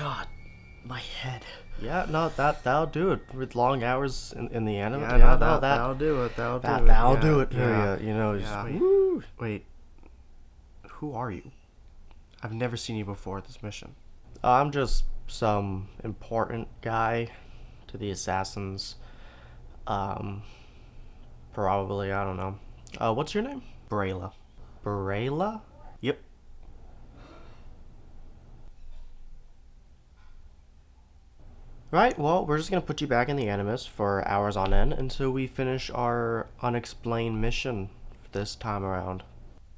God, my head. Yeah, no, that'll do it. With long hours in the anime. Yeah, Yeah, no, no, that'll do it. That'll do it. Yeah. You know, just Yeah. woo. Wait, who are you? I've never seen you before at this mission. I'm just some important guy to the assassins. Probably, I don't know. What's your name? Brayla. Barela? Yep. Right, well, we're just gonna put you back in the Animus for hours on end until we finish our unexplained mission this time around.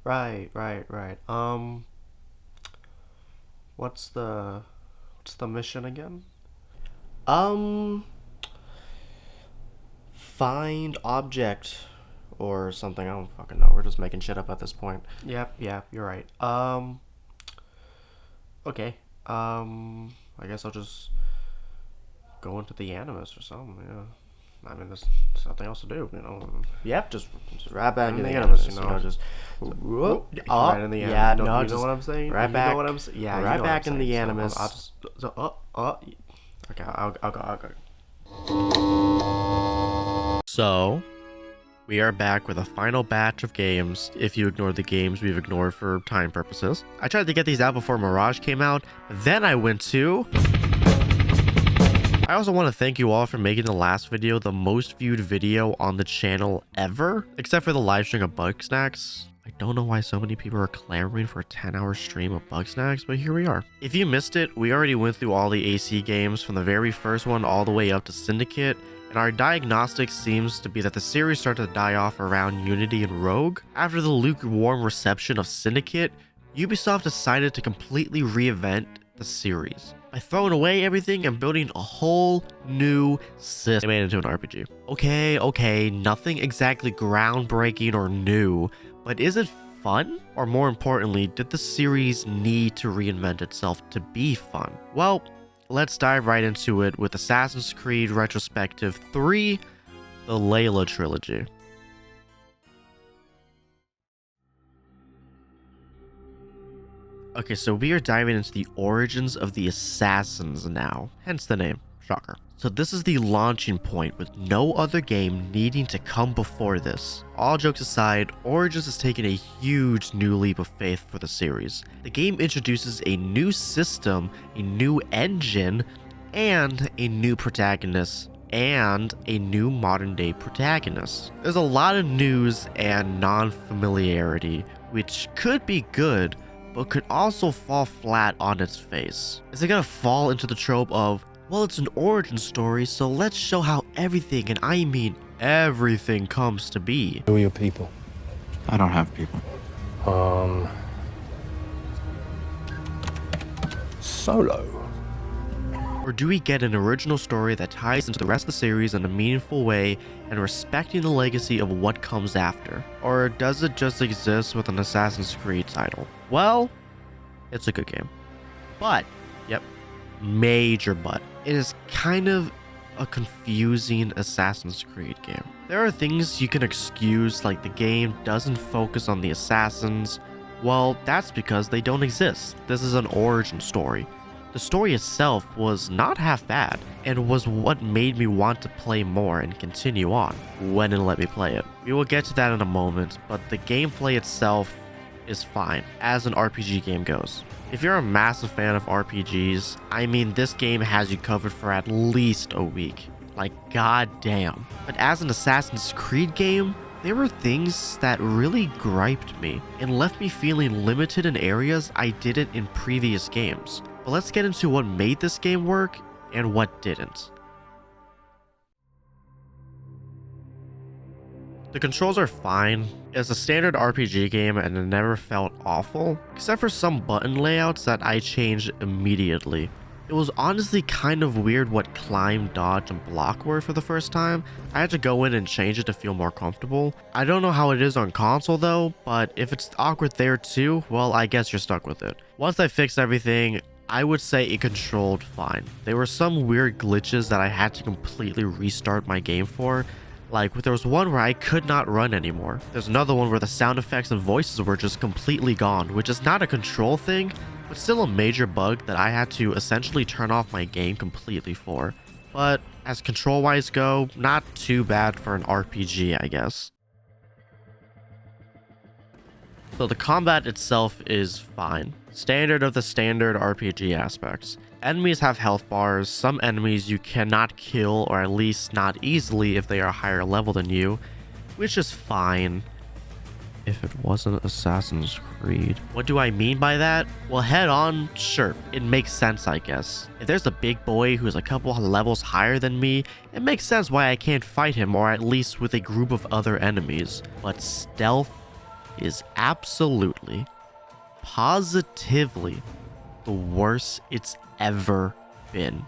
Right. What's the mission again? Find object or something. I don't fucking know. We're just making shit up at this point. Yep, you're right. Okay. I guess I'll just go into the Animus or something, yeah. I mean, there's nothing else to do, you know. Yep, just right back in the Animus, Animus, you know, just whoop, oh, right in the Animus. yeah, No, no, you just know what I'm saying? right You back, know what I'm saying? Yeah, right you know what back I'm in the saying. Animus. So I'll just, okay, I'll go. So, we are back with a final batch of games, if you ignore the games we've ignored for time purposes. I tried to get these out before Mirage came out, but then I went to... I also want to thank you all for making the last video the most viewed video on the channel ever, except for the live stream of Bug Snacks. I don't know why so many people are clamoring for a 10-hour stream of Bug Snacks, but here we are. If you missed it, we already went through all the AC games from the very first one all the way up to Syndicate, and our diagnostic seems to be that the series started to die off around Unity and Rogue. After the lukewarm reception of Syndicate, Ubisoft decided to completely reinvent the series by throwing away everything and building a whole new system. They made it into an RPG. Okay, nothing exactly groundbreaking or new, but is it fun? Or more importantly, did the series need to reinvent itself to be fun? Well, let's dive right into it with Assassin's Creed Retrospective 3, the Layla Trilogy. Okay, so we are diving into the origins of the Assassins now, hence the name, shocker. So this is the launching point with no other game needing to come before this. All jokes aside, Origins has taken a huge new leap of faith for the series. The game introduces a new system, a new engine, and a new protagonist, and a new modern day protagonist. There's a lot of news and non-familiarity, which could be good, but could also fall flat on its face. Is it gonna fall into the trope of, well, it's an origin story, so let's show how everything, and I mean everything, comes to be? Who are your people? I don't have people. Solo. Or do we get an original story that ties into the rest of the series in a meaningful way and respecting the legacy of what comes after? Or does it just exist with an Assassin's Creed title? Well, it's a good game. But, yep, major but, it is kind of a confusing Assassin's Creed game. There are things you can excuse, like the game doesn't focus on the assassins. Well, that's because they don't exist. This is an origin story. The story itself was not half bad, and was what made me want to play more and continue on when it let me play it. We will get to that in a moment, but the gameplay itself is fine, as an RPG game goes. If you're a massive fan of RPGs, I mean, this game has you covered for at least a week. Like, goddamn. But as an Assassin's Creed game, there were things that really griped me and left me feeling limited in areas I didn't in previous games. But let's get into what made this game work and what didn't. The controls are fine. It's a standard RPG game and it never felt awful, except for some button layouts that I changed immediately. It was honestly kind of weird what climb, dodge, and block were for the first time. I had to go in and change it to feel more comfortable. I don't know how it is on console though, but if it's awkward there too, well, I guess you're stuck with it. Once I fixed everything, I would say it controlled fine. There were some weird glitches that I had to completely restart my game for. Like, there was one where I could not run anymore. There's another one where the sound effects and voices were just completely gone, which is not a control thing, but still a major bug that I had to essentially turn off my game completely for. But as control wise go, not too bad for an RPG, I guess. So the combat itself is fine. Standard of the standard RPG aspects. Enemies have health bars, some enemies you cannot kill, or at least not easily if they are higher level than you, which is fine if it wasn't Assassin's Creed. What do I mean by that? Well, head on, sure, it makes sense, I guess. If there's a big boy who's a couple levels higher than me, it makes sense why I can't fight him, or at least with a group of other enemies. But stealth is absolutely, positively the worst it's ever been.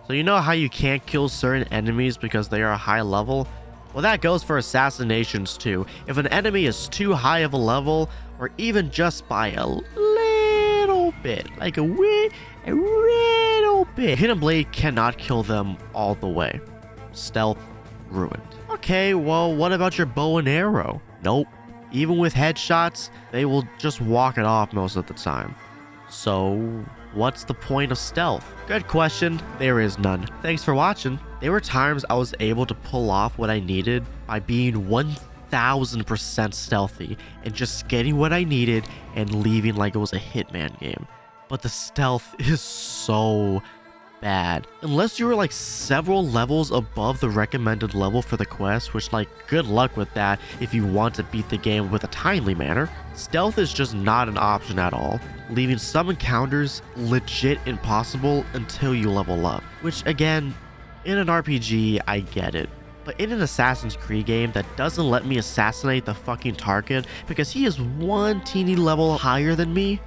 So you know how you can't kill certain enemies because they are high level? Well, that goes for assassinations too. If an enemy is too high of a level, or even just by a little bit, like a little bit, Hidden Blade cannot kill them all the way. Stealth ruined. Okay, well, what about your bow and arrow? Nope. Even with headshots, they will just walk it off most of the time. So, what's the point of stealth? Good question. There is none. Thanks for watching. There were times I was able to pull off what I needed by being 1000% stealthy and just getting what I needed and leaving like it was a Hitman game. But the stealth is so bad. Unless you were like several levels above the recommended level for the quest, which like good luck with that if you want to beat the game with a timely manner. Stealth is just not an option at all, leaving some encounters legit impossible until you level up. Which again, in an RPG, I get it. But in an Assassin's Creed game that doesn't let me assassinate the fucking target because he is one teeny level higher than me,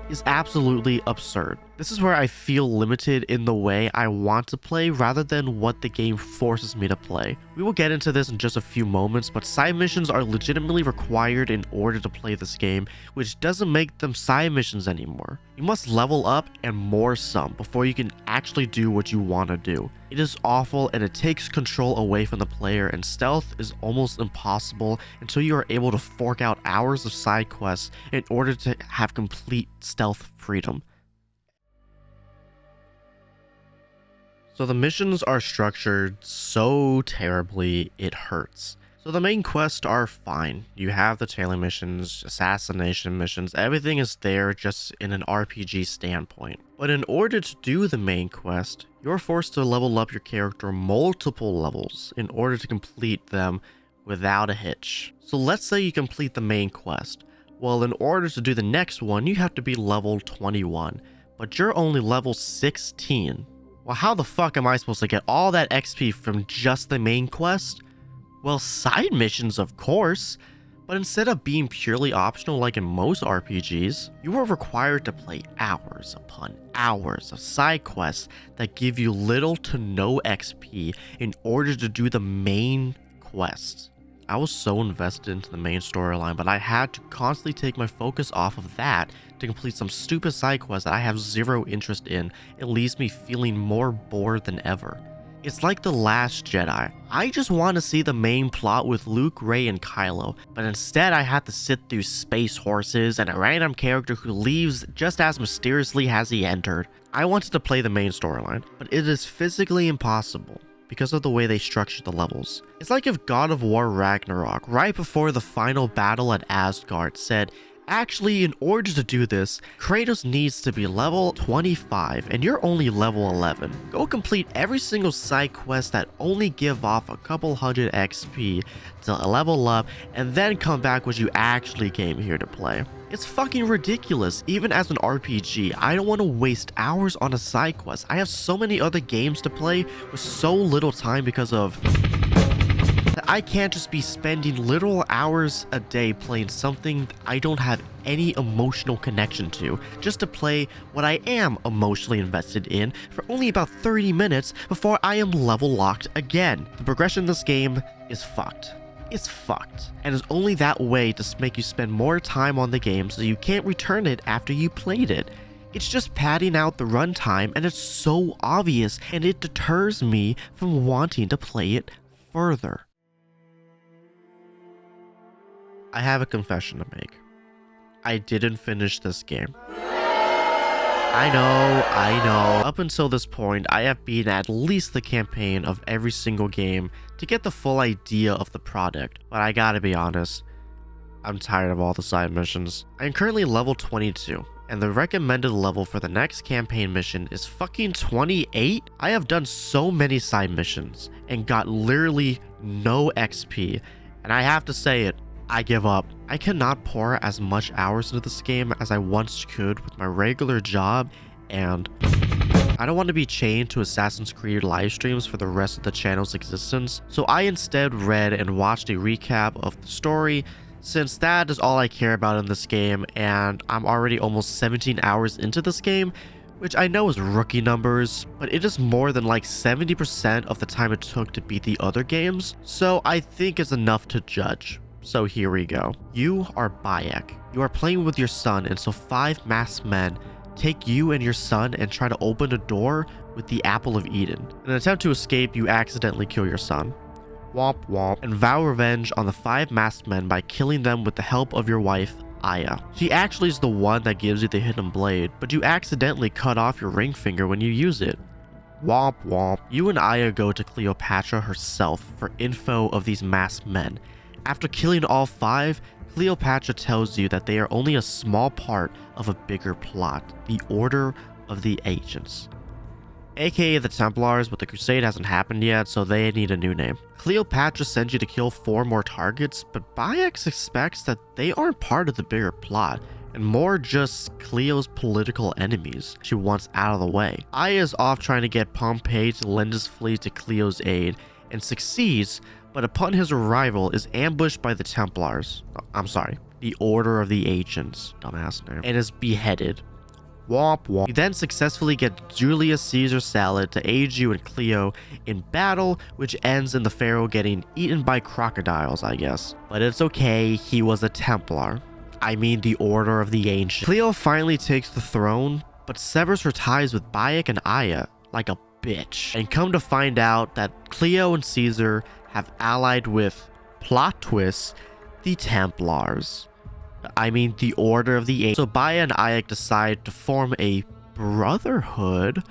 is absolutely absurd. This is where I feel limited in the way I want to play rather than what the game forces me to play. We will get into this in just a few moments, but side missions are legitimately required in order to play this game, which doesn't make them side missions anymore. You must level up and more some before you can actually do what you want to do. It is awful and it takes control away from the player, and stealth is almost impossible until you are able to fork out hours of side quests in order to have complete stealth freedom. So the missions are structured so terribly, it hurts. So the main quests are fine. You have the tailing missions, assassination missions, everything is there just in an RPG standpoint. But in order to do the main quest, you're forced to level up your character multiple levels in order to complete them without a hitch. So let's say you complete the main quest. Well, in order to do the next one, you have to be level 21, but you're only level 16. Well, how the fuck am I supposed to get all that XP from just the main quest? Well, side missions, of course, but instead of being purely optional like in most RPGs, you are required to play hours upon hours of side quests that give you little to no XP in order to do the main quest. I was so invested into the main storyline, but I had to constantly take my focus off of that to complete some stupid side quest that I have zero interest in. It leaves me feeling more bored than ever. It's like The Last Jedi. I just want to see the main plot with Luke, Rey, and Kylo, but instead I had to sit through space horses and a random character who leaves just as mysteriously as he entered. I wanted to play the main storyline, but it is physically impossible because of the way they structure the levels. It's like if God of War Ragnarok, right before the final battle at Asgard, said, actually, in order to do this, Kratos needs to be level 25 and you're only level 11. Go complete every single side quest that only give off a couple hundred XP to level up and then come back what you actually came here to play. It's fucking ridiculous. Even as an RPG, I don't want to waste hours on a side quest. I have so many other games to play with so little time because of that I can't just be spending literal hours a day playing something I don't have any emotional connection to, just to play what I am emotionally invested in for only about 30 minutes before I am level locked again. The progression in this game is fucked. It's fucked, and it's only that way to make you spend more time on the game so you can't return it after you played it. It's just padding out the runtime, and it's so obvious, and it deters me from wanting to play it further. I have a confession to make. I didn't finish this game. I know. Up until this point, I have beaten at least the campaign of every single game to get the full idea of the product, but I gotta be honest, I'm tired of all the side missions. I am currently level 22, and the recommended level for the next campaign mission is fucking 28? I have done so many side missions and got literally no XP, and I have to say it, I give up. I cannot pour as much hours into this game as I once could with my regular job, and I don't want to be chained to Assassin's Creed live streams for the rest of the channel's existence, so I instead read and watched a recap of the story, since that is all I care about in this game, and I'm already almost 17 hours into this game, which I know is rookie numbers, but it is more than like 70% of the time it took to beat the other games, so I think it's enough to judge. So here we go. You are Bayek. You are playing with your son, and so 5 masked men take you and your son and try to open a door with the Apple of Eden. In an attempt to escape, you accidentally kill your son. Womp womp, and vow revenge on the 5 masked men by killing them with the help of your wife, Aya. She actually is the one that gives you the hidden blade, but you accidentally cut off your ring finger when you use it. Womp womp. You and Aya go to Cleopatra herself for info of these masked men. After killing all 5, Cleopatra tells you that they are only a small part of a bigger plot, the Order of the Ancients, aka the Templars, but the Crusade hasn't happened yet, so they need a new name. Cleopatra sends you to kill 4 more targets, but Bayek expects that they aren't part of the bigger plot, and more just Cleo's political enemies she wants out of the way. Aya is off trying to get Pompey to lend his fleet to Cleo's aid, and succeeds, but upon his arrival is ambushed by the Templars. The Order of the Ancients, dumbass name, and is beheaded. Womp womp. You then successfully get Julius Caesar Salad to aid you and Cleo in battle, which ends in the pharaoh getting eaten by crocodiles, I guess. But it's okay, he was a Templar. I mean the Order of the Ancients. Cleo finally takes the throne, but severs her ties with Bayek and Aya like a bitch. And come to find out that Cleo and Caesar have allied with, plot twist, the Templars. I mean the Order of the Ancients. So Baya and Ayek decide to form a brotherhood.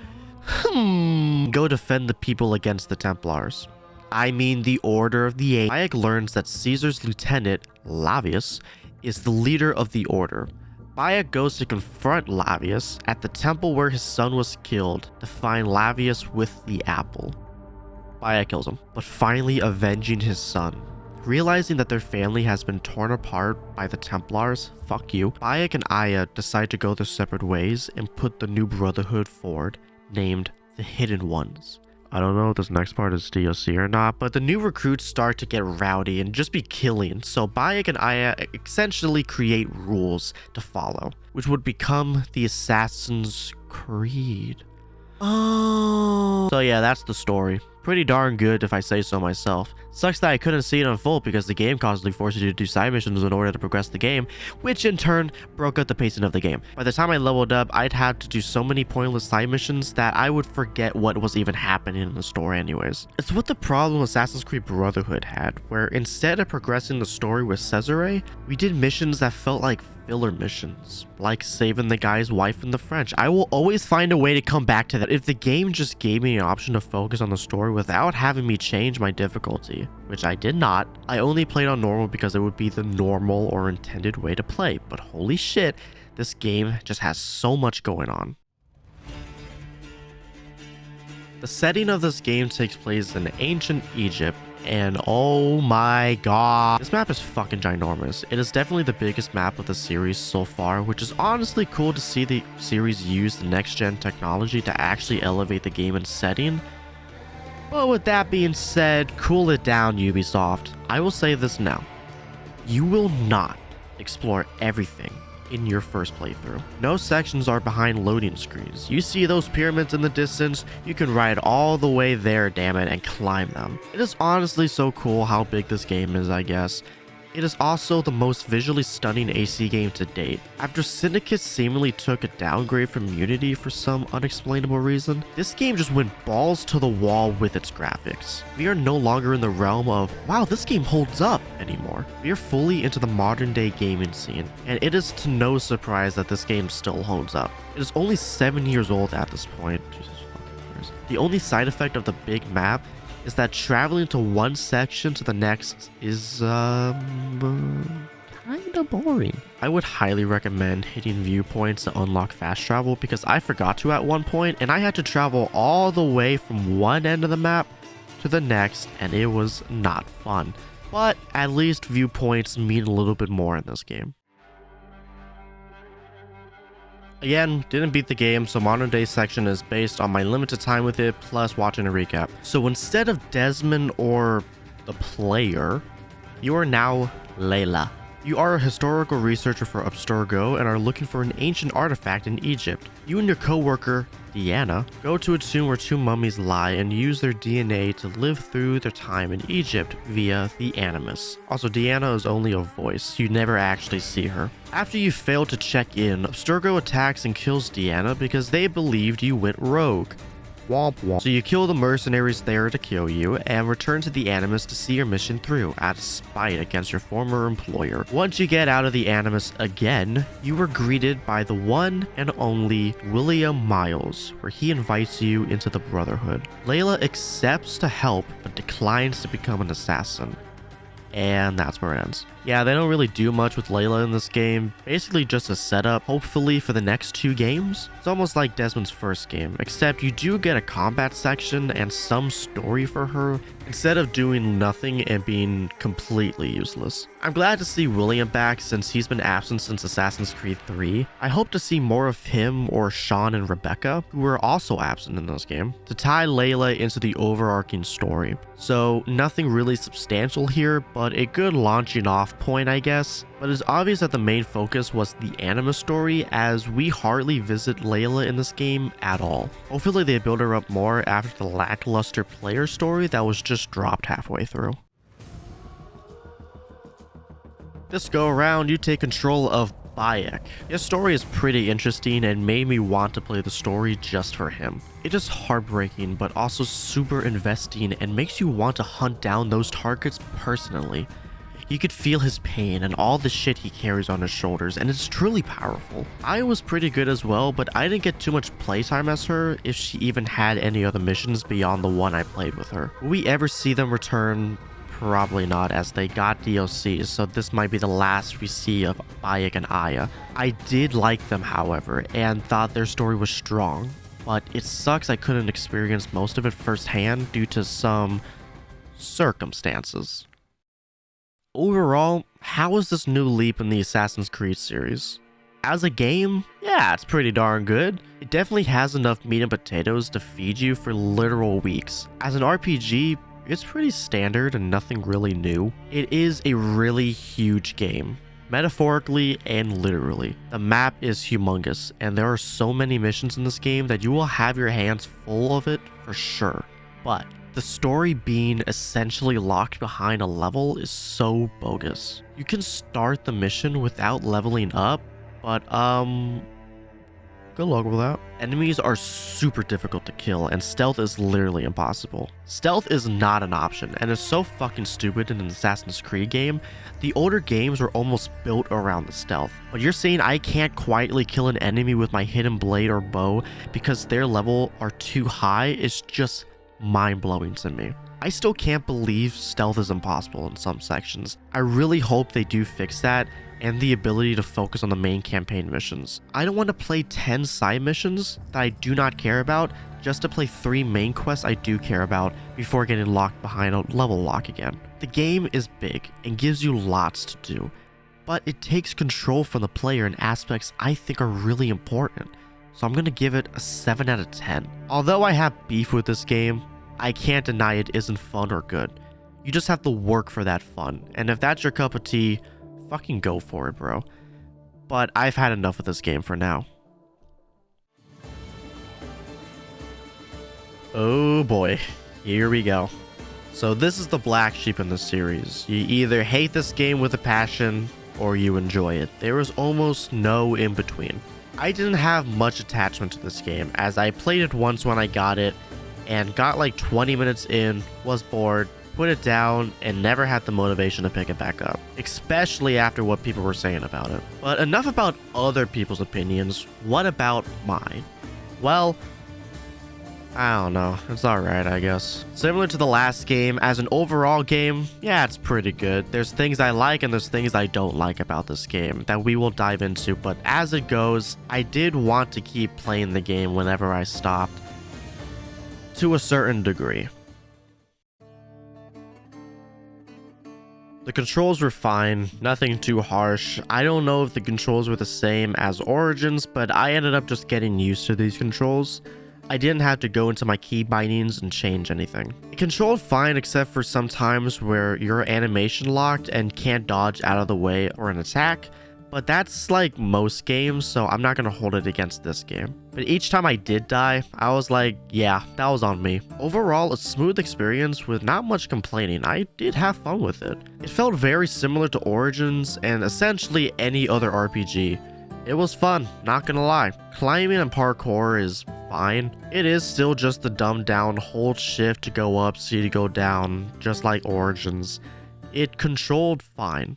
Go defend the people against the Templars. I mean the Order of the Ancients. Ayek learns that Caesar's lieutenant, Lavius, is the leader of the Order. Bayek goes to confront Lavius at the temple where his son was killed to find Lavius with the apple. Bayek kills him, but finally avenging his son. Realizing that their family has been torn apart by the Templars, fuck you, Bayek and Aya decide to go their separate ways and put the new brotherhood forward, named the Hidden Ones. I don't know if this next part is DLC or not, but the new recruits start to get rowdy and just be killing, so Bayek and Aya essentially create rules to follow, which would become the Assassin's Creed. Oh. So yeah, that's the story. Pretty darn good if I say so myself. Sucks that I couldn't see it unfold because the game constantly forces you to do side missions in order to progress the game, which in turn broke up the pacing of the game. By the time I leveled up, I'd had to do so many pointless side missions that I would forget what was even happening in the story anyways. It's what the problem Assassin's Creed Brotherhood had, where instead of progressing the story with Cesare, we did missions that felt like filler missions, like saving the guy's wife in the French. I will always find a way to come back to that. If the game just gave me an option to focus on the story without having me change my difficulty, which I did not, I only played on normal because it would be the normal or intended way to play, but holy shit, this game just has so much going on. The setting of this game takes place in ancient Egypt, and oh my god, this map is fucking ginormous. It is definitely the biggest map of the series so far, which is honestly cool to see the series use the next gen technology to actually elevate the game in setting. But with that being said, cool it down, Ubisoft. I will say this now. You will not explore everything in your first playthrough. No sections are behind loading screens. You see those pyramids in the distance, you can ride all the way there, damn it, and climb them. It is honestly so cool how big this game is, I guess. It is also the most visually stunning AC game to date. After Syndicate seemingly took a downgrade from Unity for some unexplainable reason, this game just went balls to the wall with its graphics. We are no longer in the realm of, wow, this game holds up anymore. We are fully into the modern day gaming scene, and it is to no surprise that this game still holds up. It is only 7 years old at this point. Jesus fucking Christ. The only side effect of the big map is that traveling to one section to the next is kinda boring. I would highly recommend hitting viewpoints to unlock fast travel because I forgot to at one point and I had to travel all the way from one end of the map to the next and it was not fun. But at least viewpoints mean a little bit more in this game. Again, didn't beat the game, so modern day section is based on my limited time with it, plus watching a recap. So instead of Desmond or the player, you are now Layla. You are a historical researcher for Abstergo and are looking for an ancient artifact in Egypt. You and your co-worker, Deanna, go to a tomb where two mummies lie and use their DNA to live through their time in Egypt via the Animus. Also, Deanna is only a voice. You never actually see her. After you fail to check in, Abstergo attacks and kills Deanna because they believed you went rogue. Womp womp. So you kill the mercenaries there to kill you and return to the Animus to see your mission through out of spite against your former employer. Once you get out of the Animus again, you are greeted by the one and only William Miles, where he invites you into the Brotherhood. Layla accepts to help but declines to become an assassin. And that's where it ends. Yeah, they don't really do much with Layla in this game. Basically just a setup, hopefully for the next 2 games. It's almost like Desmond's first game, except you do get a combat section and some story for her, instead of doing nothing and being completely useless. I'm glad to see William back since he's been absent since Assassin's Creed 3. I hope to see more of him or Sean and Rebecca, who were also absent in this game, to tie Layla into the overarching story. So nothing really substantial here, but a good launching off point, I guess. But it's obvious that the main focus was the Animus story, as we hardly visit Layla in this game at all. Hopefully they build her up more after the lackluster player story that was just dropped halfway through. This go around, you take control of Bayek. His story is pretty interesting and made me want to play the story just for him. It is heartbreaking but also super investing and makes you want to hunt down those targets personally. You could feel his pain and all the shit he carries on his shoulders, and it's truly powerful. Aya was pretty good as well, but I didn't get too much playtime as her, if she even had any other missions beyond the one I played with her. Will we ever see them return? Probably not, as they got DLCs, so this might be the last we see of Bayek and Aya. I did like them, however, and thought their story was strong, but it sucks I couldn't experience most of it firsthand due to some circumstances. Overall, how is this new leap in the Assassin's Creed series? As a game, yeah, it's pretty darn good. It definitely has enough meat and potatoes to feed you for literal weeks. As an RPG, it's pretty standard and nothing really new. It is a really huge game, metaphorically and literally. The map is humongous, and there are so many missions in this game that you will have your hands full of it for sure. But the story being essentially locked behind a level is so bogus. You can start the mission without leveling up, but good luck with that. Enemies are super difficult to kill, and stealth is literally impossible. Stealth is not an option, and is so fucking stupid in an Assassin's Creed game. The older games were almost built around the stealth. But you're saying I can't quietly kill an enemy with my hidden blade or bow because their level are too high is just mind-blowing to me. I still can't believe stealth is impossible in some sections. I really hope they do fix that and the ability to focus on the main campaign missions. I don't want to play 10 side missions that I do not care about just to play 3 main quests I do care about before getting locked behind a level lock again. The game is big and gives you lots to do, but it takes control from the player in aspects I think are really important. So I'm going to give it a 7 out of 10. Although I have beef with this game, I can't deny it isn't fun or good. You just have to work for that fun, and if that's your cup of tea, fucking go for it, bro. But I've had enough of this game for now. Oh boy, here we go. So this is the black sheep in the series. You either hate this game with a passion or you enjoy it. There is almost no in between. I didn't have much attachment to this game as I played it once when I got it and got like 20 minutes in, was bored, put it down, and never had the motivation to pick it back up, especially after what people were saying about it. But enough about other people's opinions. What about mine? Well, I don't know. It's alright, I guess. Similar to the last game, as an overall game, yeah, it's pretty good. There's things I like and there's things I don't like about this game that we will dive into, but as it goes, I did want to keep playing the game whenever I stopped, to a certain degree. The controls were fine, nothing too harsh. I don't know if the controls were the same as Origins, but I ended up just getting used to these controls. I didn't have to go into my key bindings and change anything. It controlled fine except for some times where you're animation locked and can't dodge out of the way or an attack, but that's like most games, so I'm not going to hold it against this game. But each time I did die, I was like, yeah, that was on me. Overall, a smooth experience with not much complaining. I did have fun with it. It felt very similar to Origins and essentially any other RPG. It was fun, not gonna lie. Climbing and parkour is fine. It is still just the dumbed down hold shift to go up, C to go down, just like Origins. It controlled fine.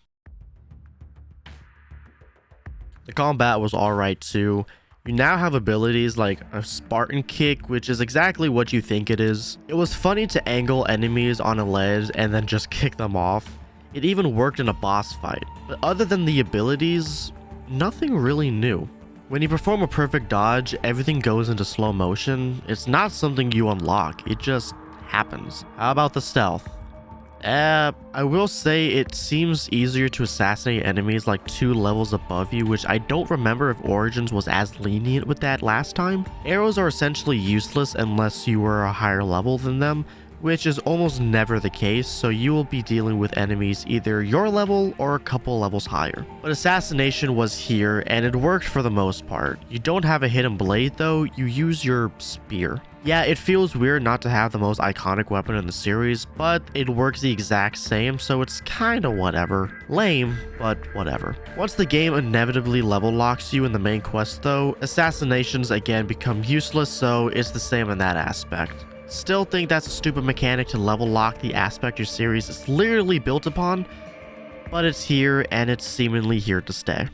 The combat was alright too. You now have abilities like a Spartan kick, which is exactly what you think it is. It was funny to angle enemies on a ledge and then just kick them off. It even worked in a boss fight. But other than the abilities, nothing really new. When you perform a perfect dodge, everything goes into slow motion. It's not something you unlock, it just happens. How about the stealth? I will say it seems easier to assassinate enemies like 2 levels above you, which I don't remember if Origins was as lenient with that last time. Arrows are essentially useless unless you were a higher level than them, which is almost never the case, so you will be dealing with enemies either your level or a couple levels higher. But assassination was here, and it worked for the most part. You don't have a hidden blade though, you use your spear. Yeah, it feels weird not to have the most iconic weapon in the series, but it works the exact same, so it's kinda whatever. Lame, but whatever. Once the game inevitably level locks you in the main quest though, assassinations again become useless, so it's the same in that aspect. Still think that's a stupid mechanic to level lock the aspect your series is literally built upon, but it's here and it's seemingly here to stay.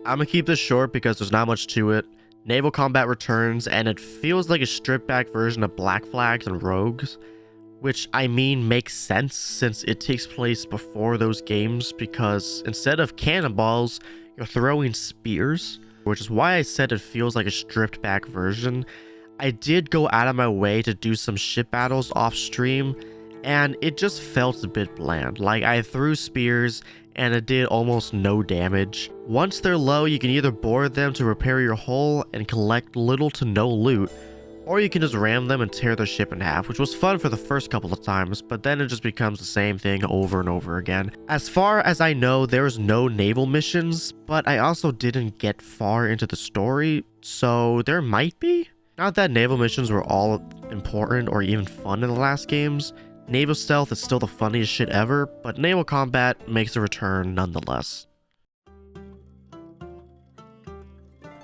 I'm gonna keep this short because there's not much to it. Naval combat returns and it feels like a stripped back version of Black Flags and Rogues, which I mean makes sense since it takes place before those games because instead of cannonballs, you're throwing spears, which is why I said it feels like a stripped back version. I did go out of my way to do some ship battles off stream and it just felt a bit bland. Like I threw spears and it did almost no damage. Once they're low, you can either board them to repair your hull and collect little to no loot, or you can just ram them and tear their ship in half, which was fun for the first couple of times, but then it just becomes the same thing over and over again. As far as I know, there's no naval missions, but I also didn't get far into the story, so there might be? Not that naval missions were all important or even fun in the last games. Naval stealth is still the funniest shit ever, but naval combat makes a return nonetheless.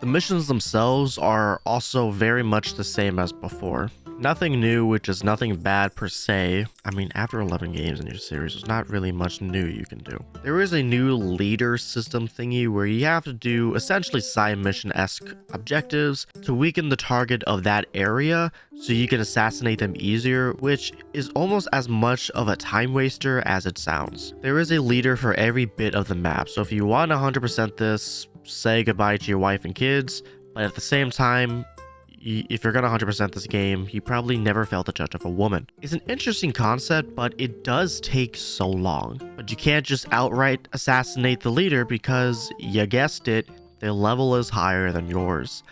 The missions themselves are also very much the same as before. Nothing new, which is nothing bad per se. I mean, after 11 games in your series, there's not really much new you can do. There is a new leader system thingy where you have to do essentially side mission-esque objectives to weaken the target of that area so you can assassinate them easier, which is almost as much of a time waster as it sounds. There is a leader for every bit of the map, so if you want to 100% this, say goodbye to your wife and kids, but at the same time, if you're gonna 100% this game, you probably never felt the touch of a woman. It's an interesting concept, but it does take so long. But you can't just outright assassinate the leader because, you guessed it, their level is higher than yours.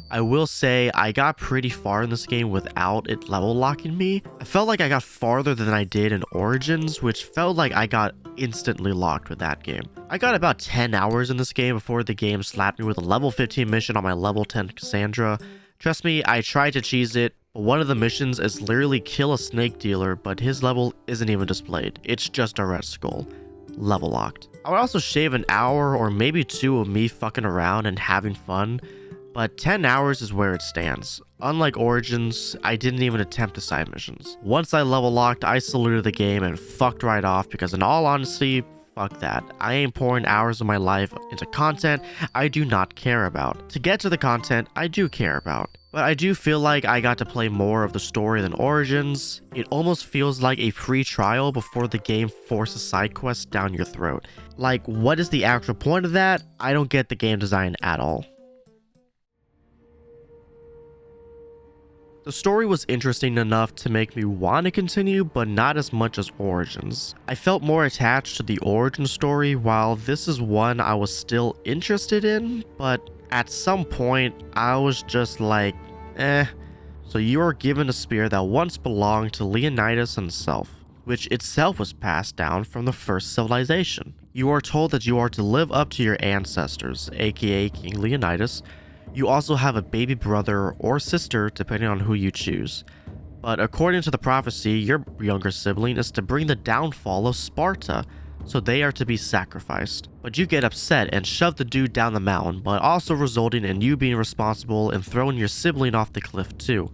I will say, I got pretty far in this game without it level locking me. I felt like I got farther than I did in Origins, which felt like I got instantly locked with that game. I got about 10 hours in this game before the game slapped me with a level 15 mission on my level 10 Cassandra. Trust me, I tried to cheese it, But one of the missions is literally kill a snake dealer, but his level isn't even displayed. It's just a red skull. Level locked. I would also shave an hour or maybe 2 of me fucking around and having fun, but 10 hours is where it stands. Unlike Origins, I didn't even attempt the side missions. Once I level locked, I saluted the game and fucked right off because in all honesty, fuck that. I ain't pouring hours of my life into content I do not care about. To get to the content I do care about. But I do feel like I got to play more of the story than Origins. It almost feels like a free trial before the game forces side quests down your throat. Like, what is the actual point of that? I don't get the game design at all. The story was interesting enough to make me want to continue, but not as much as Origins. I felt more attached to the Origin story, while this is one I was still interested in, but at some point, I was just like, eh. So you are given a spear that once belonged to Leonidas himself, which itself was passed down from the first civilization. You are told that you are to live up to your ancestors, aka King Leonidas. You also have a baby brother or sister, depending on who you choose. But according to the prophecy, your younger sibling is to bring the downfall of Sparta, so they are to be sacrificed. But you get upset and shove the dude down the mountain, but also resulting in you being responsible and throwing your sibling off the cliff too.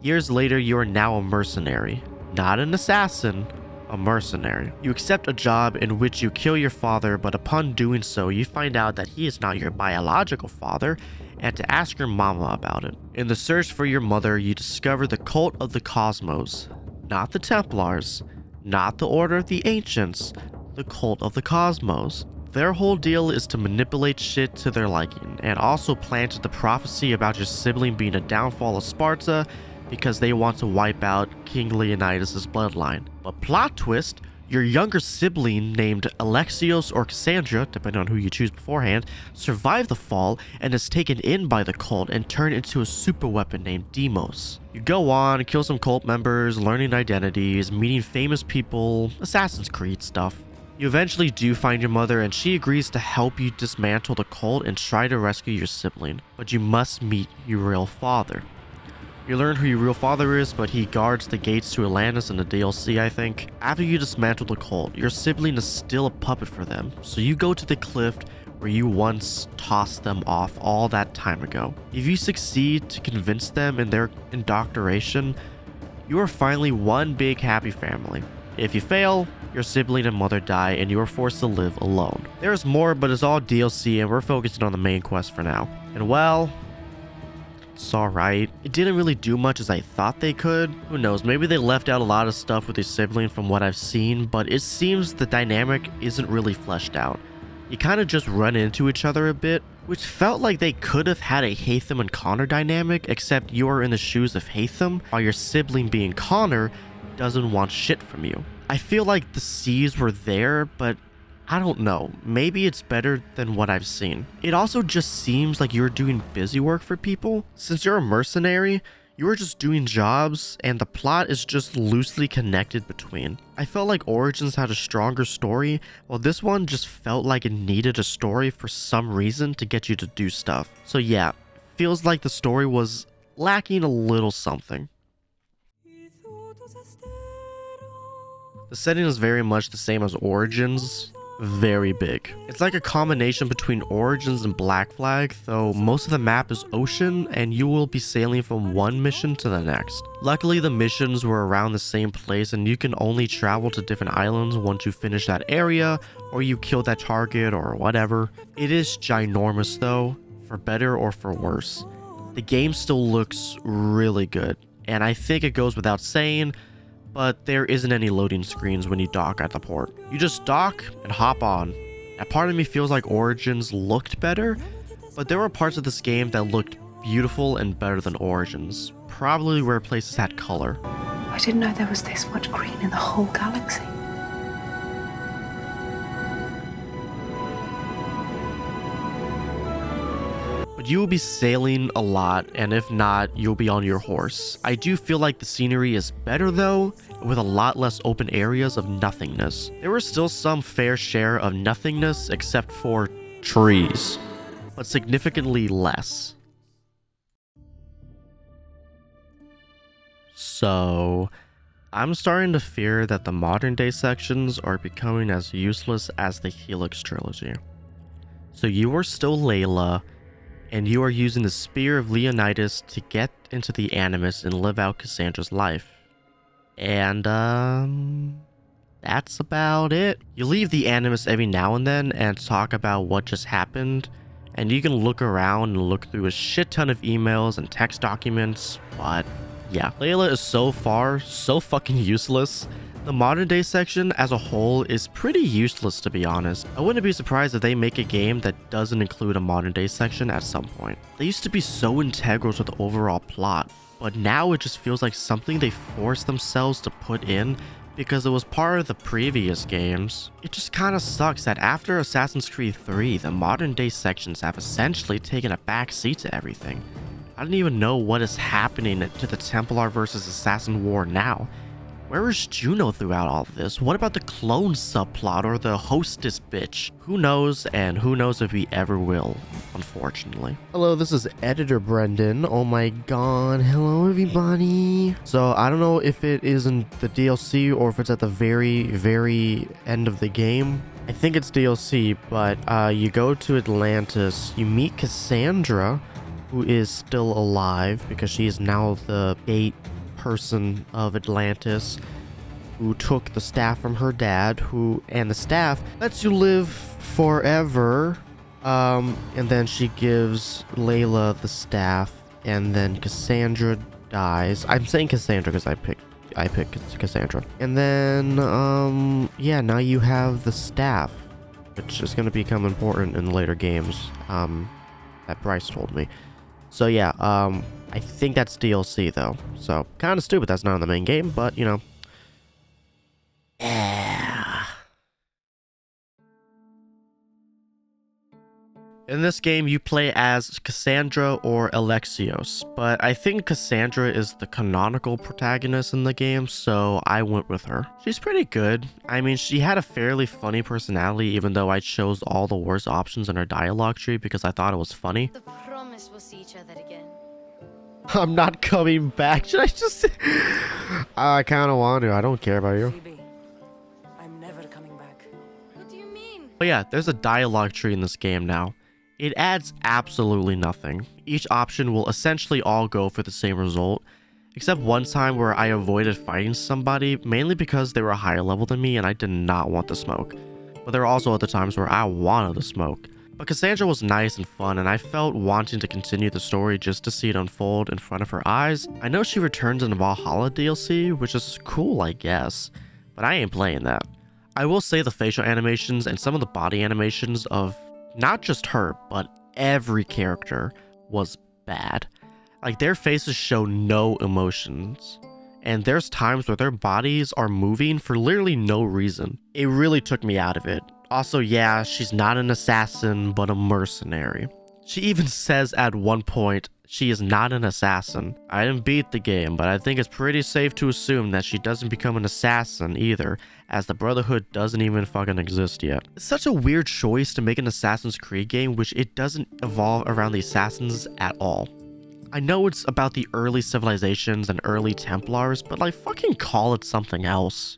Years later, you are now a mercenary. Not an assassin, a mercenary. You accept a job in which you kill your father, but upon doing so, you find out that he is not your biological father, and to ask your mama about it. In the search for your mother, you discover the cult of the Cosmos. Not the Templars, not the Order of the Ancients, the cult of the Cosmos. Their whole deal is to manipulate shit to their liking, and also planted the prophecy about your sibling being a downfall of Sparta because they want to wipe out King Leonidas' bloodline. But plot twist, your younger sibling named Alexios or Cassandra, depending on who you choose beforehand, survived the fall and is taken in by the cult and turned into a super weapon named Deimos. You go on, kill some cult members, learning identities, meeting famous people, Assassin's Creed stuff. You eventually do find your mother and she agrees to help you dismantle the cult and try to rescue your sibling, but you must meet your real father. You learn who your real father is, but he guards the gates to Atlantis in the DLC, I think. After you dismantle the cult, your sibling is still a puppet for them, so you go to the cliff where you once tossed them off all that time ago. If you succeed to convince them in their indoctrination, you are finally one big happy family. If you fail, your sibling and mother die and you are forced to live alone. There's more, but it's all DLC and we're focusing on the main quest for now. And well, it's alright. It didn't really do much as I thought they could. Who knows, maybe they left out a lot of stuff with your sibling from what I've seen, but it seems the dynamic isn't really fleshed out. You kind of just run into each other a bit, which felt like they could have had a Haytham and Connor dynamic, except you are in the shoes of Haytham, while your sibling being Connor doesn't want shit from you. I feel like the seeds were there, but I don't know, maybe it's better than what I've seen. It also just seems like you're doing busy work for people. Since you're a mercenary, you're just doing jobs and the plot is just loosely connected between. I felt like Origins had a stronger story, while this one just felt like it needed a story for some reason to get you to do stuff. So yeah, feels like the story was lacking a little something. The setting is very much the same as Origins. Very big. It's like a combination between Origins and Black Flag, though most of the map is ocean and you will be sailing from one mission to the next. Luckily, the missions were around the same place and you can only travel to different islands once you finish that area or you kill that target or whatever. It is ginormous though, for better or for worse. The game still looks really good, and I think it goes without saying, but there isn't any loading screens when you dock at the port. You just dock and hop on. And part of me feels like Origins looked better, but there were parts of this game that looked beautiful and better than Origins, probably where places had color. I didn't know there was this much green in the whole galaxy. But you will be sailing a lot, and if not, you'll be on your horse. I do feel like the scenery is better though, with a lot less open areas of nothingness. There were still some fair share of nothingness except for trees, but significantly less. So I'm starting to fear that the modern day sections are becoming as useless as the Helix trilogy. So you are still Layla, and you are using the Spear of Leonidas to get into the Animus and live out Cassandra's life. And that's about it. You leave the Animus every now and then and talk about what just happened, and you can look around and look through a shit ton of emails and text documents, but yeah, Layla is so far so fucking useless. The modern day section as a whole is pretty useless, to be honest. I wouldn't be surprised if they make a game that doesn't include a modern day section at some point. They used to be so integral to the overall plot, but now it just feels like something they forced themselves to put in because it was part of the previous games. It just kinda sucks that after Assassin's Creed 3, the modern day sections have essentially taken a back seat to everything. I don't even know what is happening to the Templar versus Assassin war now. Where is Juno throughout all of this? What about the clone subplot or the hostess bitch? Who knows, and who knows if we ever will, unfortunately. Hello, this is Editor Brendan. Oh my god, hello everybody. So I don't know if it is in the DLC or if it's at the very end of the game. I think it's DLC, but you go to Atlantis, you meet Cassandra, who is still alive because she is now the gate person of Atlantis, who took the staff from her dad, and the staff lets you live forever. And then she gives Layla the staff, and then Cassandra dies. I'm saying Cassandra because I picked Cassandra. And then yeah, now you have the staff, which is going to become important in later games, that Bryce told me. So yeah, I think that's DLC though. So kind of stupid that's not in the main game, but you know. Yeah. In this game, you play as Cassandra or Alexios, but I think Cassandra is the canonical protagonist in the game, so I went with her. She's pretty good. I mean, she had a fairly funny personality, even though I chose all the worst options in her dialogue tree because I thought it was funny. The promise we'll see each other again. I'm not coming back. Should I just... I kind of want to. I don't care about you. Phoebe, I'm never coming back. What do you mean? But yeah, there's a dialogue tree in this game now. It adds absolutely nothing. Each option will essentially all go for the same result, except one time where I avoided fighting somebody, mainly because they were higher level than me and I did not want the smoke. But there were also other times where I wanted the smoke. But Cassandra was nice and fun, and I felt wanting to continue the story just to see it unfold in front of her eyes. I know she returns in the Valhalla DLC, which is cool, I guess, but I ain't playing that. I will say the facial animations and some of the body animations of not just her, but every character was bad. Like, their faces show no emotions, and there's times where their bodies are moving for literally no reason. It really took me out of it. Also, yeah, she's not an assassin, but a mercenary. She even says at one point, she is not an assassin. I didn't beat the game, but I think it's pretty safe to assume that she doesn't become an assassin either, as the Brotherhood doesn't even fucking exist yet. It's such a weird choice to make an Assassin's Creed game which it doesn't evolve around the assassins at all. I know it's about the early civilizations and early Templars, but like, fucking call it something else.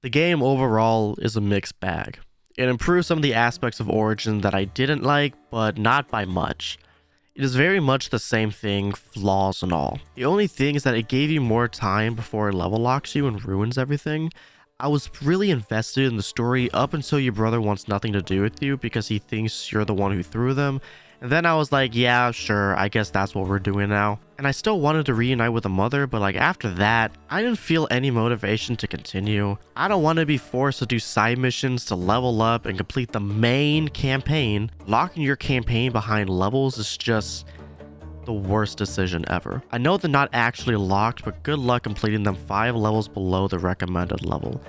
The game overall is a mixed bag. It improves some of the aspects of Origin that I didn't like, but not by much. It is very much the same thing, flaws and all. The only thing is that it gave you more time before it level locks you and ruins everything. I was really invested in the story up until your brother wants nothing to do with you because he thinks you're the one who threw them. And then I was like, yeah, sure, I guess that's what we're doing now. And I still wanted to reunite with the mother, but like after that, I didn't feel any motivation to continue. I don't want to be forced to do side missions to level up and complete the main campaign. Locking your campaign behind levels is just the worst decision ever. I know they're not actually locked, but good luck completing them 5 levels below the recommended level.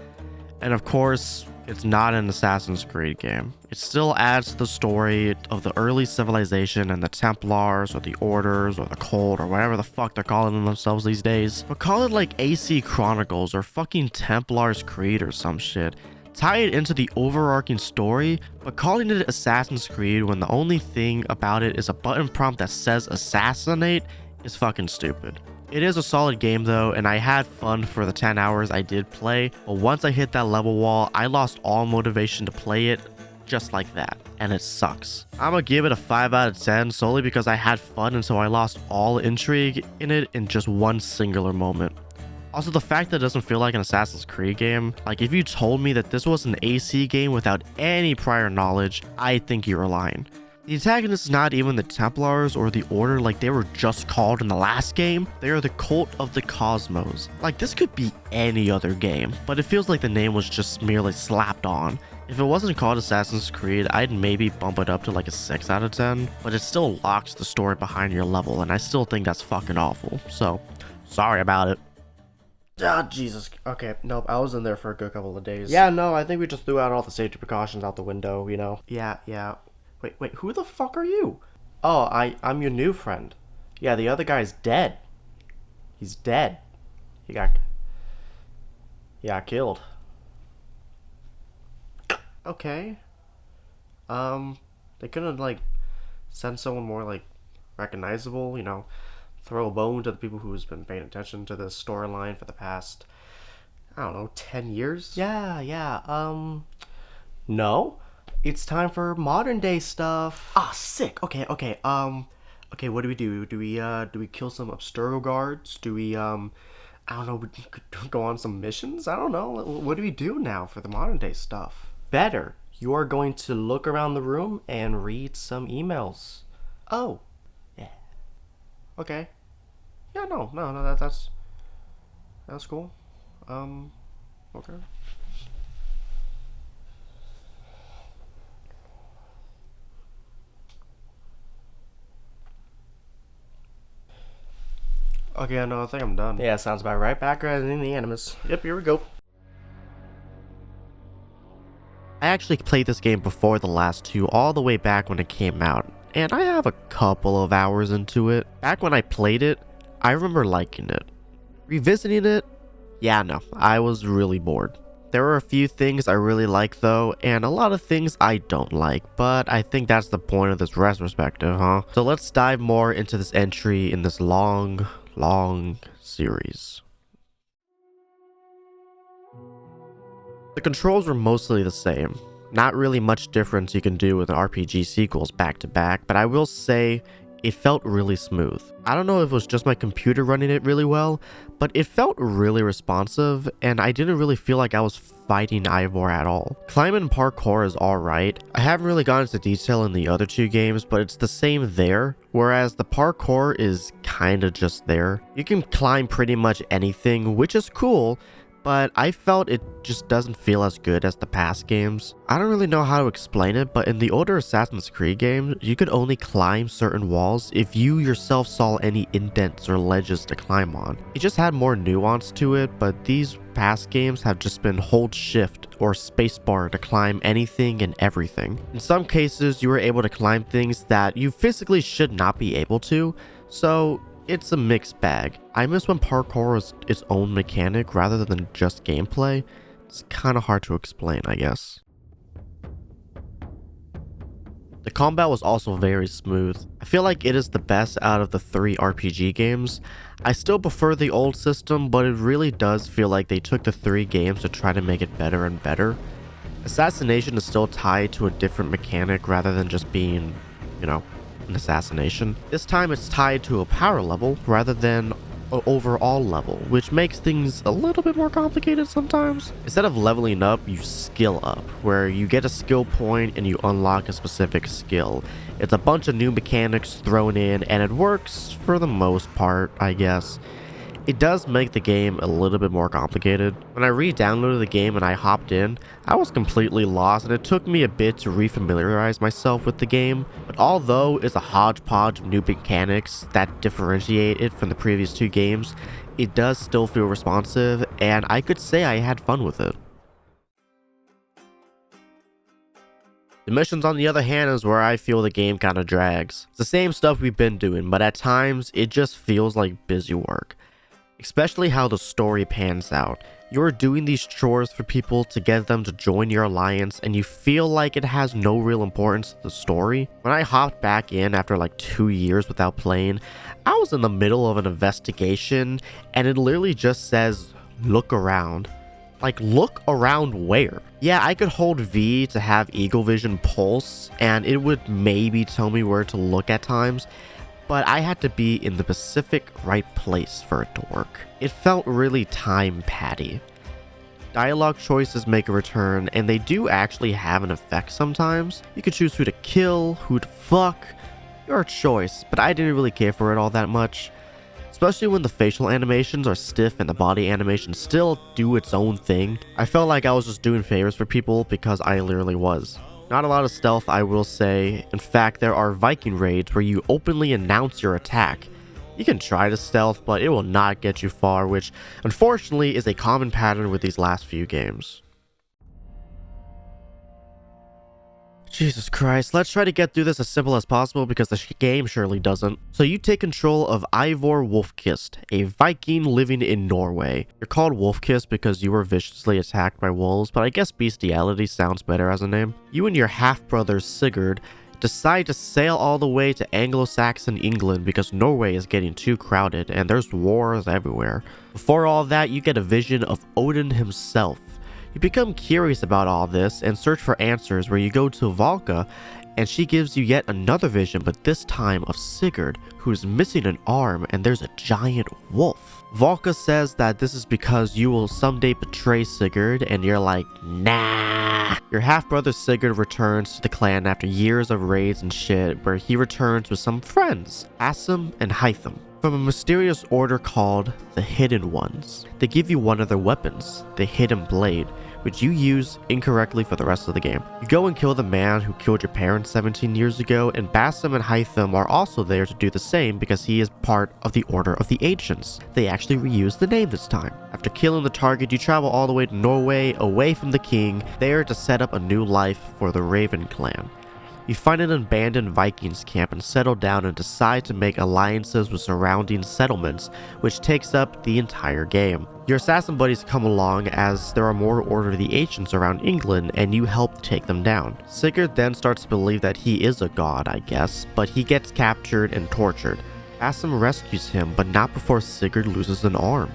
And of course, it's not an Assassin's Creed game. It still adds to the story of the early civilization and the Templars or the Orders or the Cult or whatever the fuck they're calling themselves these days. But call it like AC Chronicles or fucking Templars Creed or some shit. Tie it into the overarching story, but calling it Assassin's Creed when the only thing about it is a button prompt that says assassinate is fucking stupid. It is a solid game though, and I had fun for the 10 hours I did play, but once I hit that level wall, I lost all motivation to play it just like that, and it sucks. I'm gonna give it a 5 out of 10 solely because I had fun and so I lost all intrigue in it in just one singular moment. Also, the fact that it doesn't feel like an Assassin's Creed game, like if you told me that this was an AC game without any prior knowledge, I think you're lying. The antagonist is not even the Templars or the Order like they were just called in the last game. They are the Cult of the Cosmos. Like this could be any other game, but it feels like the name was just merely slapped on. If it wasn't called Assassin's Creed, I'd maybe bump it up to like a 6 out of 10, but it still locks the story behind your level, and I still think that's fucking awful. So, sorry about it. Ah, Jesus. Okay, nope, I was in there for a good couple of days. Yeah, no, I think we just threw out all the safety precautions out the window, you know? Yeah. Wait, who the fuck are you? Oh, I'm your new friend. Yeah, the other guy's dead. He's dead. He got killed. Okay. They couldn't, like, send someone more, like, recognizable, you know, throw a bone to the people who's been paying attention to this storyline for the past, I don't know, 10 years? Yeah. No. It's time for modern day stuff. Ah, sick. Okay. Okay, what do we do? Do we kill some Abstergo guards? Do we, I don't know, go on some missions? I don't know. What do we do now for the modern day stuff? Better. You are going to look around the room and read some emails. Oh. Yeah. Okay. Yeah, no, that's cool. Okay. Okay, no, I think I'm done. Yeah, sounds about right. Back in the Animus. Yep, here we go. I actually played this game before the last two, all the way back when it came out, and I have a couple of hours into it. Back when I played it, I remember liking it. Revisiting it, yeah, no, I was really bored. There are a few things I really like though, and a lot of things I don't like, but I think that's the point of this retrospective, huh? So let's dive more into this entry in this long series. The controls were mostly the same. Not really much difference you can do with RPG sequels back to back, but I will say it felt really smooth. I don't know if it was just my computer running it really well, but it felt really responsive, and I didn't really feel like I was fighting Ivor at all. Climbing parkour is alright. I haven't really gone into detail in the other two games, but it's the same there, whereas the parkour is kinda just there. You can climb pretty much anything, which is cool, but I felt it just doesn't feel as good as the past games. I don't really know how to explain it, but in the older Assassin's Creed games, you could only climb certain walls if you yourself saw any indents or ledges to climb on. It just had more nuance to it, but these past games have just been hold shift or spacebar to climb anything and everything. In some cases, you were able to climb things that you physically should not be able to, so it's a mixed bag. I miss when parkour was its own mechanic rather than just gameplay. It's kind of hard to explain, I guess. The combat was also very smooth. I feel like it is the best out of the 3 RPG games. I still prefer the old system, but it really does feel like they took the 3 games to try to make it better and better. Assassination is still tied to a different mechanic rather than just being, you know, an assassination. This time it's tied to a power level rather than an overall level, which makes things a little bit more complicated sometimes. Instead of leveling up, you skill up, where you get a skill point and you unlock a specific skill. It's a bunch of new mechanics thrown in, and it works for the most part, I guess. It does make the game a little bit more complicated. When I re-downloaded the game and I hopped in, I was completely lost, and it took me a bit to refamiliarize myself with the game. But although it's a hodgepodge of new mechanics that differentiate it from the previous 2 games, it does still feel responsive, and I could say I had fun with it. The missions, on the other hand, is where I feel the game kinda drags. It's the same stuff we've been doing, but at times, it just feels like busy work. Especially how the story pans out. You're doing these chores for people to get them to join your alliance, and you feel like it has no real importance to the story. When I hopped back in after like 2 years without playing, I was in the middle of an investigation, and it literally just says, look around. Like, look around where? Yeah, I could hold V to have Eagle Vision Pulse, and it would maybe tell me where to look at times, but I had to be in the specific right place for it to work. It felt really time-paddy. Dialogue choices make a return, and they do actually have an effect sometimes. You could choose who to kill, who to fuck, your choice, but I didn't really care for it all that much. Especially when the facial animations are stiff and the body animations still do its own thing. I felt like I was just doing favors for people because I literally was. Not a lot of stealth, I will say. In fact, there are Viking raids where you openly announce your attack. You can try to stealth, but it will not get you far, which unfortunately is a common pattern with these last few games. Jesus Christ, let's try to get through this as simple as possible because the game surely doesn't. So you take control of Ivor Wolfkist, a Viking living in Norway. You're called Wolfkist because you were viciously attacked by wolves, but I guess bestiality sounds better as a name. You and your half-brother Sigurd decide to sail all the way to Anglo-Saxon England because Norway is getting too crowded and there's wars everywhere. Before all that, you get a vision of Odin himself. You become curious about all this and search for answers where you go to Valka, and she gives you yet another vision, but this time of Sigurd, who's missing an arm and there's a giant wolf. Valka says that this is because you will someday betray Sigurd, and you're like, nah. Your half-brother Sigurd returns to the clan after years of raids and shit, where he returns with some friends, Assam and Hytham, from a mysterious order called the Hidden Ones. They give you one of their weapons, the Hidden Blade, which you use incorrectly for the rest of the game. You go and kill the man who killed your parents 17 years ago, and Bassam and Hytham are also there to do the same because he is part of the Order of the Ancients. They actually reuse the name this time. After killing the target, you travel all the way to Norway, away from the king, there to set up a new life for the Raven clan. You find an abandoned Vikings camp and settle down and decide to make alliances with surrounding settlements, which takes up the entire game. Your assassin buddies come along as there are more Order of the Ancients around England, and you help take them down. Sigurd then starts to believe that he is a god, I guess, but he gets captured and tortured. Assam rescues him, but not before Sigurd loses an arm.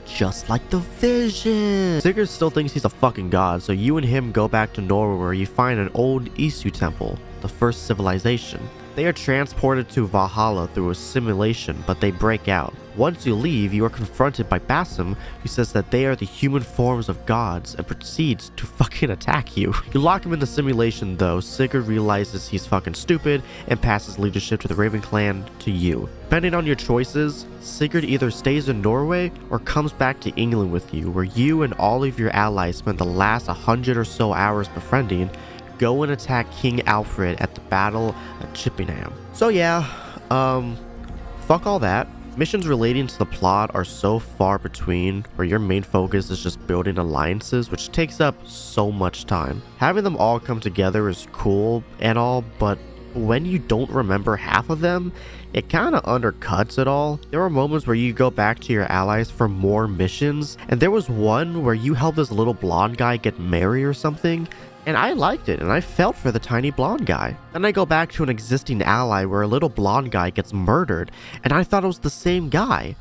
Just like the Vision! Sigurd still thinks he's a fucking god, so you and him go back to Norway where you find an old Isu temple, the first civilization. They are transported to Valhalla through a simulation, but they break out. Once you leave, you are confronted by Bassam, who says that they are the human forms of gods and proceeds to fucking attack you. You lock him in the simulation though. Sigurd realizes he's fucking stupid and passes leadership to the Raven clan to you. Depending on your choices, Sigurd either stays in Norway or comes back to England with you, where you and all of your allies spend the last 100 or so hours befriending. Go and attack King Alfred at the Battle of Chippenham. So yeah, fuck all that. Missions relating to the plot are so far between, where your main focus is just building alliances, which takes up so much time. Having them all come together is cool and all, but when you don't remember half of them, it kinda undercuts it all. There are moments where you go back to your allies for more missions, and there was one where you helped this little blonde guy get married or something, and I liked it, and I felt for the tiny blonde guy. Then I go back to an existing ally where a little blonde guy gets murdered, and I thought it was the same guy.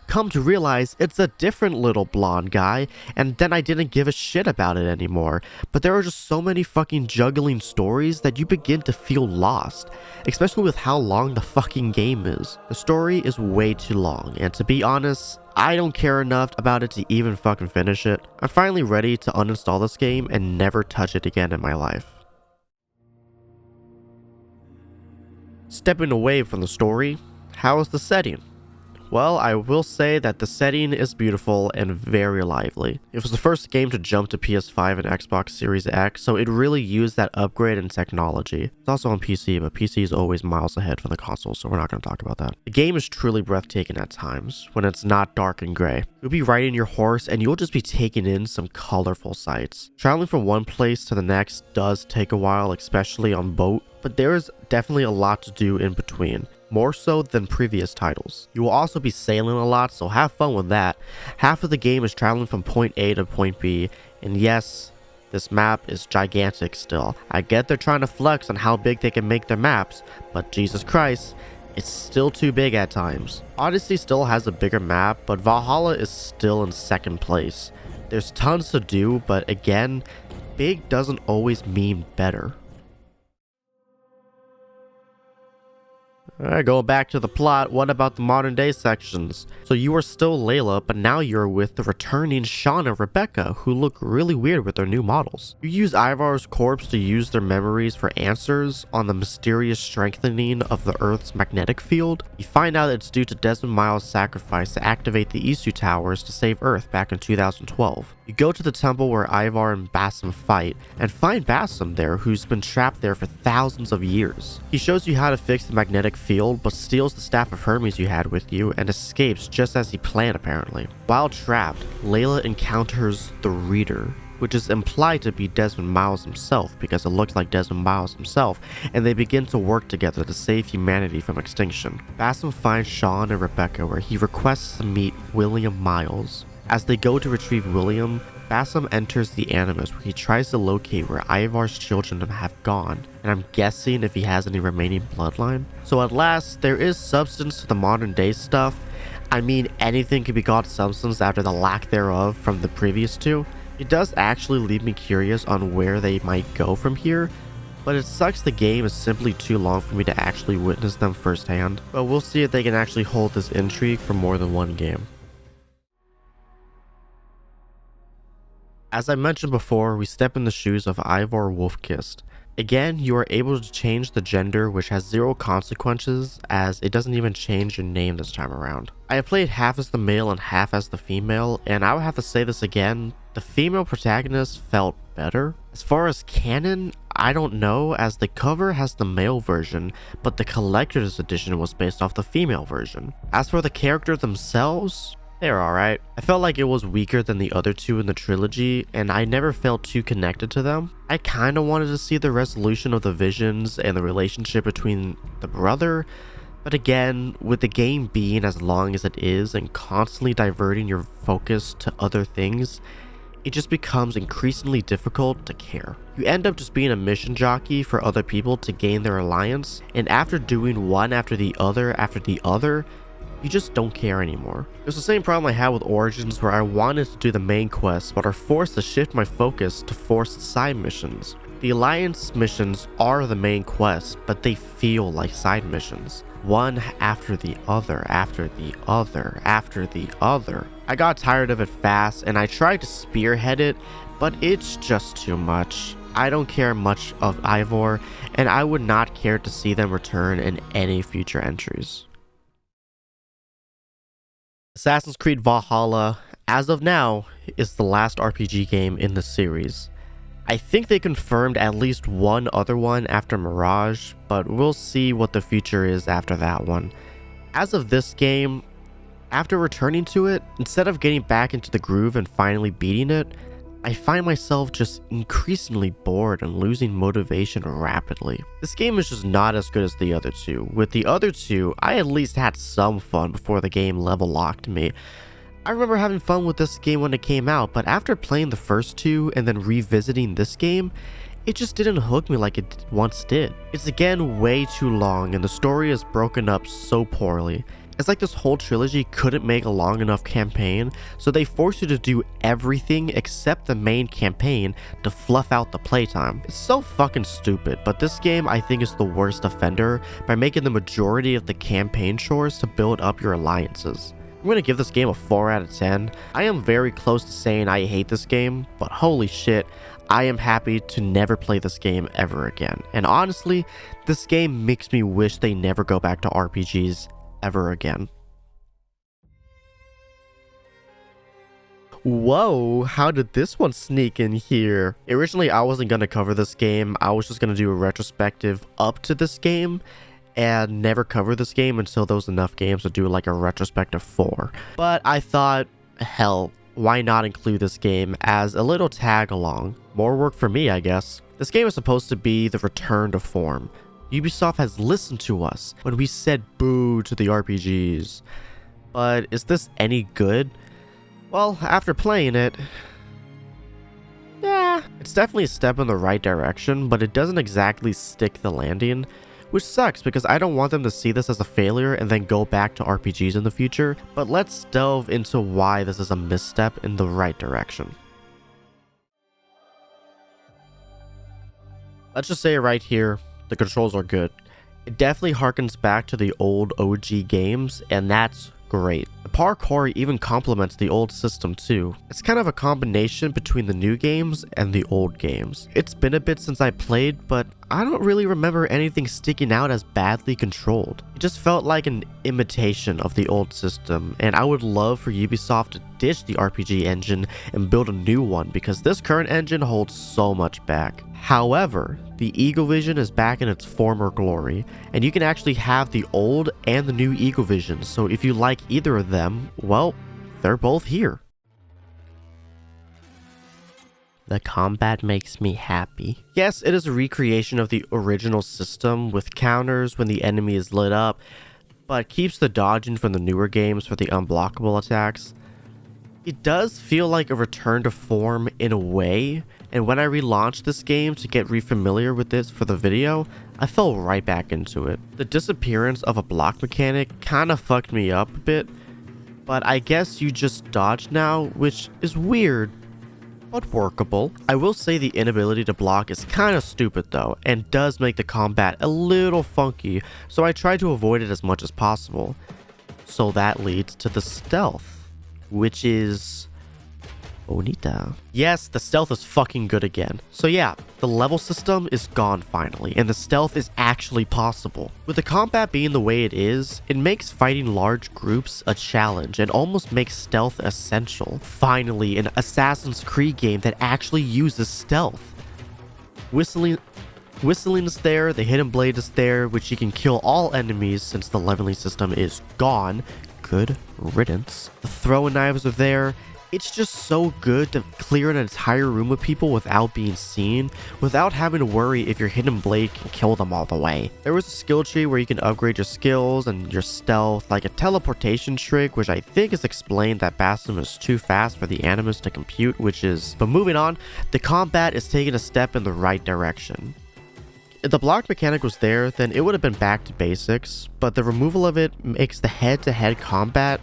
Come to realize it's a different little blonde guy, and then I didn't give a shit about it anymore. But there are just so many fucking juggling stories that you begin to feel lost, especially with how long the fucking game is. The story is way too long, and to be honest, I don't care enough about it to even fucking finish it. I'm finally ready to uninstall this game and never touch it again in my life. Stepping away from the story, how is the setting? Well, I will say that the setting is beautiful and very lively. It was the first game to jump to PS5 and Xbox Series X, so it really used that upgrade in technology. It's also on PC, but PC is always miles ahead from the console, so we're not going to talk about that. The game is truly breathtaking at times, when it's not dark and gray. You'll be riding your horse and you'll just be taking in some colorful sights. Traveling from one place to the next does take a while, especially on boat, but there is definitely a lot to do in between. more so than previous titles. You will also be sailing a lot, so have fun with that. Half of the game is traveling from point A to point B, and yes, this map is gigantic still. I get they're trying to flex on how big they can make their maps, but Jesus Christ, it's still too big at times. Odyssey still has a bigger map, but Valhalla is still in second place. There's tons to do, but again, big doesn't always mean better. Alright, going back to the plot, what about the modern day sections? So you are still Layla, but now you're with the returning Sean and Rebecca, who look really weird with their new models. You use Ivar's corpse to use their memories for answers on the mysterious strengthening of the Earth's magnetic field. You find out it's due to Desmond Miles' sacrifice to activate the Isu Towers to save Earth back in 2012. You go to the temple where Ivar and Basim fight, and find Basim there, who's been trapped there for thousands of years. He shows you how to fix the magnetic field, but steals the Staff of Hermes you had with you, and escapes just as he planned apparently. While trapped, Layla encounters the Reader, which is implied to be Desmond Miles himself because it looks like Desmond Miles himself, and they begin to work together to save humanity from extinction. Basim finds Sean and Rebecca where he requests to meet William Miles. As they go to retrieve William, Basim enters the Animus where he tries to locate where Ivar's children have gone, and I'm guessing if he has any remaining bloodline. So at last, there is substance to the modern day stuff. I mean, anything can be called substance after the lack thereof from the previous two. It does actually leave me curious on where they might go from here, but it sucks the game is simply too long for me to actually witness them firsthand. But we'll see if they can actually hold this intrigue for more than one game. As I mentioned before, we step in the shoes of Ivar Wolfkist. Again, you are able to change the gender, which has zero consequences as it doesn't even change your name this time around. I have played half as the male and half as the female, and I would have to say this again, the female protagonist felt better. As far as canon, I don't know, as the cover has the male version, but the collector's edition was based off the female version. As for the characters themselves, they're alright. I felt like it was weaker than the other two in the trilogy, and I never felt too connected to them. I kinda wanted to see the resolution of the visions and the relationship between the brother, but again, with the game being as long as it is and constantly diverting your focus to other things, it just becomes increasingly difficult to care. You end up just being a mission jockey for other people to gain their alliance, and after doing one after the other, you just don't care anymore. It's the same problem I had with Origins, where I wanted to do the main quest but are forced to shift my focus to forced side missions. The Alliance missions are the main quest, but they feel like side missions. One after the other, after the other, after the other. I got tired of it fast and I tried to spearhead it, but it's just too much. I don't care much of Ivor, and I would not care to see them return in any future entries. Assassin's Creed Valhalla, as of now, is the last RPG game in the series. I think they confirmed at least one other one after Mirage, but we'll see what the future is after that one. As of this game, after returning to it, instead of getting back into the groove and finally beating it, I find myself just increasingly bored and losing motivation rapidly. This game is just not as good as the other two. With the other two, I at least had some fun before the game level locked me. I remember having fun with this game when it came out, but after playing the first two and then revisiting this game, it just didn't hook me like it once did. It's again way too long and the story is broken up so poorly. It's like this whole trilogy couldn't make a long enough campaign, so they forced you to do everything except the main campaign to fluff out the playtime. It's so fucking stupid, but this game I think is the worst offender by making the majority of the campaign chores to build up your alliances. I'm gonna give this game a 4 out of 10. I am very close to saying I hate this game, but holy shit, I am happy to never play this game ever again. And honestly, this game makes me wish they never go back to RPGs ever again. Whoa, how did this one sneak in here? Originally, I wasn't gonna cover this game. I was just gonna do a retrospective up to this game and never cover this game until there was enough games to do like a retrospective for. But I thought, hell, why not include this game as a little tag along? More work for me, I guess. This game is supposed to be the return to form. Ubisoft has listened to us when we said boo to the RPGs. But is this any good? Well, after playing it, yeah, it's definitely a step in the right direction, but it doesn't exactly stick the landing, which sucks because I don't want them to see this as a failure and then go back to RPGs in the future. But let's delve into why this is a misstep in the right direction. Let's just say it right here, the controls are good. It definitely harkens back to the old OG games, and that's great. The parkour even complements the old system too. It's kind of a combination between the new games and the old games. It's been a bit since I played, but I don't really remember anything sticking out as badly controlled. It just felt like an imitation of the old system, and I would love for Ubisoft to ditch the RPG engine and build a new one because this current engine holds so much back. However, the Eagle Vision is back in its former glory, and you can actually have the old and the new Eagle Vision, so if you like either of them, well, they're both here. The combat makes me happy. Yes, it is a recreation of the original system with counters when the enemy is lit up, but keeps the dodging from the newer games for the unblockable attacks. It does feel like a return to form in a way, and when I relaunched this game to get re-familiar with this for the video, I fell right back into it. The disappearance of a block mechanic kinda fucked me up a bit, but I guess you just dodge now, which is weird, but workable. I will say the inability to block is kinda stupid though, and does make the combat a little funky, so I try to avoid it as much as possible. So that leads to the stealth, which is bonita. Yes, the stealth is fucking good again. So yeah, the level system is gone finally, and the stealth is actually possible. With the combat being the way it is, it makes fighting large groups a challenge and almost makes stealth essential. Finally, an Assassin's Creed game that actually uses stealth. Whistling is there, the hidden blade is there, which you can kill all enemies since the leveling system is gone. Good riddance. The throwing knives are there. It's just so good to clear an entire room of people without being seen, without having to worry if your hidden blade can kill them all the way. There was a skill tree where you can upgrade your skills and your stealth, like a teleportation trick, which I think is explained that Basim is too fast for the animus to compute, but moving on, the combat is taking a step in the right direction. If the block mechanic was there, then it would have been back to basics, but the removal of it makes the head-to-head combat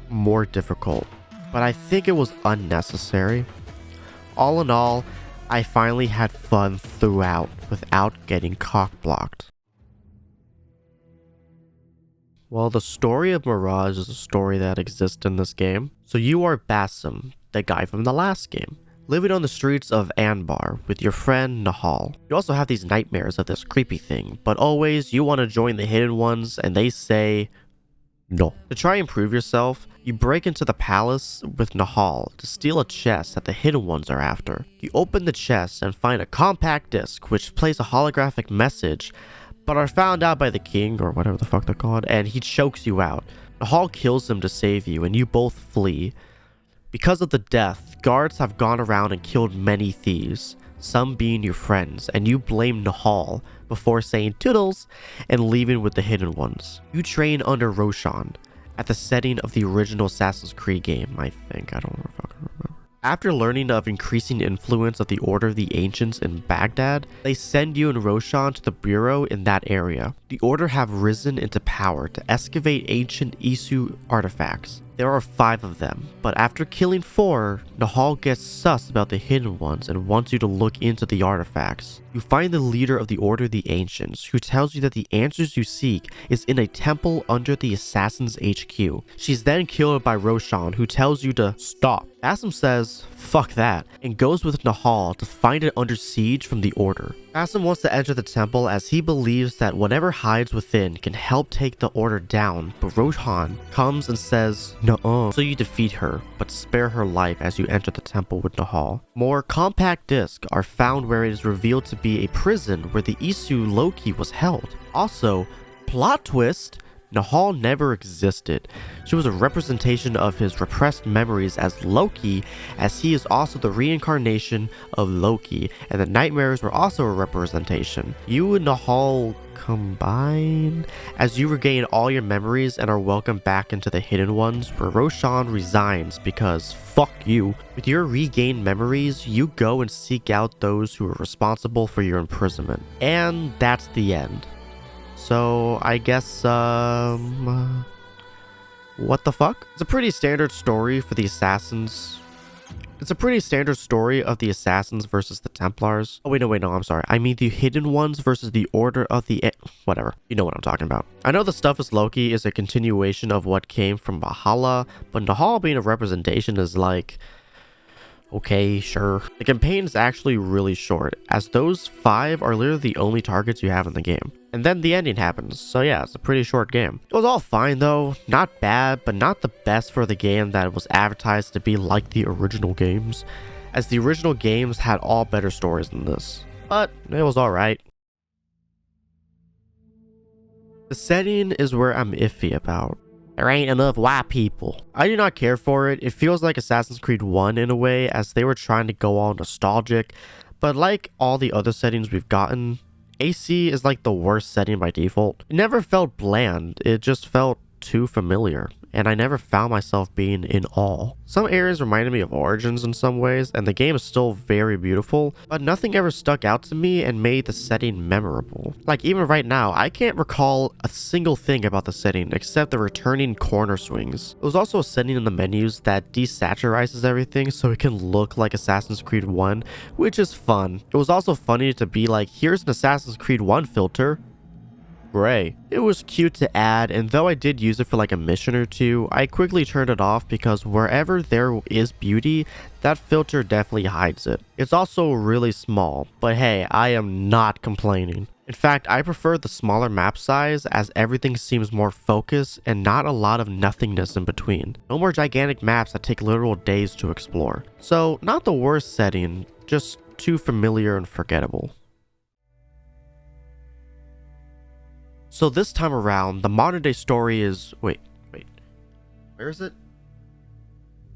more difficult. But I think it was unnecessary. All in all, I finally had fun throughout without getting cock-blocked. Well, the story of Mirage is a story that exists in this game. So you are Basim, the guy from the last game, living on the streets of Anbar with your friend Nahal. You also have these nightmares of this creepy thing, but always you want to join the hidden ones and they say no. To try and prove yourself, you break into the palace with Nahal to steal a chest that the hidden ones are after. You open the chest and find a compact disc which plays a holographic message, but are found out by the king, or whatever the fuck they're called, and he chokes you out. Nahal kills him to save you, and you both flee. Because of the death, guards have gone around and killed many thieves, some being your friends, and you blame Nahal before saying toodles and leaving with the hidden ones. You train under Roshan at the setting of the original Assassin's Creed game, I think. I don't fucking remember. After learning of increasing influence of the Order of the Ancients in Baghdad, they send you and Roshan to the bureau in that area. The Order have risen into power to excavate ancient Isu artifacts. There are 5 of them, but after killing 4, Nahal gets sus about the hidden ones and wants you to look into the artifacts. You find the leader of the Order of the Ancients, who tells you that the answers you seek is in a temple under the Assassin's HQ. She's then killed by Roshan, who tells you to stop. Basim says, fuck that, and goes with Nahal to find it under siege from the Order. Basim wants to enter the temple as he believes that whatever hides within can help take the Order down, but Roshan comes and says, nuh-uh. So you defeat her, but spare her life as you enter the temple with Nahal. More compact discs are found where it is revealed to be a prison where the Isu Loki was held. Also, plot twist, Nahal never existed. She was a representation of his repressed memories as Loki, as he is also the reincarnation of Loki, and the nightmares were also a representation. You and Nahal combine as you regain all your memories and are welcomed back into the Hidden Ones, where Roshan resigns because fuck you. With your regained memories, you go and seek out those who are responsible for your imprisonment. And that's the end. So I guess what the fuck? It's a pretty standard story for the assassins. It's a pretty standard story of the assassins versus the Templars. Oh wait, no, I'm sorry. I mean the Hidden Ones versus the Order of the whatever. You know what I'm talking about. I know the stuff as Loki is a continuation of what came from Valhalla, but Nahal being a representation is like, okay, sure. The campaign is actually really short, as those 5 are literally the only targets you have in the game. And then the ending happens, so yeah, it's a pretty short game. It was all fine though, not bad, but not the best for the game that was advertised to be like the original games, as the original games had all better stories than this. But it was alright. The setting is where I'm iffy about. There ain't enough white people. I do not care for it. It feels like Assassin's Creed 1 in a way, as they were trying to go all nostalgic, but like all the other settings we've gotten, AC is like the worst setting by default. It never felt bland, it just felt too familiar, and I never found myself being in awe. Some areas reminded me of Origins in some ways, and the game is still very beautiful, but nothing ever stuck out to me and made the setting memorable. Like even right now, I can't recall a single thing about the setting except the returning corner swings. It was also a setting in the menus that desaturizes everything so it can look like Assassin's Creed 1, which is fun. It was also funny to be like, here's an Assassin's Creed 1 filter. Gray. It was cute to add, and though I did use it for like a mission or two, I quickly turned it off because wherever there is beauty, that filter definitely hides it. It's also really small, but hey, I am not complaining. In fact, I prefer the smaller map size as everything seems more focused and not a lot of nothingness in between. No more gigantic maps that take literal days to explore. So, not the worst setting, just too familiar and forgettable. So this time around, the modern day story is... Wait. Where is it?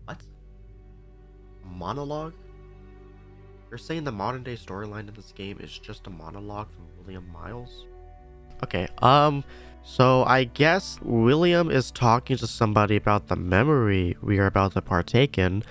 What? Monologue? You're saying the modern day storyline in this game is just a monologue from William Miles? Okay, so I guess William is talking to somebody about the memory we are about to partake in.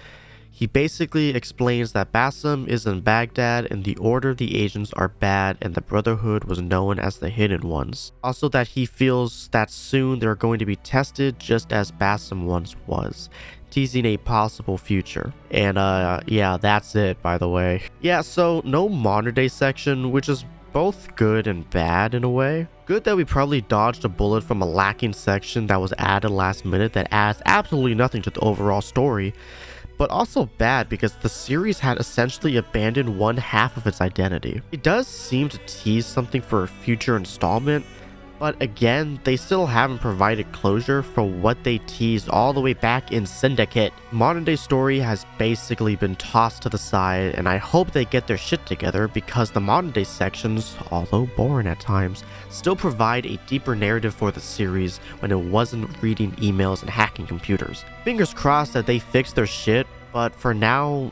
He basically explains that Basim is in Baghdad and the Order of the Agents are bad and the Brotherhood was known as the Hidden Ones. Also that he feels that soon they're going to be tested just as Basim once was, teasing a possible future. And yeah, that's it by the way. Yeah, so no modern day section, which is both good and bad in a way. Good that we probably dodged a bullet from a lacking section that was added last minute that adds absolutely nothing to the overall story. But also bad because the series had essentially abandoned one half of its identity. It does seem to tease something for a future installment, but again, they still haven't provided closure for what they teased all the way back in Syndicate. Modern day story has basically been tossed to the side, and I hope they get their shit together because the modern day sections, although boring at times, still provide a deeper narrative for the series when it wasn't reading emails and hacking computers. Fingers crossed that they fix their shit, but for now,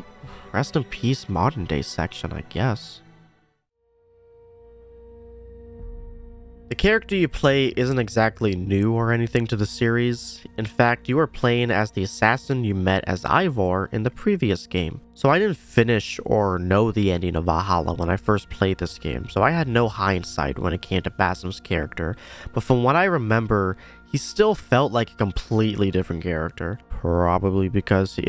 rest in peace modern day section, I guess. The character you play isn't exactly new or anything to the series. In fact, you are playing as the assassin you met as Ivor in the previous game. So I didn't finish or know the ending of Valhalla when I first played this game, so I had no hindsight when it came to Basim's character. But from what I remember, he still felt like a completely different character. Probably because it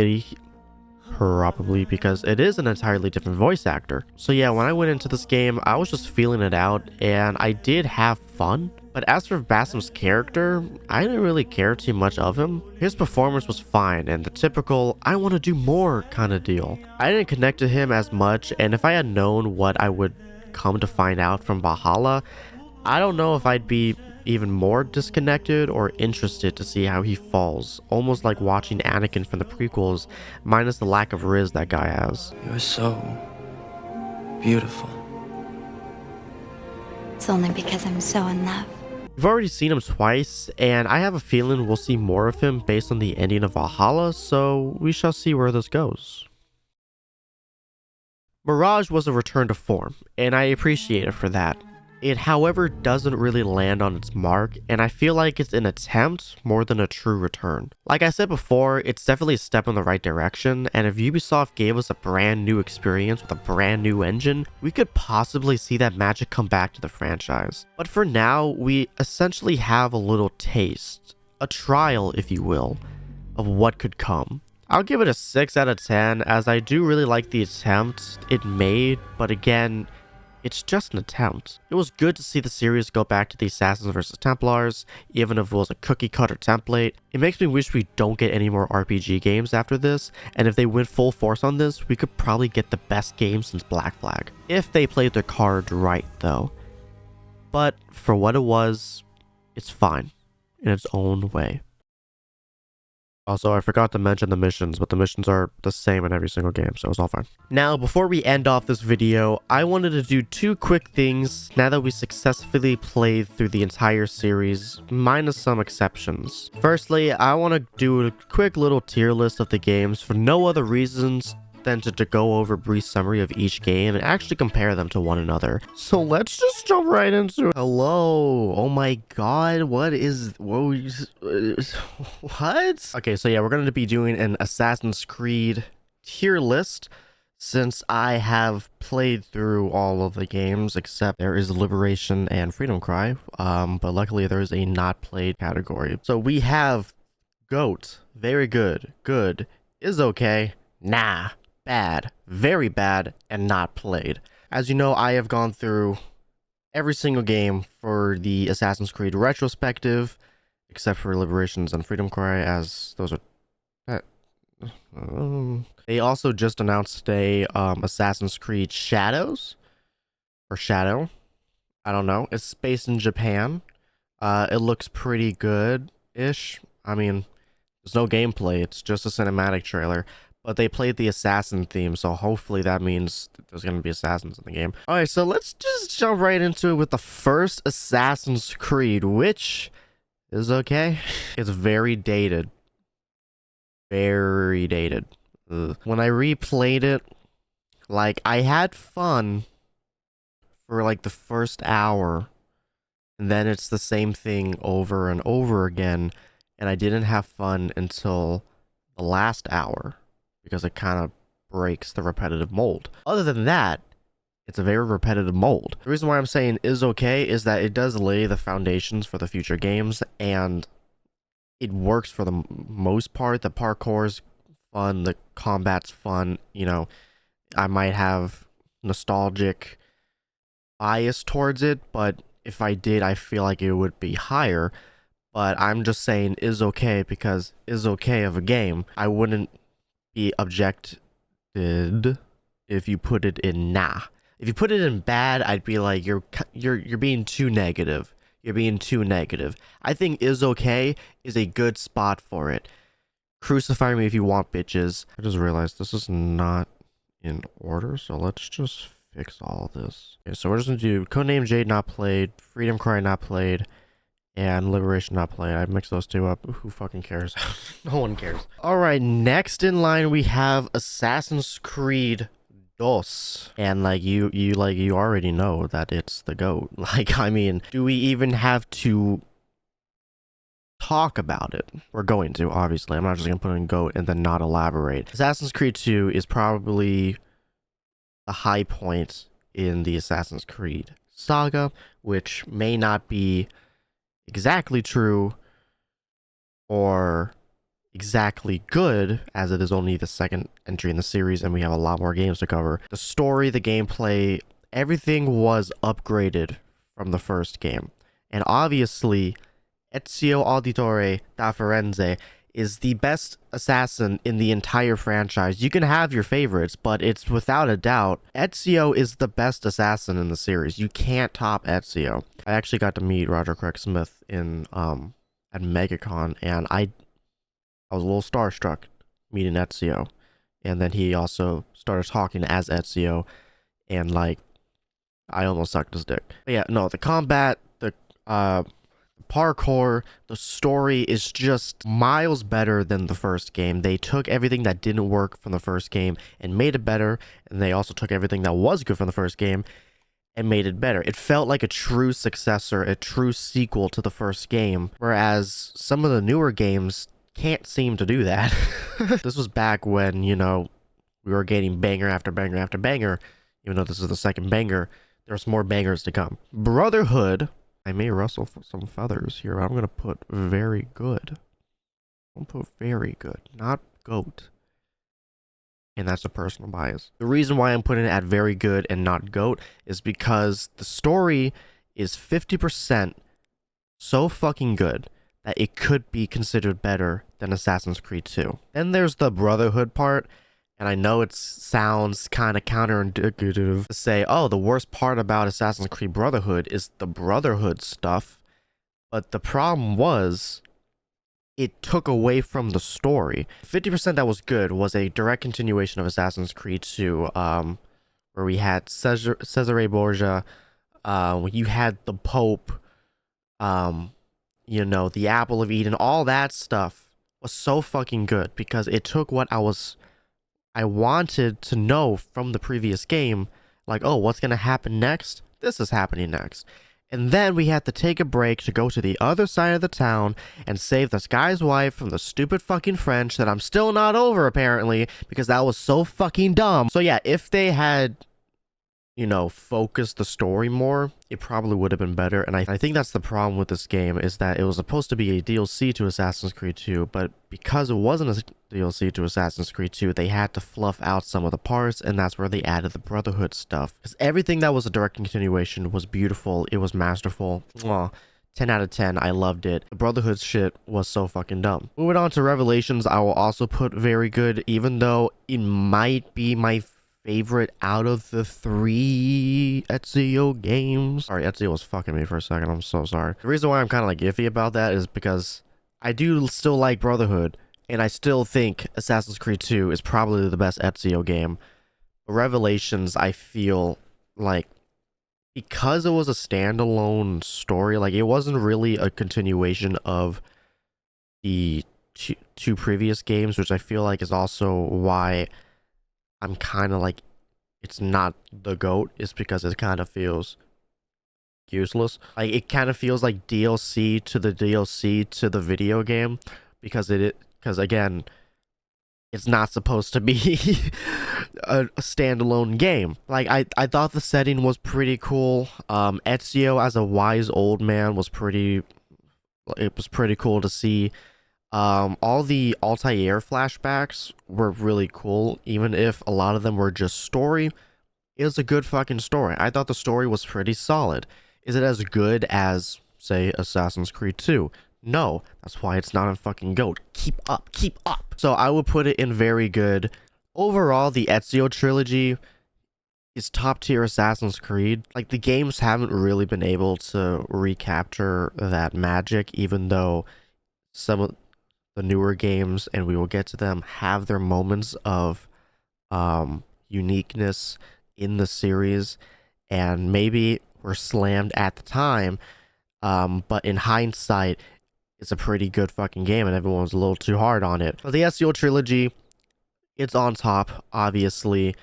is an entirely different voice actor. So yeah, when I went into this game, I was just feeling it out, and I did have fun. But as for Basim's character, I didn't really care too much of him. His performance was fine, and the typical, I want to do more kind of deal. I didn't connect to him as much, and if I had known what I would come to find out from Valhalla, I don't know if I'd be even more disconnected or interested to see how he falls, almost like watching Anakin from the prequels, minus the lack of riz that guy has. You're so beautiful. It's only because I'm so in love. We've already seen him twice, and I have a feeling we'll see more of him based on the ending of Valhalla, so we shall see where this goes. Mirage was a return to form, and I appreciate it for that. It, however, doesn't really land on its mark, and I feel like it's an attempt more than a true return. Like I said before, it's definitely a step in the right direction, and if Ubisoft gave us a brand new experience with a brand new engine, we could possibly see that magic come back to the franchise. But for now, we essentially have a little taste, a trial if you will, of what could come. I'll give it a 6 out of 10, as I do really like the attempt it made, but again, it's just an attempt. It was good to see the series go back to the Assassins vs Templars, even if it was a cookie cutter template. It makes me wish we don't get any more RPG games after this, and if they went full force on this, we could probably get the best game since Black Flag. If they played their card right, though. But for what it was, it's fine, in its own way. Also, I forgot to mention the missions, but the missions are the same in every single game, so it's all fine. Now, before we end off this video, I wanted to do 2 quick things now that we successfully played through the entire series, minus some exceptions. Firstly, I want to do a quick little tier list of the games for no other reasons than to go over a brief summary of each game and actually compare them to one another. So let's just jump right into it. Hello. Oh my god, what? Okay, so yeah, we're going to be doing an Assassin's Creed tier list since I have played through all of the games except there is Liberation and Freedom Cry, but luckily there is a not played category. So we have GOAT, very good, good, is okay, nah, bad, very bad, and not played. As you know, I have gone through every single game for the Assassin's Creed Retrospective, except for Liberations and Freedom Cry, as those are... They also just announced today Assassin's Creed Shadows, or Shadow, I don't know. It's based in Japan. It looks pretty good-ish. I mean, there's no gameplay, it's just a cinematic trailer. But they played the assassin theme, so hopefully that means there's going to be assassins in the game. Alright, so let's just jump right into it with the first Assassin's Creed, which is okay. It's very dated. Very dated. Ugh. When I replayed it, like, I had fun for like the first hour, and then it's the same thing over and over again, and I didn't have fun until the last hour, because it kind of breaks the repetitive mold. Other than that, it's a very repetitive mold. The reason why I'm saying is okay is that it does lay the foundations for the future games, and it works for the most part. The parkour's fun, the combat's fun, you know, I might have nostalgic bias towards it, but if I did, I feel like it would be higher. But I'm just saying is okay because is okay of a game. I wouldn't be objected if you put it in nah. If you put it in bad, I'd be like you're being too negative. You're being too negative. I think is okay is a good spot for it. Crucify me if you want, bitches. I just realized this is not in order, so let's just fix all of this. Okay, so we're just gonna do Codename Jade not played, Freedom Cry not played, and Liberation not played. I mixed those two up. Who fucking cares? No one cares. Alright, next in line we have Assassin's Creed DOS. And like you already know that it's the GOAT. Like, I mean, do we even have to talk about it? We're going to, obviously. I'm not just gonna put in GOAT and then not elaborate. Assassin's Creed 2 is probably a high point in the Assassin's Creed saga, which may not be exactly true or exactly good, as it is only the second entry in the series and we have a lot more games to cover. The story, the gameplay, everything was upgraded from the first game. And obviously, Ezio Auditore da Firenze is the best assassin in the entire franchise. You can have your favorites, but it's without a doubt, Ezio is the best assassin in the series. You can't top Ezio. I actually got to meet Roger Craig Smith in at MegaCon, and I was a little starstruck meeting Ezio. And then he also started talking as Ezio, and like, I almost sucked his dick. But yeah, no, the combat, the parkour, the story is just miles better than the first game. They took everything that didn't work from the first game and made it better, and they also took everything that was good from the first game and made it better. It felt like a true successor, a true sequel to the first game, whereas some of the newer games can't seem to do that. This was back when, you know, we were getting banger after banger after banger. Even though this is the second banger, there's more bangers to come. Brotherhood, I may rustle for some feathers here, but I'm gonna put very good. I'm gonna put very good, not GOAT. And that's a personal bias. The reason why I'm putting it at very good and not GOAT is because the story is 50% so fucking good that it could be considered better than Assassin's Creed 2. Then there's the Brotherhood part, and I know it sounds kind of counterintuitive to say, oh, the worst part about Assassin's Creed Brotherhood is the Brotherhood stuff, but the problem was it took away from the story. 50% that was good was a direct continuation of Assassin's Creed 2, where we had Cesare Borgia, you had the Pope, you know, the Apple of Eden, all that stuff was so fucking good because it took what I wanted to know from the previous game, like, oh, what's gonna happen next? This is happening next. And then we had to take a break to go to the other side of the town and save this guy's wife from the stupid fucking French that I'm still not over, apparently, because that was so fucking dumb. So yeah, if they had, you know, focused the story more, it probably would have been better. And I think that's the problem with this game, is that it was supposed to be a DLC to Assassin's Creed 2, but because it wasn't a DLC to Assassin's Creed 2, they had to fluff out some of the parts, and that's where they added the Brotherhood stuff. Because everything that was a direct continuation was beautiful, it was masterful. Mwah. 10 out of 10, I loved it. The Brotherhood shit was so fucking dumb. Moving on to Revelations, I will also put very good, even though it might be my favorite out of the 3 Ezio games. Sorry, Ezio was fucking me for a second. I'm so sorry. The reason why I'm kind of like iffy about that is because I do still like Brotherhood, and I still think Assassin's Creed 2 is probably the best Ezio game. But Revelations, I feel like, because it was a standalone story, like it wasn't really a continuation of the two previous games, which I feel like is also why I'm kind of like, it's not the GOAT, is because it kind of feels useless. Like, it kind of feels like DLC to the DLC to the video game, because again, it's not supposed to be a standalone game. Like, I thought the setting was pretty cool. Ezio as a wise old man was pretty cool to see. All the Altair flashbacks were really cool, even if a lot of them were just story. It was a good fucking story. I thought the story was pretty solid. Is it as good as, say, Assassin's Creed 2? No, that's why it's not a fucking GOAT. Keep up, keep up. So I would put it in very good. Overall, the Ezio trilogy is top tier Assassin's Creed. Like, the games haven't really been able to recapture that magic, even though some of the newer games, and we will get to them, have their moments of uniqueness in the series, and maybe were slammed at the time, but in hindsight, it's a pretty good fucking game, and everyone was a little too hard on it. But the Ezio trilogy, it's on top, obviously.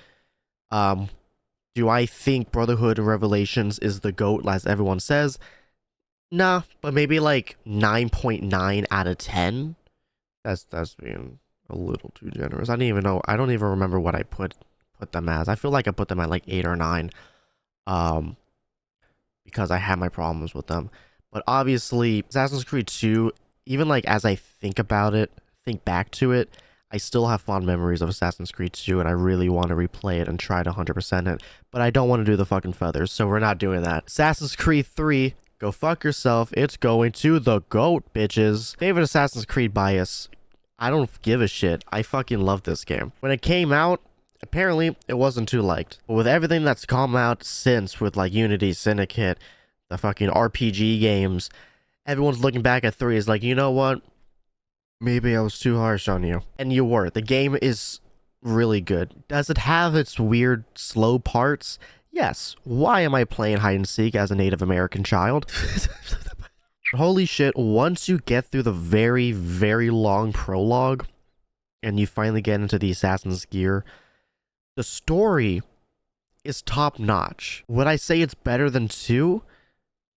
Do I think Brotherhood and Revelations is the GOAT, as everyone says? Nah, but maybe like 9.9 out of 10. That's being a little too generous. I don't even remember what I put them as. I feel like I put them at like 8 or 9. Because I had my problems with them. But obviously, Assassin's Creed 2, even like as I think back to it, I still have fond memories of Assassin's Creed 2, and I really want to replay it and try to 100% it. But I don't want to do the fucking feathers, so we're not doing that. Assassin's Creed 3, go fuck yourself. It's going to the GOAT, bitches. Favorite Assassin's Creed bias. I don't give a shit. I fucking love this game. When it came out, apparently it wasn't too liked. But with everything that's come out since, with like Unity, Syndicate, the fucking RPG games, everyone's looking back at 3 is like, you know what? Maybe I was too harsh on you. And you were. The game is really good. Does it have its weird, slow parts? Yes. Why am I playing hide and seek as a Native American child? Holy shit, once you get through the very, very long prologue and you finally get into the Assassin's gear, the story is top notch. Would I say it's better than 2?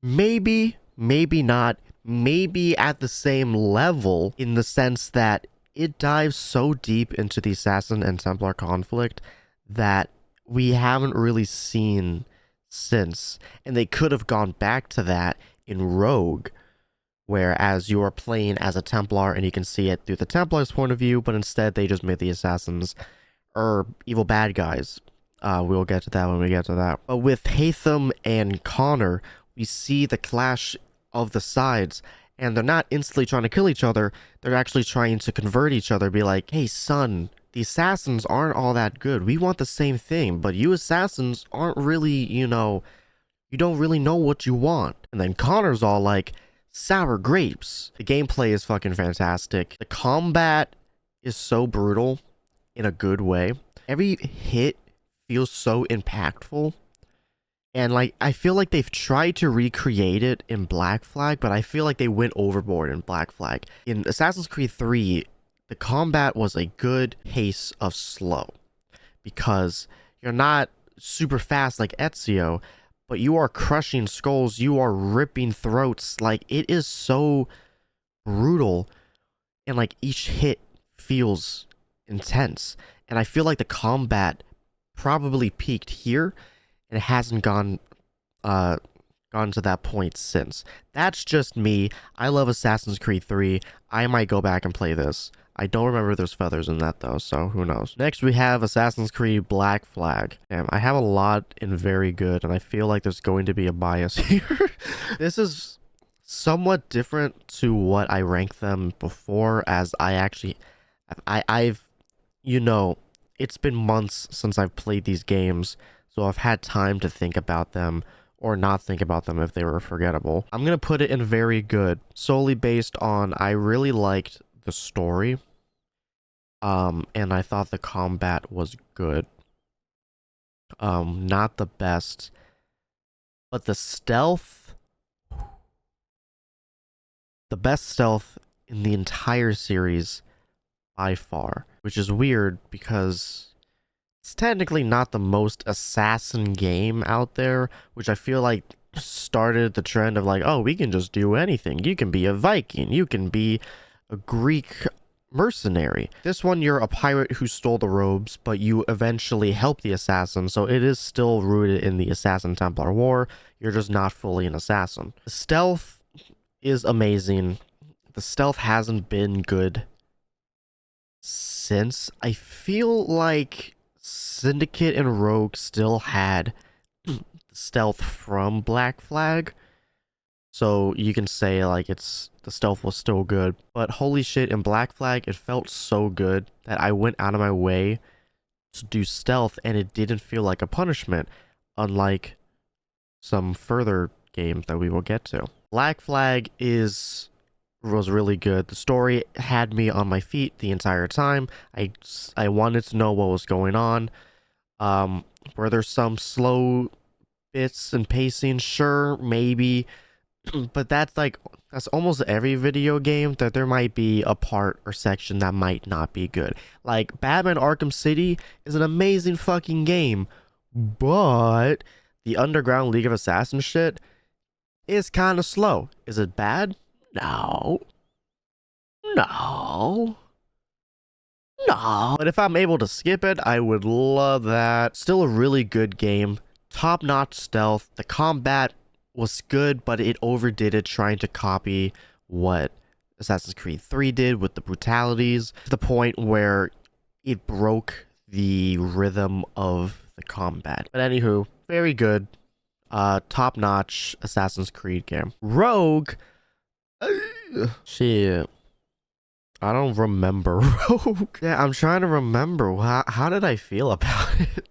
Maybe, maybe not. Maybe at the same level, in the sense that it dives so deep into the Assassin and Templar conflict that we haven't really seen since. And they could have gone back to that in Rogue, whereas you are playing as a Templar and you can see it through the Templar's point of view, but instead they just made the Assassins evil bad guys. We'll get to that when we get to that. But with Haytham and Connor, we see the clash of the sides, and they're not instantly trying to kill each other. They're actually trying to convert each other, be like, hey son, the Assassins aren't all that good. We want the same thing, but you Assassins aren't really, you don't really know what you want. And then Connor's all like, sour grapes. The gameplay is fucking fantastic. The combat is so brutal in a good way. Every hit feels so impactful. And like, I feel like they've tried to recreate it in Black Flag, but I feel like they went overboard in Black Flag. In Assassin's Creed 3, the combat was a good pace of slow, because you're not super fast like Ezio, but you are crushing skulls, you are ripping throats. Like, it is so brutal, and like each hit feels intense. And I feel like the combat probably peaked here, and it hasn't gone to that point since. That's just me. I love Assassin's Creed 3. I might go back and play this. I don't remember there's feathers in that though, so who knows. Next we have Assassin's Creed Black Flag. Damn, I have a lot in very good, and I feel like there's going to be a bias here. This is somewhat different to what I ranked them before, as I've it's been months since I've played these games, so I've had time to think about them, or not think about them if they were forgettable. I'm gonna put it in very good, solely based on I really liked the story, and I thought the combat was good. Not the best, but the best stealth in the entire series by far, which is weird because it's technically not the most assassin game out there, which I feel like started the trend of like, oh, we can just do anything. You can be a Viking, you can be a Greek mercenary. This one, you're a pirate who stole the robes, but you eventually help the assassin, so it is still rooted in the Assassin Templar War. You're just not fully an assassin. The stealth is amazing. The stealth hasn't been good since. I feel like Syndicate and Rogue still had stealth from Black Flag, so you can say like the stealth was still good. But holy shit, in Black Flag it felt so good that I went out of my way to do stealth, and it didn't feel like a punishment, unlike some further games that we will get to. Black Flag was really good. The story had me on my feet the entire time. I wanted to know what was going on. Were there some slow bits and pacing? Sure, maybe. But that's almost every video game, that there might be a part or section that might not be good. Like, Batman Arkham City is an amazing fucking game, but the Underground League of Assassins shit is kind of slow. Is it bad? No. But if I'm able to skip it, I would love that. Still a really good game. Top-notch stealth. The combat was good, but it overdid it, trying to copy what Assassin's Creed 3 did with the brutalities, to the point where it broke the rhythm of the combat. But anywho, very good. Top-notch Assassin's Creed game. Rogue, shit, I don't remember Rogue. Yeah, I'm trying to remember. How did I feel about it?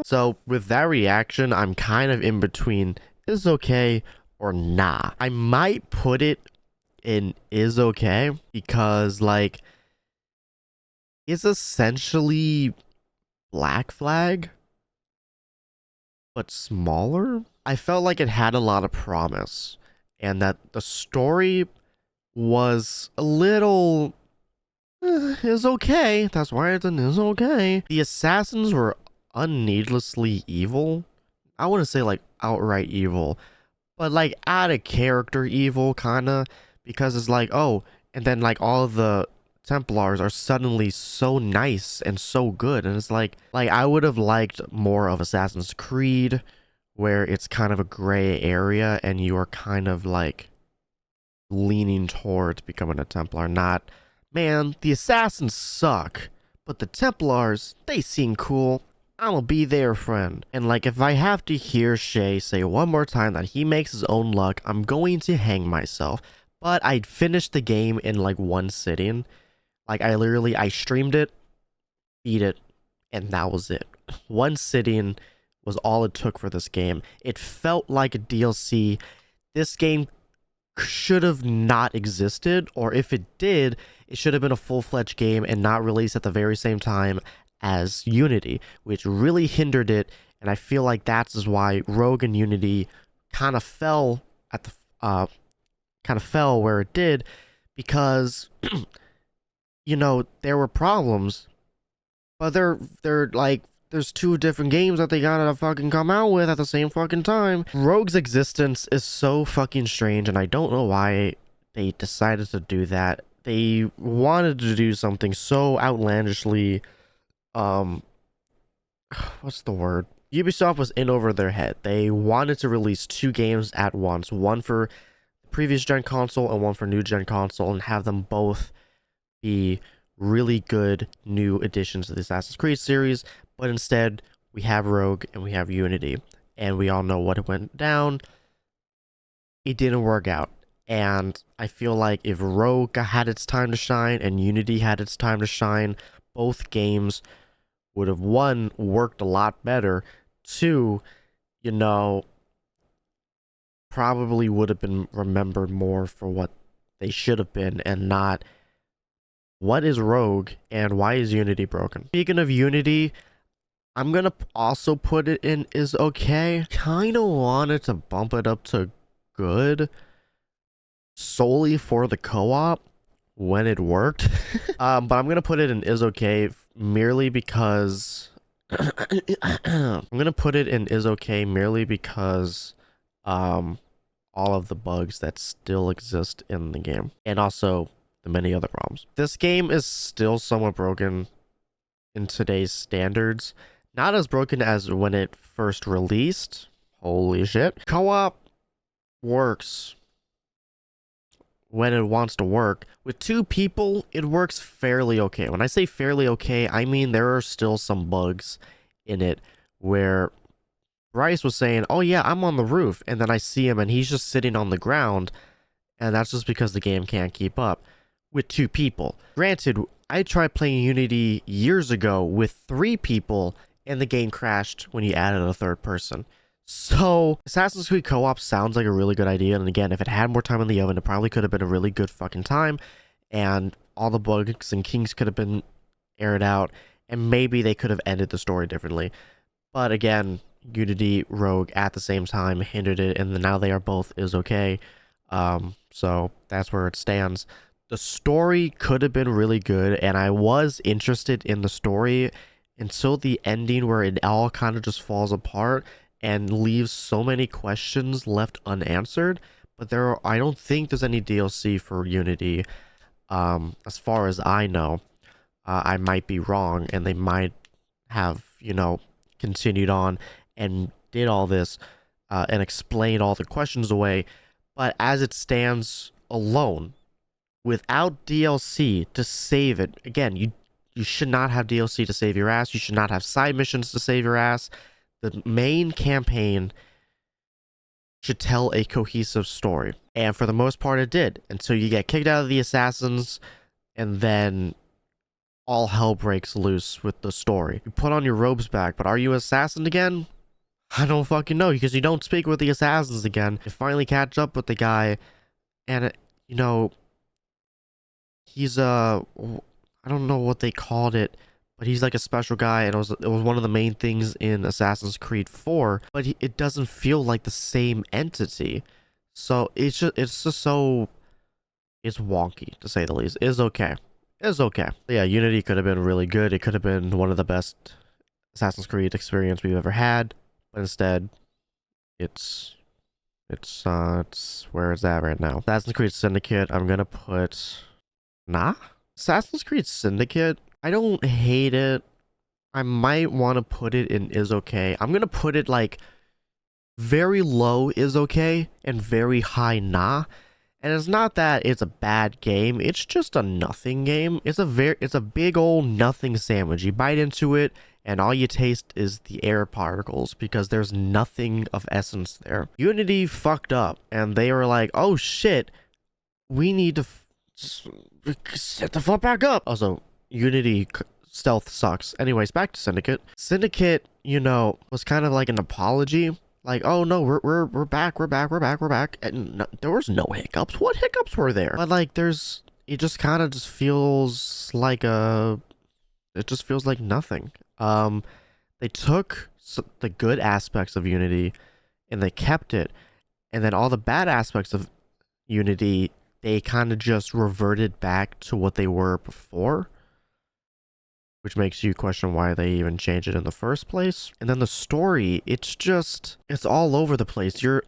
So with that reaction, I'm kind of in between is okay or nah. I might put it in is okay, because like, it's essentially Black Flag, but smaller. I felt like it had a lot of promise, and that the story was a little is okay. That's why it's an is okay. The assassins were unneedlessly evil. I wouldn't say like outright evil, but like out of character evil, kinda, because it's like, oh, and then like all of the Templars are suddenly so nice and so good, and it's like I would have liked more of Assassin's Creed, where it's kind of a gray area and you are kind of like leaning towards becoming a Templar, not, man, the assassins suck, but the Templars, they seem cool. I'll be their friend. And like, if I have to hear Shay say one more time that he makes his own luck, I'm going to hang myself. But I'd finished the game in like one sitting. Like, I streamed it, beat it, and that was it. One sitting was all it took for this game. It felt like a DLC. This game should have not existed, or if it did, it should have been a full-fledged game and not released at the very same time as Unity, which really hindered it. And I feel like that's why Rogue and Unity kind of fell at the where it did, because you know, there were problems, but they're like, there's two different games that they gotta fucking come out with at the same fucking time. Rogue's existence is so fucking strange, and I don't know why they decided to do that. They wanted to do something so outlandishly, what's the word? Ubisoft was in over their head. They wanted to release two games at once, one for previous gen console and one for new gen console, and have them both be really good new additions to the Assassin's Creed series. But instead, we have Rogue and we have Unity, and we all know what went down. It didn't work out, and I feel like if Rogue had its time to shine and Unity had its time to shine, both games would have, one, worked a lot better, two, you know, probably would have been remembered more for what they should have been, and not what is Rogue and why is Unity broken. Speaking of Unity, I'm gonna also put it in is okay. Kinda wanted to bump it up to good solely for the co-op when it worked. But I'm gonna put it in is okay merely because I'm gonna put it in is okay merely because all of the bugs that still exist in the game, and also the many other problems. This game is still somewhat broken in today's standards. Not as broken as when it first released. Holy shit. Co-op works when it wants to work. With two people, it works fairly okay. When I say fairly okay, I mean there are still some bugs in it where Bryce was saying, oh yeah, I'm on the roof, and then I see him and he's just sitting on the ground, and that's just because the game can't keep up with two people. Granted, I tried playing Unity years ago with three people, and the game crashed when you added a third person. So, Assassin's Creed co-op sounds like a really good idea, and again, if it had more time in the oven, it probably could have been a really good fucking time, and all the bugs and kinks could have been aired out, and maybe they could have ended the story differently. But again, Unity, Rogue at the same time hindered it, and now they are both is okay. So that's where it stands. The story could have been really good, and I was interested in the story until the ending where it all kind of just falls apart and leaves so many questions left unanswered. But I don't think there's any DLC for Unity, as far as I know. I might be wrong, and they might have, you know, continued on and did all this and explained all the questions away. But as it stands alone, without DLC to save it, again, you should not have DLC to save your ass. You should not have side missions to save your ass. The main campaign should tell a cohesive story. And for the most part, it did. Until you get kicked out of the Assassins, and then all hell breaks loose with the story. You put on your robes back, but are you assassin again? I don't fucking know, because you don't speak with the Assassins again. You finally catch up with the guy, and, you know, he's I don't know what they called it, but he's like a special guy, and it was one of the main things in Assassin's Creed 4, but it doesn't feel like the same entity. So it's just so it's wonky to say the least. It's okay. It's okay. Yeah, Unity could have been really good. It could have been one of the best Assassin's Creed experience we've ever had, but instead, it's where it's at right now. Assassin's Creed Syndicate, I'm gonna put nah. Assassin's Creed Syndicate, I don't hate it. I might want to put it in is okay. I'm gonna put it like very low is okay and very high nah. And it's not that it's a bad game, it's just a nothing game. It's a big old nothing sandwich. You bite into it and all you taste is the air particles because there's nothing of essence there. Unity fucked up and they were like, oh shit, we need to set the fuck back up. Also, Unity stealth sucks. Anyways, back to Syndicate. Syndicate, you know, was kind of like an apology. Like, oh no, we're back, we're back. And no, there was no hiccups. What hiccups were there? But like, it just kind of just feels like it just feels like nothing. They took the good aspects of Unity and they kept it. And then all the bad aspects of Unity, they kind of just reverted back to what they were before. Which makes you question why they even changed it in the first place. And then the story, it's all over the place. There's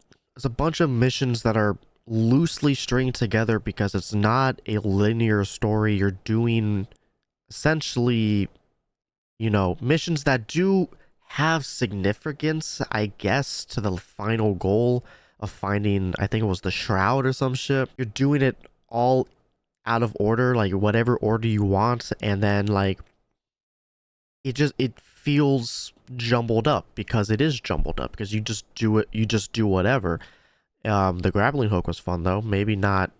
a bunch of missions that are loosely stringed together because it's not a linear story. You're doing essentially, you know, missions that do have significance, I guess, to the final goal of finding, I think it was the Shroud or some shit. You're doing it all out of order, like whatever order you want, and then like it feels jumbled up because it is jumbled up because you just do whatever. The grappling hook was fun though. Maybe not,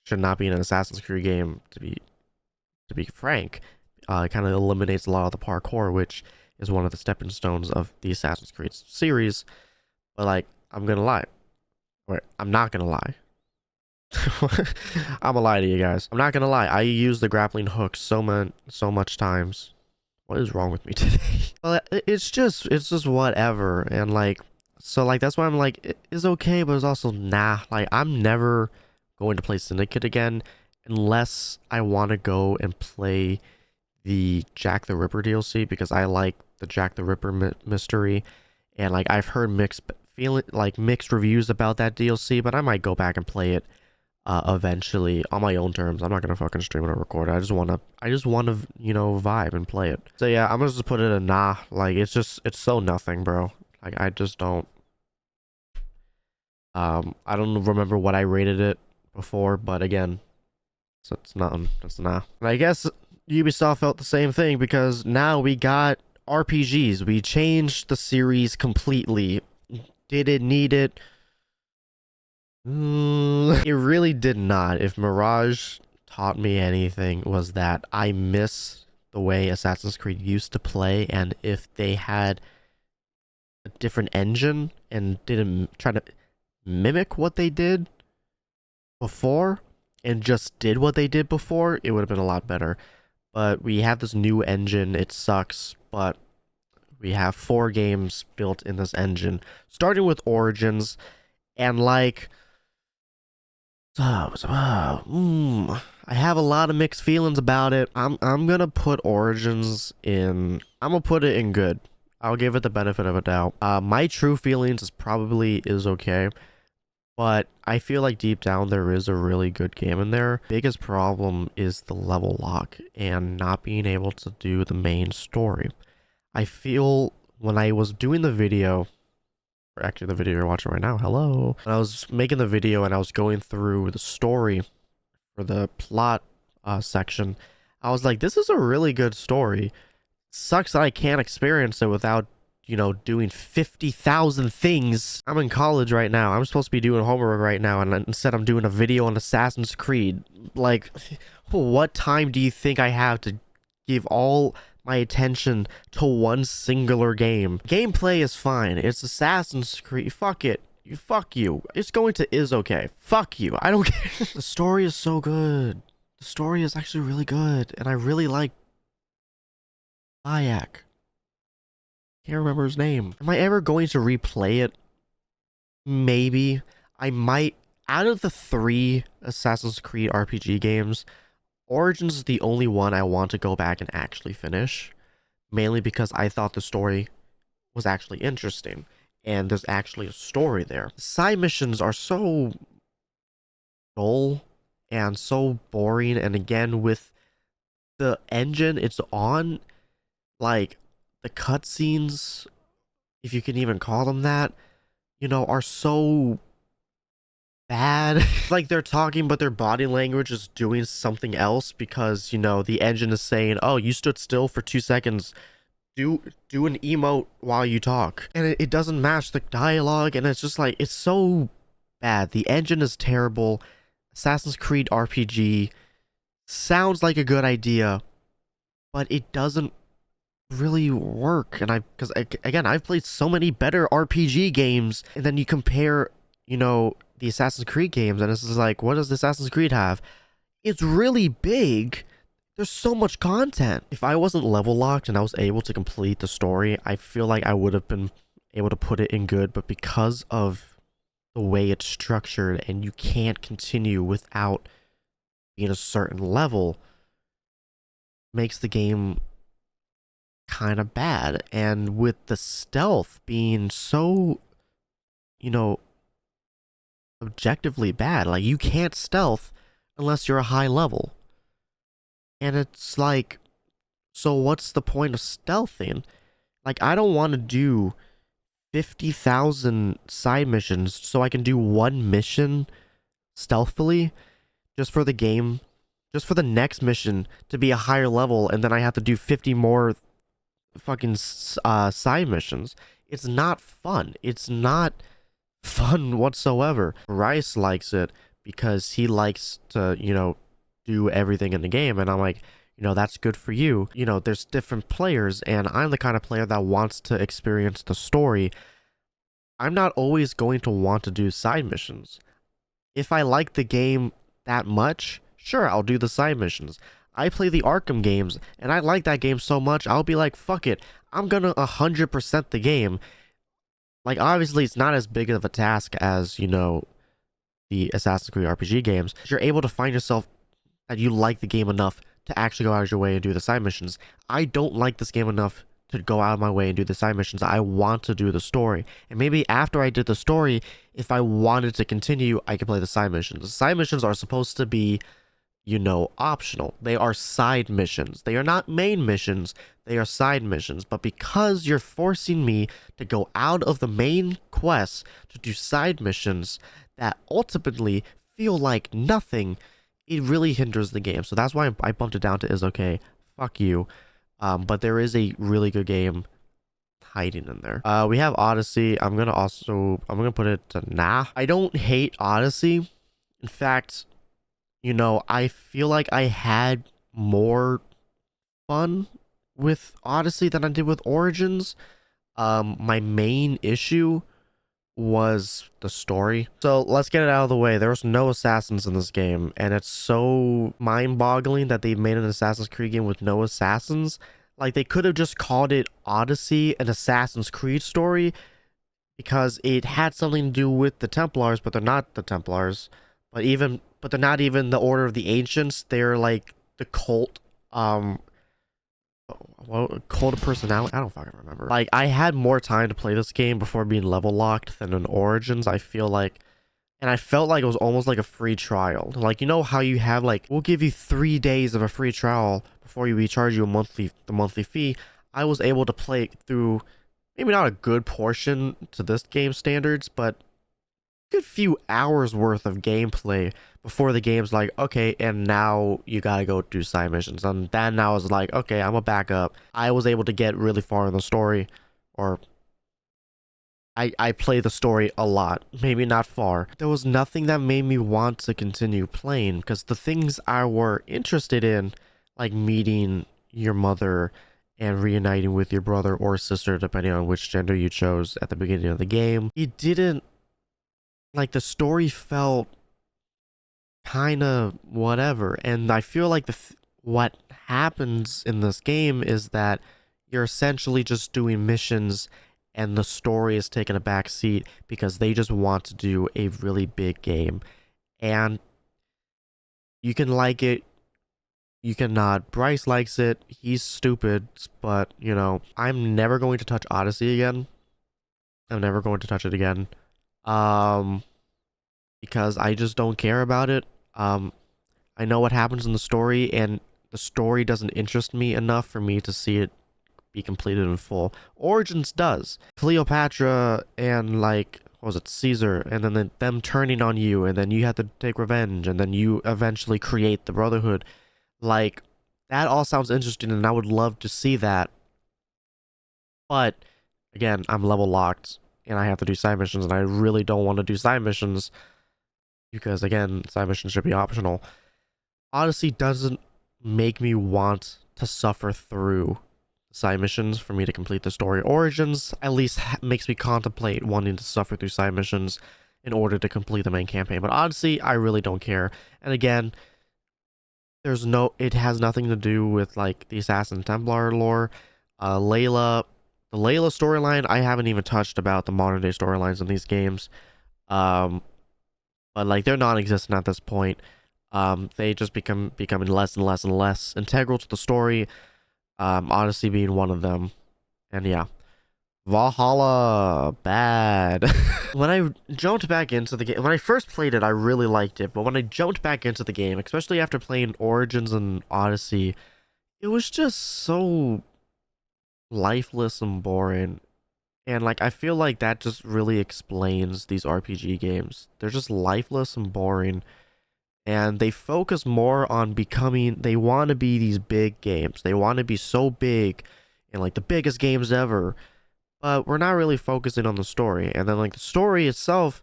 should not be in an Assassin's Creed game to be frank. It kind of eliminates a lot of the parkour, which is one of the stepping stones of the Assassin's Creed series. But like, I'm gonna lie. Wait, I'm not gonna lie. I'm gonna lie to you guys. I'm not gonna lie. I use the grappling hook so much times. What is wrong with me today? Well, it's just whatever. And like, so like, that's why I'm like, it's okay, but it's also nah. Like, I'm never going to play Syndicate again unless I want to go and play the Jack the Ripper DLC because I like the Jack the Ripper mystery. And like, I've heard mixed reviews about that DLC, but I might go back and play it eventually on my own terms. I'm not gonna fucking stream it or record it. I just wanna you know, vibe and play it. So yeah, I'm gonna just put it in nah. Like, it's so nothing, bro. Like, I just don't I don't remember what I rated it before, but again, so it's nothing. It's nah. And I guess Ubisoft felt the same thing because now we got RPGs. We changed the series completely. Did it need it? It really did not. If Mirage taught me anything, was that I miss the way Assassin's Creed used to play, and if they had a different engine and didn't try to mimic what they did before and just did what they did before, it would have been a lot better. But we have this new engine. It sucks, but we have 4 games built in this engine, starting with Origins, and like, I have a lot of mixed feelings about it. I'm gonna put Origins in. I'm gonna put it in good. I'll give it the benefit of a doubt. My true feelings is okay, but I feel like deep down there is a really good game in there. Biggest problem is the level lock and not being able to do the main story. I feel when I was doing the video, or actually the video you're watching right now, hello. When I was making the video and I was going through the story for the plot section, I was like, this is a really good story. Sucks that I can't experience it without, you know, doing 50,000 things. I'm in college right now. I'm supposed to be doing homework right now, and instead I'm doing a video on Assassin's Creed. Like, what time do you think I have to give all my attention to one singular game? Gameplay is fine. It's Assassin's Creed. Fuck it. Fuck you. It's going to is okay. Fuck you. I don't care. The story is so good. The story is actually really good, and I really like Bayek. Can't remember his name. Am I ever going to replay it? Maybe. I might, out of the 3 Assassin's Creed RPG games, Origins is the only one I want to go back and actually finish, mainly because I thought the story was actually interesting, and there's actually a story there. Side missions are so dull and so boring, and again, with the engine it's on, like, the cutscenes, if you can even call them that, you know, are so bad. Like, they're talking, but their body language is doing something else because, you know, the engine is saying, oh, you stood still for 2 seconds. Do an emote while you talk. And it doesn't match the dialogue, and it's just like, it's so bad. The engine is terrible. Assassin's Creed RPG sounds like a good idea, but it doesn't really work. And because again, I've played so many better RPG games, and then you compare, you know, the Assassin's Creed games, and it's just like, what does Assassin's Creed have? It's really big. There's so much content. If I wasn't level locked and I was able to complete the story, I feel like I would have been able to put it in good, but because of the way it's structured and you can't continue without being a certain level, makes the game kind of bad. And with the stealth being so, you know, objectively bad, like, you can't stealth unless you're a high level. And it's like, so what's the point of stealthing? Like, I don't want to do 50,000 side missions so I can do one mission stealthily just for the game, just for the next mission to be a higher level, and then I have to do 50 more fucking side missions. It's not fun. It's not fun whatsoever. Bryce likes it because he likes to, you know, do everything in the game, and I'm like, you know, that's good for you. You know, there's different players, and I'm the kind of player that wants to experience the story. I'm not always going to want to do side missions. If I like the game that much, sure, I'll do the side missions. I play the Arkham games, and I like that game so much, I'll be like, fuck it, I'm gonna 100% the game. Like, obviously, it's not as big of a task as, you know, the Assassin's Creed RPG games. You're able to find yourself that you like the game enough to actually go out of your way and do the side missions. I don't like this game enough to go out of my way and do the side missions. I want to do the story. And maybe after I did the story, if I wanted to continue, I could play the side missions. The side missions are supposed to be, you know, optional. They are side missions. They are not main missions. They are side missions. But because you're forcing me to go out of the main quest to do side missions that ultimately feel like nothing, it really hinders the game. So that's why I bumped it down to is okay. Fuck you. But there is a really good game hiding in there. We have Odyssey. I'm gonna put it to nah. I don't hate Odyssey. In fact, you know, I feel like I had more fun with Odyssey than I did with Origins. My main issue was the story. So let's get it out of the way. There's no assassins in this game, and it's so mind-boggling that they made an Assassin's Creed game with no assassins. Like, they could have just called it Odyssey, an Assassin's Creed story, because it had something to do with the Templars, but they're not the Templars. But they're not even the Order of the Ancients. They're like the cult, cult of personality. I don't fucking remember. Like, I had more time to play this game before being level locked than in Origins, I feel like. And I felt like it was almost like a free trial. Like, you know how you have, like, we'll give you 3 days of a free trial before we charge you the monthly fee. I was able to play through maybe not a good portion to this game standards, but a good few hours worth of gameplay before the game's like, okay, and now you gotta go do side missions. And then I was like, okay, I'm gonna back up. I was able to get really far in the story, or I play the story a lot, maybe not far. There was nothing that made me want to continue playing, because the things I were interested in, like meeting your mother and reuniting with your brother or sister, depending on which gender you chose at the beginning of the game, it didn't, like, the story felt kind of whatever. And I feel like what happens in this game is that you're essentially just doing missions and the story is taking a back seat because they just want to do a really big game. And you can like it, you can not. Bryce likes it, he's stupid, but you know, I'm never going to touch Odyssey again. I'm never going to touch it again. Because I just don't care about it. I know what happens in the story, and the story doesn't interest me enough for me to see it be completed in full. Origins does. Cleopatra and like, what was it, Caesar, and then them turning on you, and then you have to take revenge, and then you eventually create the Brotherhood. Like, that all sounds interesting, and I would love to see that. But again, I'm level locked, and I have to do side missions, and I really don't want to do side missions because, again, side missions should be optional. Odyssey doesn't make me want to suffer through side missions for me to complete the story. Origins at least makes me contemplate wanting to suffer through side missions in order to complete the main campaign. But Odyssey, I really don't care. And again, it has nothing to do with like the Assassin Templar lore. Layla, the Layla storyline, I haven't even touched about the modern day storylines in these games. But like, they're non-existent at this point. They just becoming less and less and less integral to the story. Odyssey being one of them. And yeah, Valhalla, bad. When I jumped back into the game, when I first played it, I really liked it. But when I jumped back into the game, especially after playing Origins and Odyssey, it was just so lifeless and boring. And like, I feel like that just really explains these RPG games. They're just lifeless and boring. And they focus more on becoming, they want to be these big games. They want to be so big and like the biggest games ever. But we're not really focusing on the story. And then like the story itself,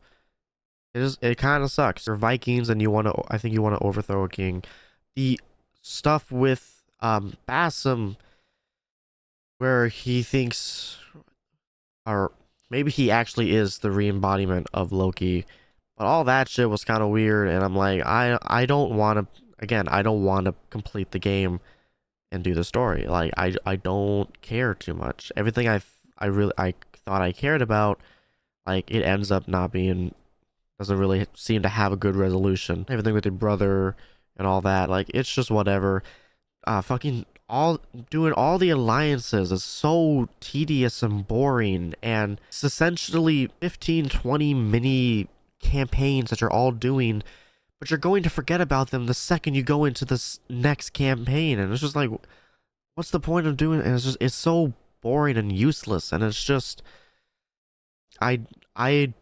it kind of sucks. You're Vikings and I think you want to overthrow a king. The stuff with Basim, where he thinks, or maybe he actually is the re-embodiment of Loki. But all that shit was kind of weird, and I'm like, I don't want to, again, I don't want to complete the game and do the story. Like, I don't care too much. Everything I thought I cared about, like, it ends up not being, doesn't really seem to have a good resolution. Everything with your brother and all that, like, it's just whatever. Doing all the alliances is so tedious and boring, and it's essentially 15-20 mini campaigns that you're all doing, but you're going to forget about them the second you go into this next campaign, and it's just like, what's the point of doing it? And it's so boring and useless, and it's just, I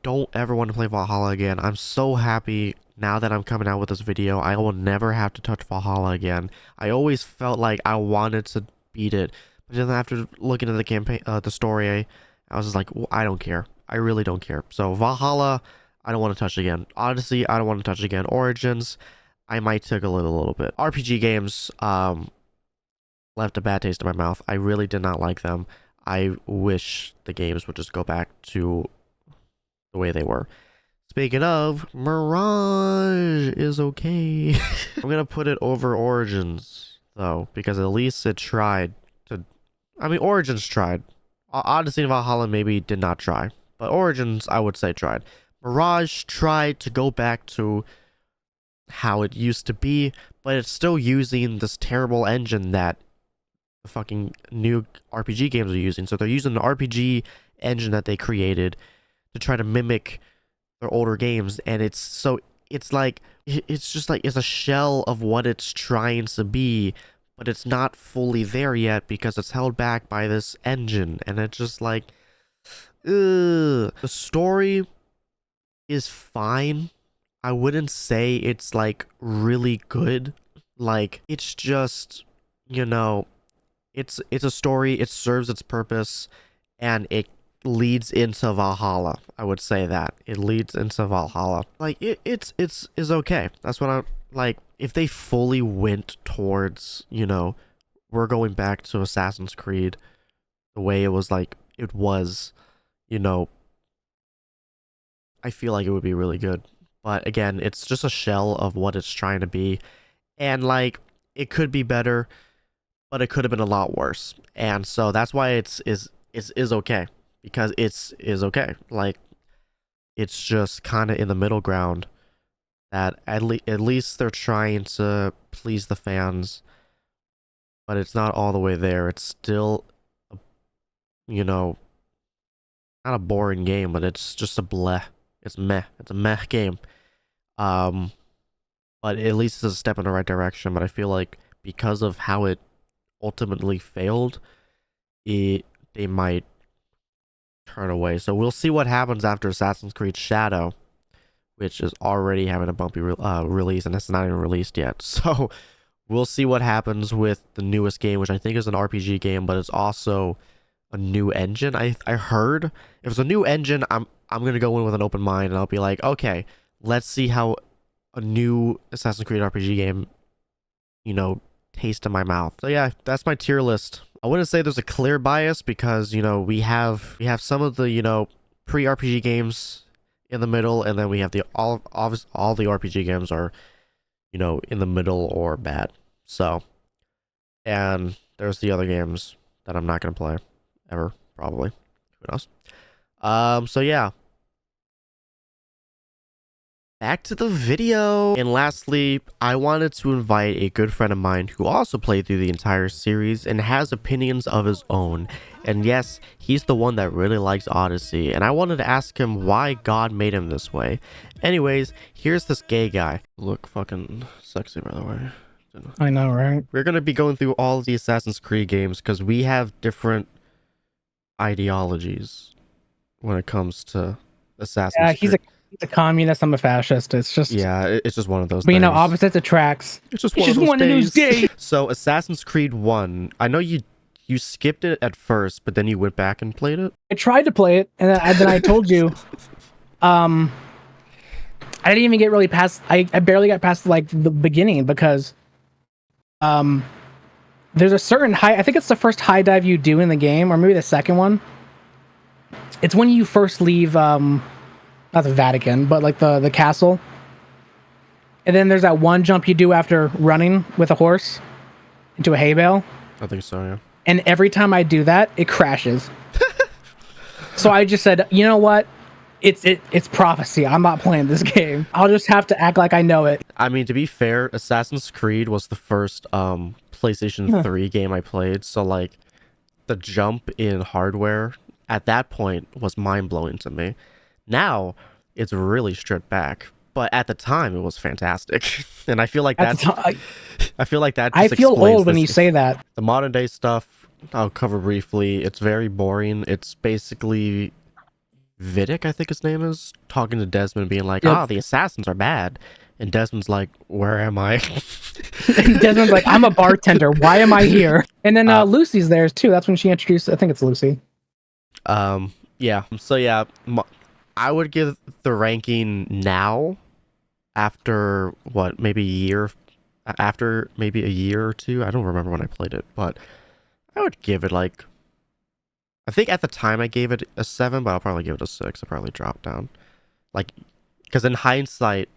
don't ever want to play Valhalla again. I'm so happy now that I'm coming out with this video. I will never have to touch Valhalla again. I always felt like I wanted to beat it, but then after looking at the campaign, the story, I was just like, well, I don't care. I really don't care. So Valhalla, I don't want to touch it again. Odyssey, I don't want to touch it again. Origins, I might tickle it a little bit. RPG games left a bad taste in my mouth. I really did not like them. I wish the games would just go back to the way they were. Speaking of, Mirage is okay. I'm going to put it over Origins, though, because at least it tried to... I mean, Origins tried. Odyssey and Valhalla maybe did not try. But Origins, I would say, tried. Mirage tried to go back to how it used to be, but it's still using this terrible engine that the fucking new RPG games are using. So they're using the RPG engine that they created to try to mimic their older games, and it's just like it's a shell of what it's trying to be, but it's not fully there yet because it's held back by this engine, and it's just like, ugh. The story is fine. I wouldn't say it's like really good. Like, it's just, you know, it's a story, it serves its purpose, and it leads into Valhalla. I would say that it leads into Valhalla. Like, it's okay. That's what I'm like. If they fully went towards, you know, we're going back to Assassin's Creed the way it was, like it was, you know, I feel like it would be really good. But again, it's just a shell of what it's trying to be, and like, it could be better, but it could have been a lot worse. And so that's why it's okay. because is okay. Like, it's just kind of in the middle ground that at least they're trying to please the fans, but it's not all the way there. It's still, you know, not a boring game, but it's just a bleh. It's meh. It's a meh game. But at least it's a step in the right direction. But I feel like because of how it ultimately failed, they might turn away. So we'll see what happens after Assassin's Creed Shadow, which is already having a bumpy release, and it's not even released yet. So we'll see what happens with the newest game, which I think is an RPG game, but it's also a new engine. I heard if it's a new engine, I'm gonna go in with an open mind, and I'll be like, okay, let's see how a new Assassin's Creed RPG game, taste in my mouth. So yeah, that's my tier list. I wouldn't say there's a clear bias because we have some of the pre-RPG games in the middle, and then we have all the RPG games are in the middle or bad. So, and there's the other games that I'm not gonna play ever, probably. Who knows? So yeah. Back to the video. And lastly, I wanted to invite a good friend of mine who also played through the entire series and has opinions of his own. And yes, he's the one that really likes Odyssey. And I wanted to ask him why God made him this way. Anyways, here's this gay guy. Look fucking sexy, by the way. I know, right? We're going to be going through all the Assassin's Creed games because we have different ideologies when it comes to Assassin's Creed. He's a communist. I'm a fascist. It's just it's just one of those. But opposites attracts. It's just one of those days. So Assassin's Creed 1, I know you skipped it at first, but then you went back and played it. I tried to play it, and then I told you, I didn't even get really past. I barely got past like the beginning because, there's a certain high. I think it's the first high dive you do in the game, or maybe the second one. It's when you first leave. Not the Vatican, but like the castle. And then there's that one jump you do after running with a horse into a hay bale. I think so, yeah. And every time I do that, it crashes. So I just said, you know what? It's prophecy. I'm not playing this game. I'll just have to act like I know it. I mean, to be fair, Assassin's Creed was the first PlayStation 3 game I played. So like the jump in hardware at that point was mind-blowing to me. Now it's really stripped back, but at the time it was fantastic, and I feel like I feel old when you say that. The modern day stuff I'll cover briefly. It's very boring. It's basically Vidic, I think his name is, talking to Desmond, being like, the assassins are bad, and Desmond's like, where am I? And Desmond's like, I'm a bartender. Why am I here? And then Lucy's there too. That's when she introduced. I think it's Lucy. Yeah. So yeah. I would give the ranking now, after maybe a year or two. I don't remember when I played it, but I would give it I think at the time I gave it a 7, but I'll probably give it a 6. I'll probably drop down. Because in hindsight,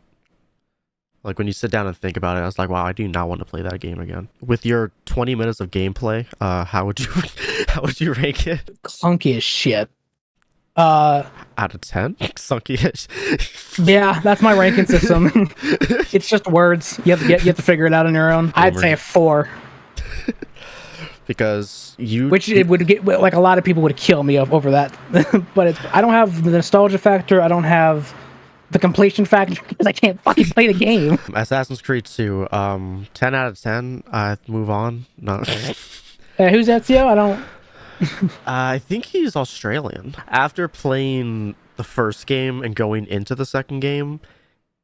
when you sit down and think about it, I was like, wow, I do not want to play that game again. With your 20 minutes of gameplay, how would you rank it? Clunky as shit. Out of 10? Sunky-ish. Yeah, that's my ranking system. It's just words. You have to figure it out on your own. I'd say a 4. Because it would get a lot of people would kill me over that. But I don't have the nostalgia factor. I don't have the completion factor because I can't fucking play the game. Assassin's Creed 2, 10 out of 10. Move on. No. Who's Ezio? I don't. I think he's Australian. After playing the first game and going into the second game,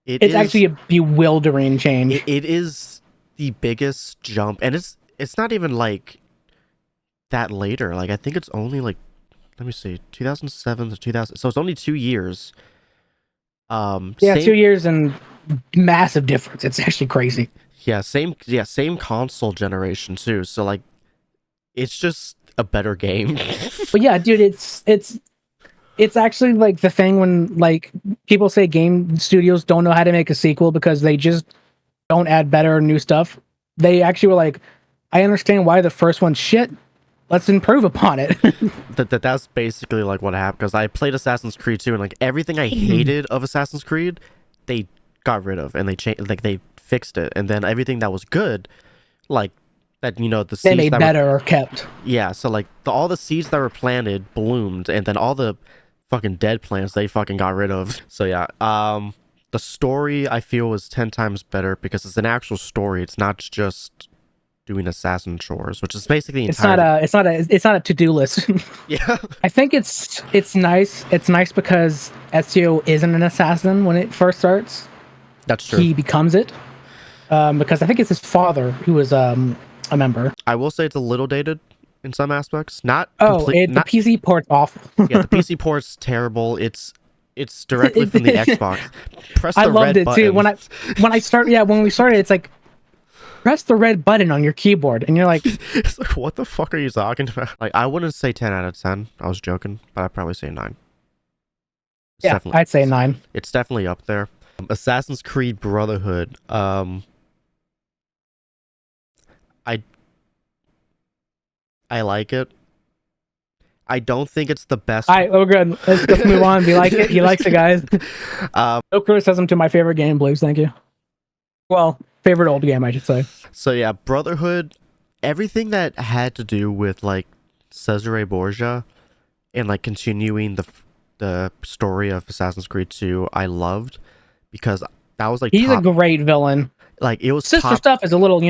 it's actually a bewildering change. It is the biggest jump, and it's not even that later. I think it's only let me see, 2007 to 2000. So it's only 2 years. 2 years and massive difference. It's actually crazy. Same console generation too. So it's just a better game. But yeah, dude, it's actually the thing when people say game studios don't know how to make a sequel because they just don't add better or new stuff. They actually were I understand why the first one's shit, let's improve upon it. That's basically like what happened, because I played Assassin's Creed 2 and like everything I hated of Assassin's Creed, they got rid of, and they changed, like they fixed it, and then everything that was good, like that, you know, the They seeds made that better or kept. yeah, so like all the seeds that were planted bloomed, and then all the fucking dead plants they fucking got rid of. So yeah, the story I feel was 10 times better because it's an actual story. It's not just doing assassin chores, which is basically It's not a to-do list. yeah. I think it's nice. It's nice because Ezio isn't an assassin when it first starts. That's true. He becomes it because I think it's his father who was a member. I will say it's a little dated in some aspects. Not The PC port's awful. yeah, the PC port's terrible. It's directly from the Xbox. Press the I loved red it button. too. When we started, it's like press the red button on your keyboard, and you're like, It's like, what the fuck are you talking about? Like, I wouldn't say 10 out of 10. I was joking, but I'd probably say 9. yeah, I'd say 9. It's definitely up there. Assassin's Creed Brotherhood. I like it. I don't think it's the best. All right, we're good. Let's move on. He likes it. He likes it, guys. No criticism to my favorite game, please. Thank you. Well, favorite old game, I should say. So yeah, Brotherhood, everything that had to do with like Cesare Borgia and like continuing the story of Assassin's Creed 2, I loved, because that was like He's a great villain. like it was Sister top. stuff is a little,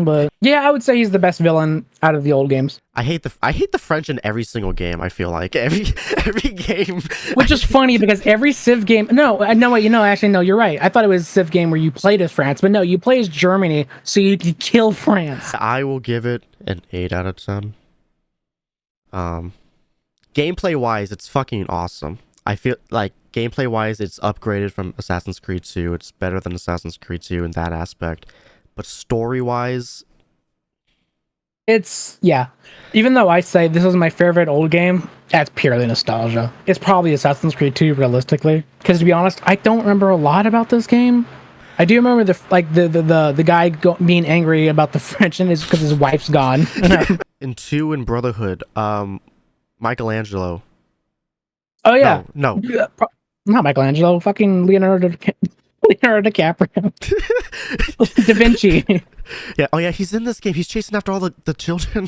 but yeah, I would say he's the best villain out of the old games. I hate the French in every single game. I feel like every game. Which is funny because every Civ game. No, actually, no, you're right. I thought it was a Civ game where you played as France, but no, you play as Germany, so you can kill France. I will give it an 8 out of 10. Gameplay wise, it's fucking awesome. I feel like gameplay wise, it's upgraded from Assassin's Creed 2. It's better than Assassin's Creed 2 in that aspect. But story wise, It's, yeah. Even though I say this is my favorite old game, that's purely nostalgia. It's probably Assassin's Creed 2, realistically. Because to be honest, I don't remember a lot about this game. I do remember the guy being angry about the French, and it's because his wife's gone. in 2 in Brotherhood, Michelangelo. Oh yeah, No. not Michelangelo. Fucking Leonardo DiCaprio. Da Vinci. Yeah. Oh yeah, he's in this game. He's chasing after all the children.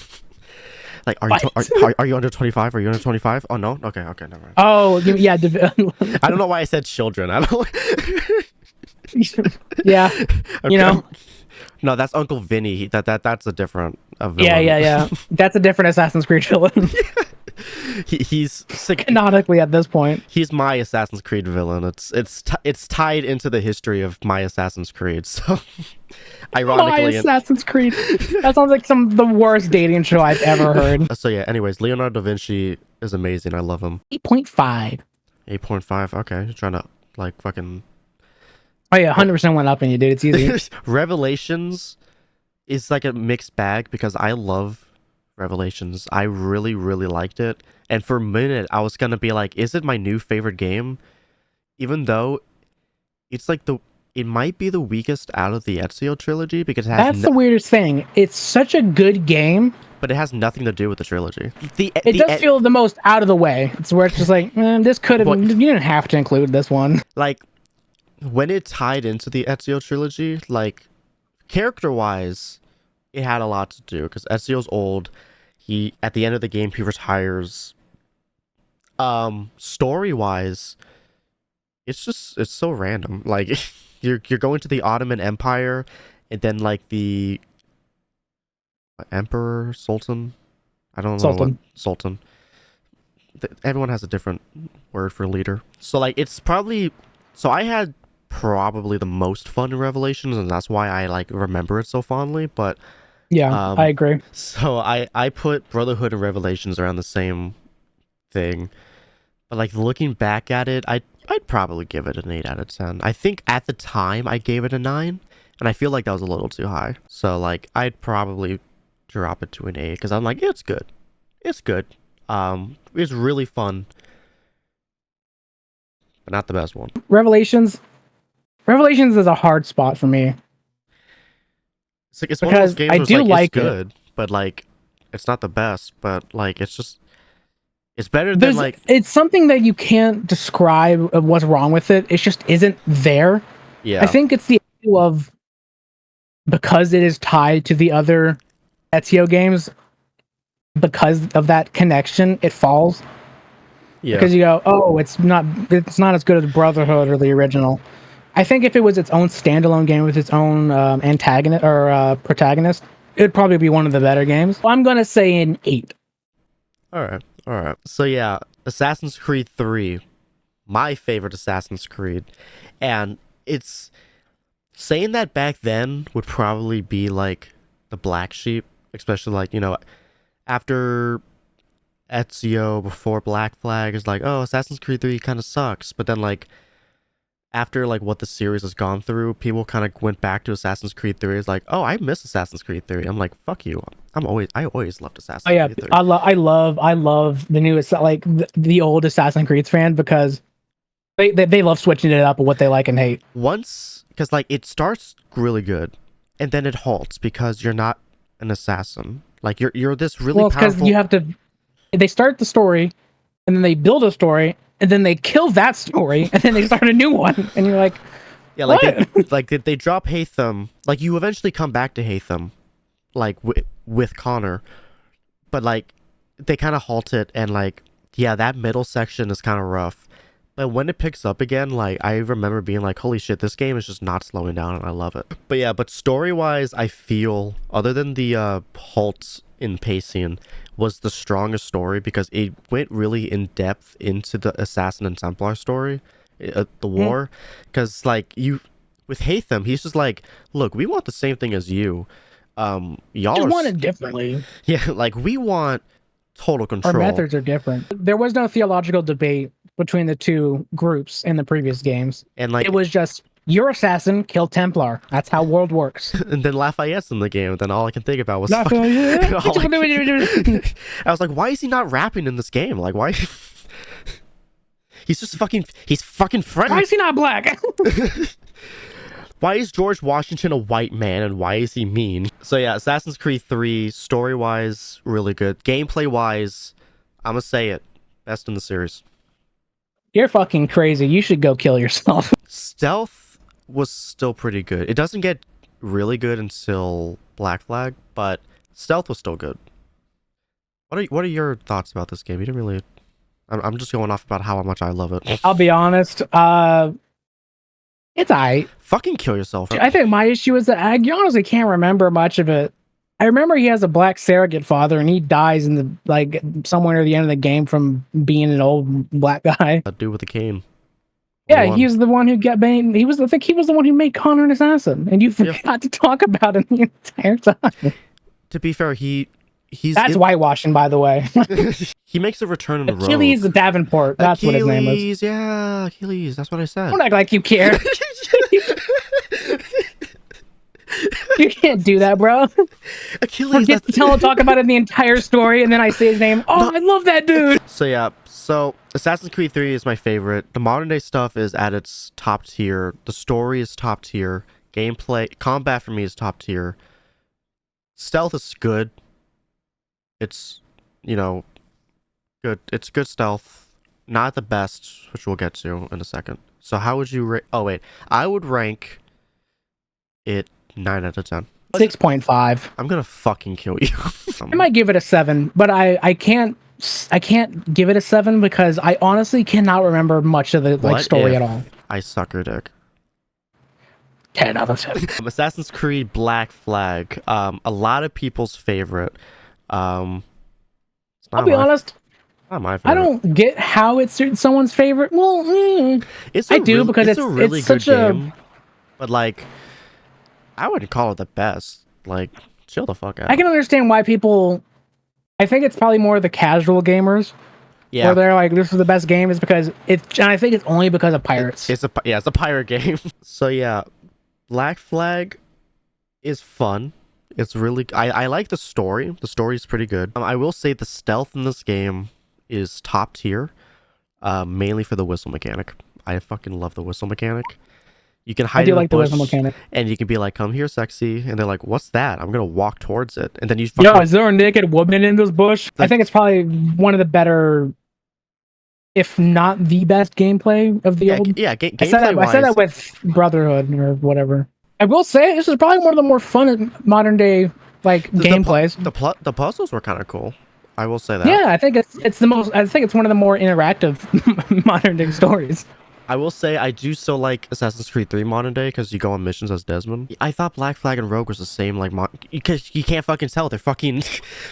Like, are you under 25? Are you under 25? Oh no. Okay, never mind. Oh yeah. I don't know why I said children. I don't. Yeah. Okay. No, that's Uncle Vinny. That's a different villain. Yeah. That's a different Assassin's Creed villain. He's Canonically at this point. He's my Assassin's Creed villain. It's tied into the history of my Assassin's Creed. So, ironically, My Assassin's Creed. That sounds like the worst dating show I've ever heard. So yeah. Anyways, Leonardo da Vinci is amazing. I love him. 8.5. 8.5. Okay, you're trying to like fucking. Oh yeah, 100% went up in you, dude. It's easy. Revelations is like a mixed bag because I love Revelations. I really, really liked it. And for a minute, I was gonna be like, is it my new favorite game? Even though it's like it might be the weakest out of the Ezio trilogy because it has That's the weirdest thing. It's such a good game, but it has nothing to do with the trilogy. It does feel the most out of the way. It's where it's just like, this could have. You didn't have to include this one. Like when it tied into the Ezio trilogy, like character-wise, it had a lot to do because Ezio's old. He at the end of the game he retires. Story-wise, it's so random. Like you're going to the Ottoman Empire, and then like the Emperor Sultan. I don't know what Sultan. Everyone has a different word for leader. So like it's probably I had probably the most fun in Revelations, and that's why I like remember it so fondly. But yeah, I agree. So I put Brotherhood and Revelations around the same thing, but like looking back at it, I'd probably give it an 8 out of 10. I think at the time I gave it a 9, and I feel like that was a little too high. So like I'd probably drop it to an 8 because I'm like, it's good. It's really fun, but not the best one. Revelations is a hard spot for me. It's one of those games I where do it's like good, but like it's not the best, but like it's better than like it's something that you can't describe of what's wrong with it. It just isn't there. yeah. I think it's the issue of because it is tied to the other Ezio games. Because of that connection, it falls. Yeah. Because you go, oh, it's not as good as Brotherhood or the original. I think if it was its own standalone game with its own antagonist or protagonist, it'd probably be one of the better games. I'm gonna say an 8. All right. So yeah, Assassin's Creed 3, my favorite Assassin's Creed, and it's saying that back then would probably be like the black sheep, especially like, you know, after Ezio, before Black Flag is like, oh, Assassin's Creed 3 kind of sucks, but then like after like what the series has gone through, people kind of went back to Assassin's Creed 3. It's like, oh, I miss Assassin's Creed 3. I'm like, fuck you. I always loved Assassin's Creed 3. I love the newest, like the old Assassin's Creed fans, because they love switching it up of what they like and hate. Once, because like it starts really good, and then it halts because you're not an assassin. Like you're this really powerful. Because you have to. They start the story, and then they build a story, and then they kill that story, and then they start a new one, and you're like, yeah, like they drop Hatham. Like you eventually come back to Hatham, like with Connor, but like they kind of halt it, and like yeah, that middle section is kind of rough. But when it picks up again, like I remember being like, holy shit, this game is just not slowing down, and I love it. But yeah, but story-wise, I feel, other than the halts in pacing, was the strongest story because it went really in depth into the Assassin and Templar story, the war. Because like you, with Hatham, he's just like, look, we want the same thing as you. Y'all just want it differently. Yeah, like we want total control. Our methods are different. There was no theological debate between the two groups in the previous games, and like it was just your assassin kill Templar. That's how world works. And then Lafayette's in the game. Then all I can think about was Lafayette. I was like, why is he not rapping in this game? Like, why? He's fucking friendly. Why is he not black? Why is George Washington a white man, and why is he mean? So yeah, Assassin's Creed 3, story-wise, really good. Gameplay-wise, I'm gonna say it, best in the series. You're fucking crazy. You should go kill yourself. Stealth was still pretty good. It doesn't get really good until Black Flag, but stealth was still good. What are your thoughts about this game? You didn't really... I'm just going off about how much I love it. I'll be honest. It's aight. Fucking kill yourself. I think my issue is that I honestly can't remember much of it. I remember he has a black surrogate father, and he dies in the like somewhere near the end of the game from being an old black guy. That dude with the cane. Yeah, he was the one who got made. I think he was the one who made Connor an assassin, and you forgot to talk about it the entire time. To be fair, that's whitewashing, by the way. He makes a return in the road. Achilles Davenport. That's what his name is. Yeah, Achilles. That's what I said. Don't act like you care. You can't do that, bro. Achilles. Forget to talk about it in the entire story, and then I say his name. Oh, no. I love that dude. So yeah, Assassin's Creed 3 is my favorite. The modern day stuff is at its top tier. The story is top tier. Gameplay, combat for me is top tier. Stealth is good. It's, you know, good. It's good stealth. Not the best, which we'll get to in a second. So how would you rate? Oh wait, I would rank it 9 out of 10. 6.5. I'm gonna fucking kill you. I might give it a 7, but I can't give it a 7 because I honestly cannot remember much of the story at all. I suck your dick. 10 out of 10. Assassin's Creed Black Flag. A lot of people's favorite. I'll be honest. Not my favorite. I don't get how it's someone's favorite. Well, I do because it's a really good game. But like, I wouldn't call it the best. Like, chill the fuck out. I can understand why people. I think it's probably more the casual gamers. Yeah. Where they're like, this is the best game, is because it's. And I think it's only because of pirates. It's a pirate game. So yeah, Black Flag is fun. It's really. I like the story. The story is pretty good. I will say the stealth in this game is top tier. Mainly for the whistle mechanic. I fucking love the whistle mechanic. You can I hide do in a like the bush, wisdom mechanic. and you can be like, "Come here, sexy," and they're like, "What's that?" I'm gonna walk towards it, and then you Yo, is there a naked woman in this bush? I Like- think it's probably one of the better, if not the best gameplay of the old. yeah. I said Gameplay that with Brotherhood or whatever. I will say this is probably one of the more fun modern day like gameplays. The puzzles were kind of cool. I will say that. Yeah, I think it's the most. I think it's one of the more interactive modern day stories. I will say I do still like Assassin's Creed 3 modern day because you go on missions as Desmond. I thought Black Flag and Rogue was the same, like, because you can't fucking tell. They're fucking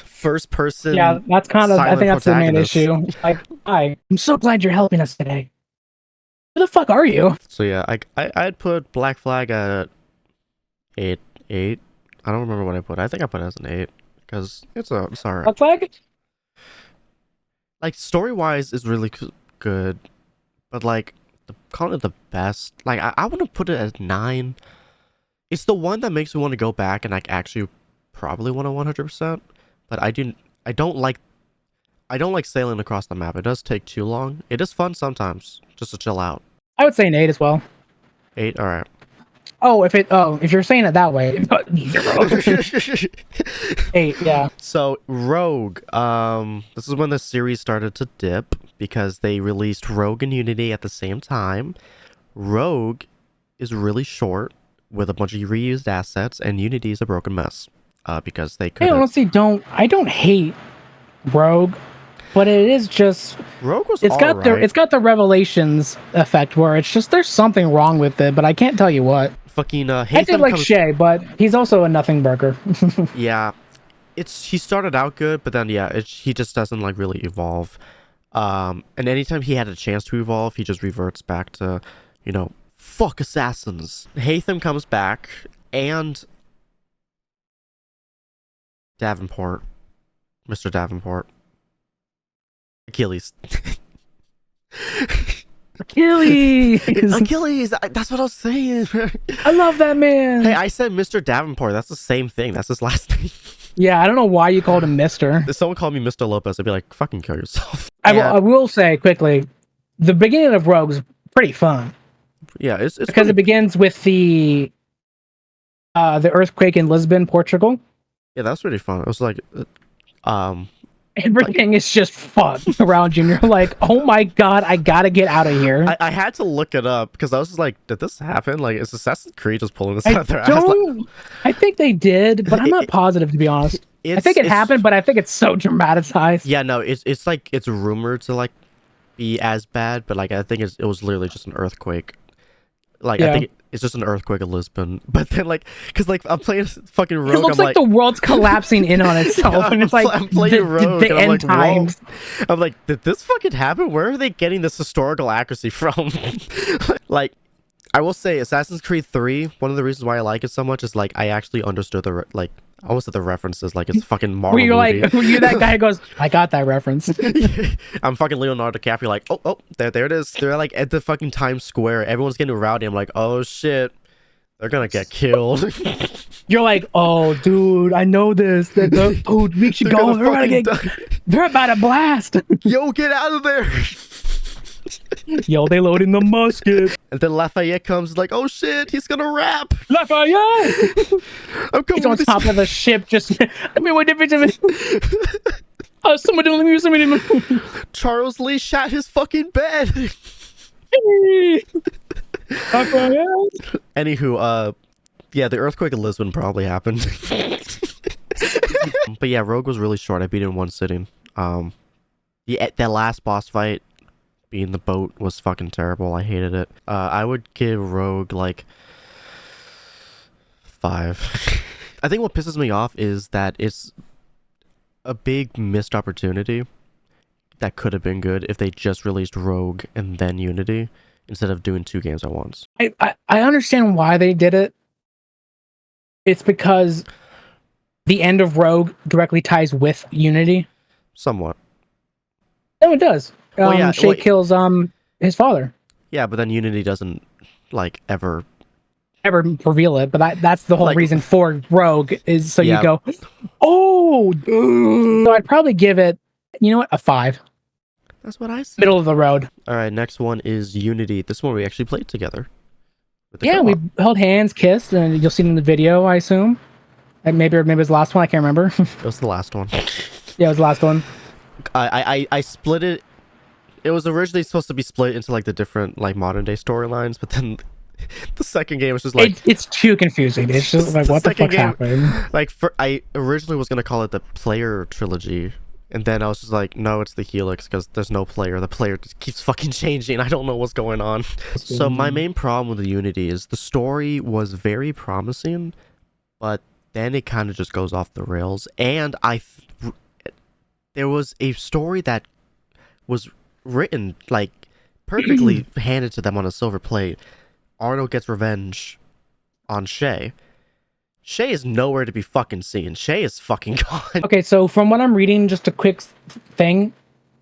first person. Yeah, that's kind of. I silent think that's the main protagonists. issue. Like, hi, I'm so glad you're helping us today. Who the fuck are you? So yeah, I'd put Black Flag at 8. I don't remember what I put. I think I put it as an 8 because it's alright. Black Flag? Like story wise is really good, but like kind of the best. Like I want to put it at 9. It's the one that makes me want to go back and like actually probably want to 100%. But I don't like sailing across the map. It does take too long. It is fun sometimes just to chill out. I would say an 8 as well. 8, all right. If you're saying it that way, 8, yeah. So Rogue, this is when the series started to dip because they released Rogue and Unity at the same time. Rogue is really short with a bunch of reused assets, and Unity is a broken mess because they I could. honestly don't hate Rogue, but it is just Rogue was it's got the Revelations effect where it's just there's something wrong with it, but I can't tell you what. fucking I did like Shay, but he's also a nothing burger. Yeah, he started out good, but then he just doesn't like really evolve. And anytime he had a chance to evolve, he just reverts back to, fuck assassins. Haytham comes back, and Davenport, Mr. Davenport, Achilles. Achilles, that's what I was saying. I love that man. Hey, I said Mr. Davenport. That's the same thing. That's his last name. Yeah, I don't know why you called him Mister. If someone called me Mr. Lopez, I'd be like, fucking kill yourself. I will say quickly, the beginning of Rogue's pretty fun. Yeah, it's because it begins with the earthquake in Lisbon, Portugal. Yeah, that's really fun. It was like, everything is just fun around you. And you're like, oh my god, I gotta get out of here. I had to look it up because I was just like, did this happen? Like, is Assassin's Creed just pulling this out of their ass? I think they did, but I'm not positive, to be honest. I think it happened, but I think it's so dramatized. Yeah, no, it's like it's rumored to like be as bad, but like I think it was literally just an earthquake. Like I think it's just an earthquake in Lisbon. But then like, cause like I'm playing fucking Rogue. It looks like the world's collapsing in on itself, and it's like I'm playing Rogue, the end times. Whoa. I'm like, did this fucking happen? Where are they getting this historical accuracy from? Like, I will say, Assassin's Creed 3. One of the reasons why I like it so much is like I actually understood I almost said the references, like it's fucking Marvel movie. Like, you're that guy who goes, I got that reference. I'm fucking Leonardo DiCaprio, like, oh, there it is. They're like at the fucking Times Square. Everyone's getting rowdy. I'm like, oh shit, they're gonna get killed. You're like, oh dude, I know this. Dude, we should go. They're about to blast. Yo, get out of there. Yo, they loading the musket. And then Lafayette comes like, oh shit, he's gonna rap. Lafayette! I'm coming. He's on top of the ship, just. I mean, what difference of it? Oh, somebody didn't. Charles Lee shot his fucking bed. Anywho, yeah, the earthquake in Lisbon probably happened. But yeah, Rogue was really short. I beat it in one sitting. That last boss fight, being the boat, was fucking terrible. I hated it. I would give Rogue like 5. I think what pisses me off is that it's a big missed opportunity that could have been good if they just released Rogue and then Unity instead of doing 2 games at once. I understand why they did it. It's because the end of Rogue directly ties with Unity. Somewhat. No, it does. Shay kills his father. Yeah, but then Unity doesn't like ever reveal it, but that's the whole reason for Rogue is so you go, oh, so I'd probably give it, you know what, a 5. That's what I said. Middle of the road. All right, next one is Unity. This one we actually played together. With the Yeah, we co-op. held hands, kissed, and you'll see it in the video, I assume. And maybe it was the last one. I can't remember. It was the last one. Yeah, it was the last one. I split it. It was originally supposed to be split into like the different like modern day storylines, but then the second game was just like It's too confusing. It's just like, what the second fuck's happening? like I originally was gonna call it the player trilogy, and then I was just like, no, it's the Helix because there's no player. The player just keeps fucking changing. I don't know what's going on. So my main problem with the Unity is the story was very promising, but then it kind of just goes off the rails. And there was a story that was written like perfectly handed to them on a silver plate. Arnold gets revenge on Shay. Shay is nowhere to be fucking seen. Shay is fucking gone. Okay, so from what I'm reading, just a quick thing,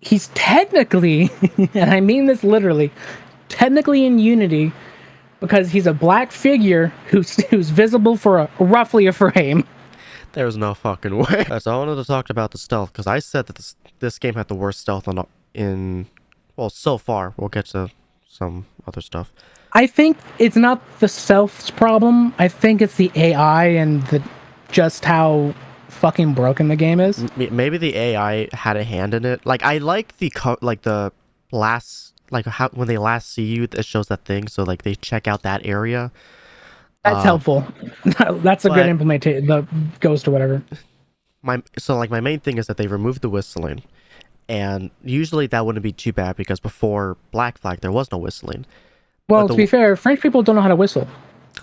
he's technically, and I mean this literally, technically in Unity because he's a black figure who's visible for roughly a frame. There's no fucking way. So I wanted to talk about the stealth because I said that this game had the worst stealth well, so far. We'll get to some other stuff. I think it's not the stealth's problem. I think it's the AI and just how fucking broken the game is. Maybe the AI had a hand in it. Like I like the last how when they last see you, it shows that thing. So like they check out that area. That's helpful. That's a good implementation. The ghost or whatever. My main thing is that they removed the whistling, and usually that wouldn't be too bad because before Black Flag there was no whistling. Well, to be fair, French people don't know how to whistle.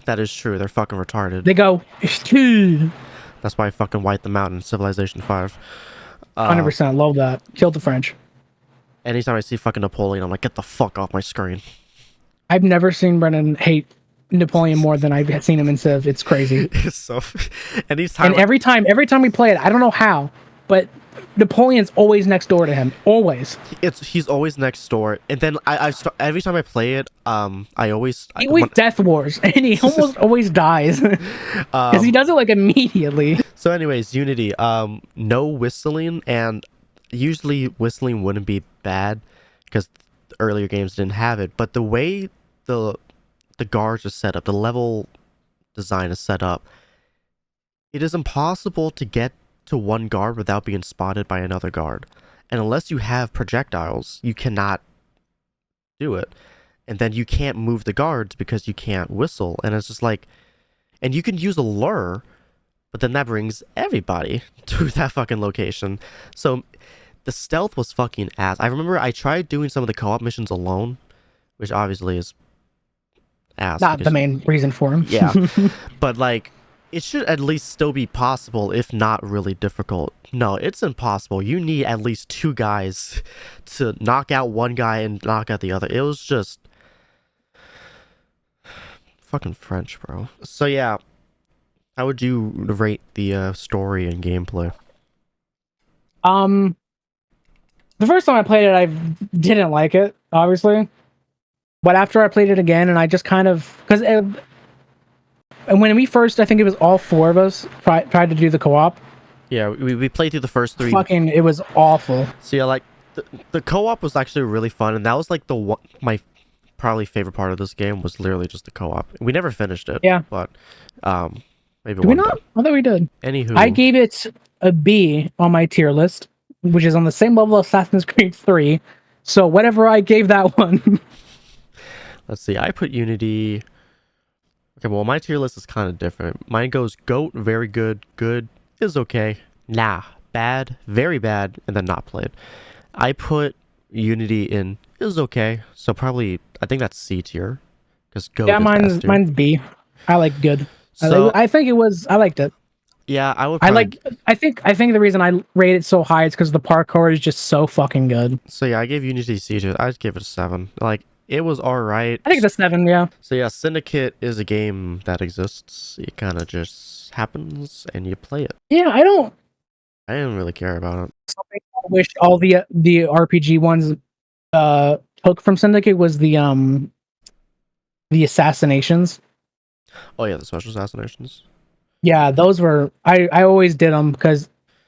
That is true. They're fucking retarded. They go. That's why I fucking wiped them out in Civilization 5. 100%. Love that. Killed the French. Anytime I see fucking Napoleon, I'm like, get the fuck off my screen. I've never seen Brennan hate Napoleon more than I've seen him in Civ. It's crazy. It's so. And every time we play it, I don't know how, but Napoleon's always next door to him. Always. He's always next door, and then every time I play it, he always death wars, and he almost always dies because he does it like immediately. So, anyways, Unity, no whistling, and usually whistling wouldn't be bad because earlier games didn't have it, but the way the guards are set up, the level design is set up, it is impossible to get to one guard without being spotted by another guard. And unless you have projectiles, you cannot do it. And then you can't move the guards because you can't whistle. And it's just like, and you can use a lure, but then that brings everybody to that fucking location. So the stealth was fucking ass. I remember I tried doing some of the co-op missions alone, which obviously is ass. Not the main reason for him. Yeah. But like, it should at least still be possible, if not really difficult. No, it's impossible. You need at least two guys to knock out one guy and knock out the other. It was just fucking French, bro. So yeah, how would you rate the story and gameplay? The first time I played it, I didn't like it, obviously. But after I played it again, and I just kind of and when we first, I think it was all four of us tried to do the co-op. Yeah, we played through the first three. Fucking, it was awful. So yeah, like the co-op was actually really fun, and that was like my probably favorite part of this game was literally just the co-op. We never finished it. Yeah, but maybe did we not? I thought we did. Anywho, I gave it a B on my tier list, which is on the same level as Assassin's Creed 3. So whatever I gave that one. Let's see. I put Unity. Okay, well, my tier list is kind of different. Mine goes GOAT, very good, good, is okay, nah, bad, very bad, and then not played. I put Unity in is okay, so probably, I think that's C tier, because GOAT is S tier. Mine's B. I like good. So, I liked it. Yeah, I would probably, I think the reason I rate it so high is because the parkour is just so fucking good. So yeah, I gave Unity C tier. I'd give it a 7. Like, it was alright. I think it's a 7, yeah. So yeah, Syndicate is a game that exists. It kind of just happens, and you play it. Yeah, I didn't really care about it. Something I wish all the RPG ones took from Syndicate was the assassinations. Oh yeah, the special assassinations. Yeah, those were I always did them because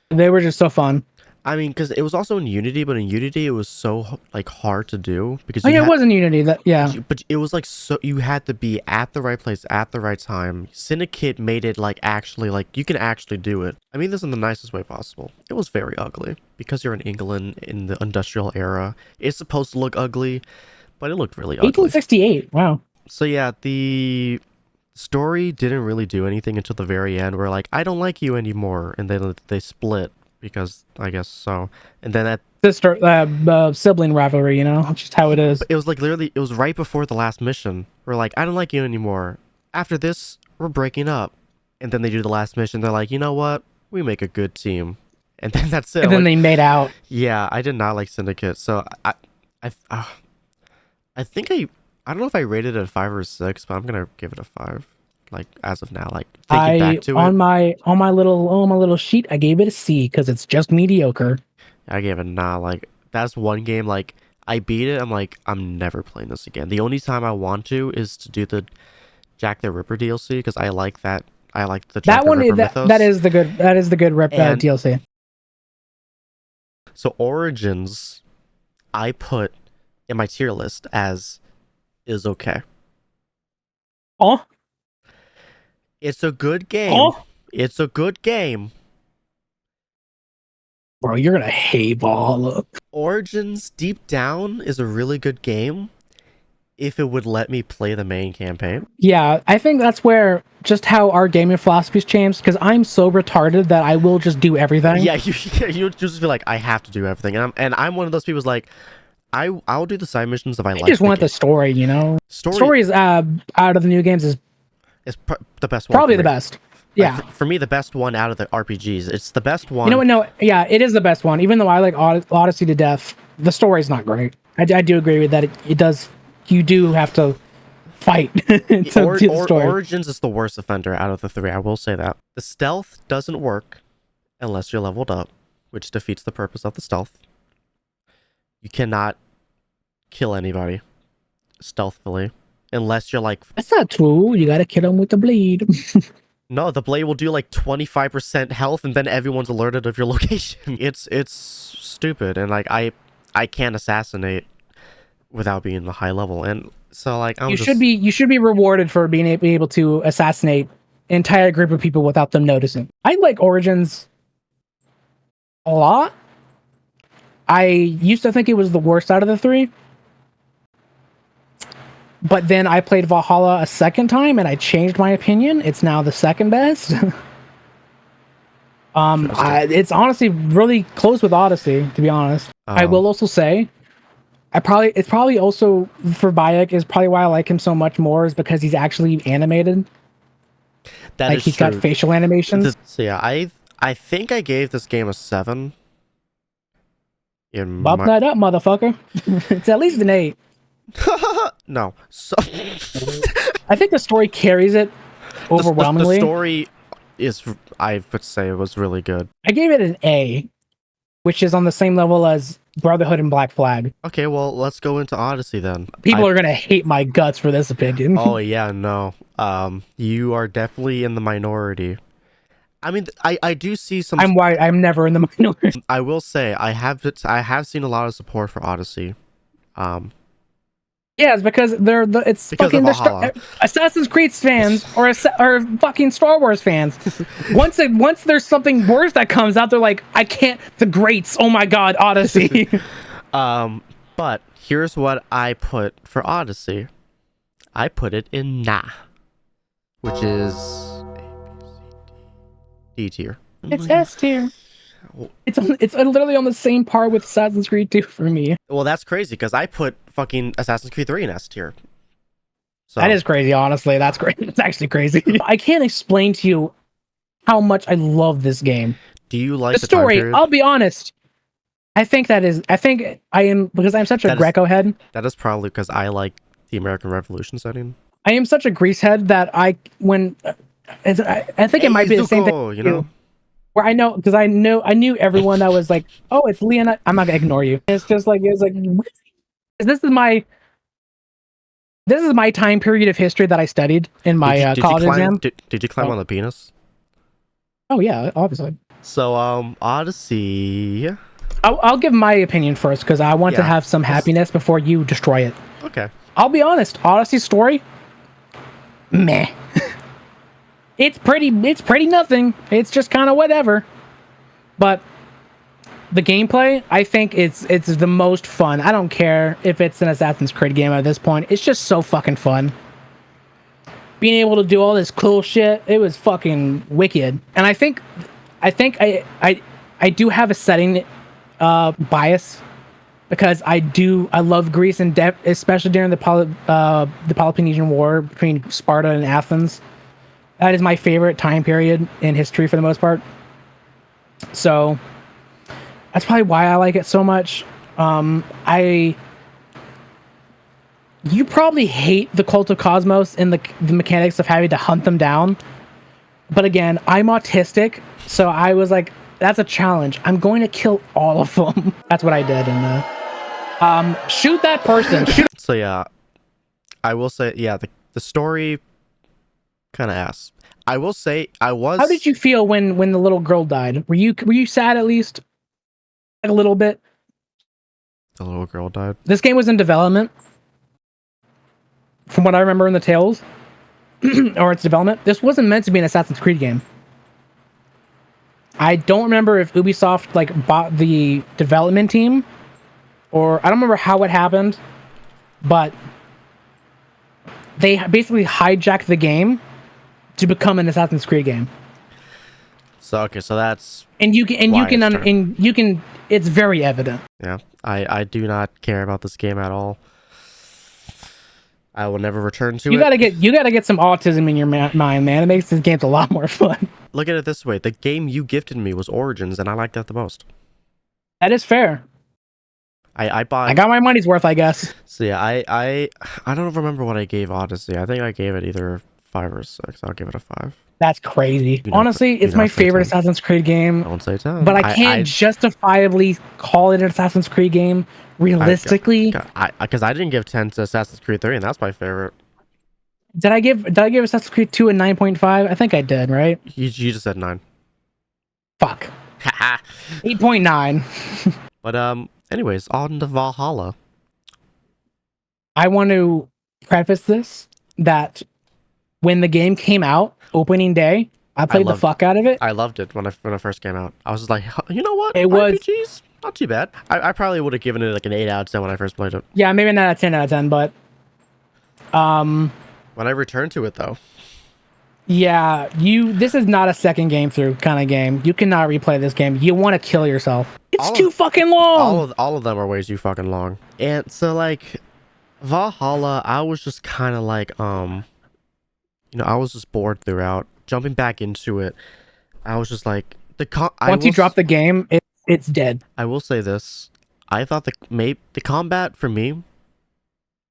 they were just so fun. I mean, because it was also in Unity, but in Unity it was so like hard to do because Oh you yeah, it had, was in Unity. That yeah. but it was like so you had to be at the right place at the right time. Syndicate made it like actually like you can actually do it. I mean this in the nicest way possible. It was very ugly because you're in England in the industrial era. It's supposed to look ugly, but it looked really ugly. 1868. Wow. So yeah, the story didn't really do anything until the very end where like I don't like you anymore, and then they split because I guess so. And then at Sister, sibling rivalry. You know, just how it is. it was like literally it was right before the last mission. We're like I don't like you anymore. After this, we're breaking up. And then they do the last mission. They're like, you know what? We make a good team. And then that's it. And then like, they made out. yeah, I did not like Syndicate. So I think I don't know if I rated it a 5 or a 6, but I'm gonna give it a 5. Like as of now, like thinking back to on it, my little sheet, I gave it a C because it's just mediocre. I gave it a nah. Like that's one game. Like I beat it. I'm like I'm never playing this again. The only time I want to is to do the Jack the Ripper DLC because I like that. I like the Jack That the one Ripper that, mythos. that is the good rip And- DLC. So Origins, I put in my tier list as is okay. Oh, It's a good game. oh, It's a good game. bro, you're gonna hate Valhalla. Origins, deep down, is a really good game if it would let me play the main campaign. Yeah, I think that's where just how our gaming philosophy's changed. Because I'm so retarded that I will just do everything. Yeah, you just feel like I have to do everything, and I'm one of those people who's like, I'll do the side missions if I I like. just want game. the story. You know, story. stories out of the new games is Is the best one. probably for the me. best. Like, Yeah. for me, the best one out of the RPGs. It's the best one. You know what? No, yeah, it is the best one. Even though I like Odyssey to death, the story's not great. I do agree with that. It does. You do have to fight to do the story. Origins is the worst offender out of the 3. I will say that the stealth doesn't work unless you're leveled up, which defeats the purpose of the stealth. You cannot kill anybody stealthily unless you're like That's not true. You gotta kill them with the bleed. no, the blade will do like 25% health and then everyone's alerted of your location. It's stupid, and like I can't assassinate without being the high level, and so like You should be rewarded for being able to assassinate an entire group of people without them noticing. I like Origins a lot. I used to think it was the worst out of the 3. But then I played Valhalla a second time and I changed my opinion. It's now the second best. It's honestly really close with Odyssey, to be honest. I will also say it's probably also for Bayek is probably why I like him so much more is because he's actually animated. that Like is he's true. got facial animations. So yeah, I think I gave this game a 7. In Bump that up, motherfucker. It's at least an 8. no, so I think the story carries it overwhelmingly. The story is, I would say, it was really good. I gave it an A, which is on the same level as Brotherhood and Black Flag. Okay, well, let's go into Odyssey then. People are gonna hate my guts for this opinion. Oh yeah, no. You are definitely in the minority. I mean, I do see some. I'm white. I'm never in the minority. I will say I have seen a lot of support for Odyssey. Yeah, it's because it's Because fucking of Valhalla. Assassin's Creed fans or fucking Star Wars fans. once there's something worse that comes out, they're like, I can't. The greats. Oh my god, Odyssey. But here's what I put for Odyssey. I put it in nah, which is D tier. It's S tier. It's literally on the same par with Assassin's Creed 2 for me. Well, that's crazy because I put fucking Assassin's Creed 3 in S tier. So That is crazy, honestly. That's great. It's actually crazy. I can't explain to you how much I love this game. do you like The the time story, period? I'll be honest. I think I am, because I'm such a That is- Greco head. That is probably because I like the American Revolution setting. I am such a Greece head that I think it might be the same thing. Zuko, you with know? Where I know, because I knew everyone that was like, oh, it's Leonardo. I'm not gonna ignore you. It's like what? This is my time period of history that I studied in my college exam. Did you climb on the penis? Oh yeah, obviously. So Odyssey, I'll give my opinion first because I want to Yeah. have some happiness before you destroy it. Okay. I'll be honest, Odyssey's story, meh. It's pretty nothing. It's just kind of whatever. But the gameplay, I think it's the most fun. I don't care if it's an Assassin's Creed game at this point. It's just so fucking fun. Being able to do all this cool shit, it was fucking wicked. And I think I do have a setting bias because I love Greece and especially during the Peloponnesian War between Sparta and Athens. That is my favorite time period in history for the most part. So that's probably why I like it so much. You probably hate the Cult of Cosmos and the mechanics of having to hunt them down. But again, I'm autistic, so I was like, that's a challenge. I'm going to kill all of them. That's what I did. And shoot that person. Shoot. So yeah, I will say, yeah, the story kind of ass. I will say I was. How did you feel when the little girl died? Were you sad at least? A little bit. The little girl died. This game was in development. From what I remember in the tales, or its development, this wasn't meant to be an Assassin's Creed game. I don't remember if Ubisoft like bought the development team, or I don't remember how it happened, but they basically hijacked the game to become an Assassin's Creed game. So okay, so that's It's very evident. yeah. I do not care about this game at all. I will never return to it. You gotta get some autism in your mind, man. It makes this game a lot more fun. Look at it this way: the game you gifted me was Origins, and I like that the most. That is fair. I bought. I got my money's worth, I guess. So yeah, I don't remember what I gave Odyssey. I think I gave it either 5 or 6. I'll give it a 5. That's crazy. You know, Honestly, it's my favorite Assassin's Creed game. I won't say 10. But I can't justifiably call it an Assassin's Creed game. Realistically, because I didn't give 10 to Assassin's Creed 3, and that's my favorite. did I give Assassin's Creed 2 a 9.5? I think I did, right? You just said 9. Fuck. 8.9. But anyways, on to Valhalla. I want to preface this that when the game came out, opening day, I played the fuck out of it. I loved it when it first came out. I was just like, you know what? It was RPGs, not too bad. I probably would have given it like an 8 out of 10 when I first played it. Yeah, maybe not a 10 out of 10, but when I returned to it though. Yeah, this is not a second game through kind of game. You cannot replay this game. You want to kill yourself. It's too fucking long. All of them are way too fucking long. And so like Valhalla, I was just kind of like I was just bored throughout. Jumping back into it, I was just like once you drop the game, it's dead. I will say this: I thought the combat for me,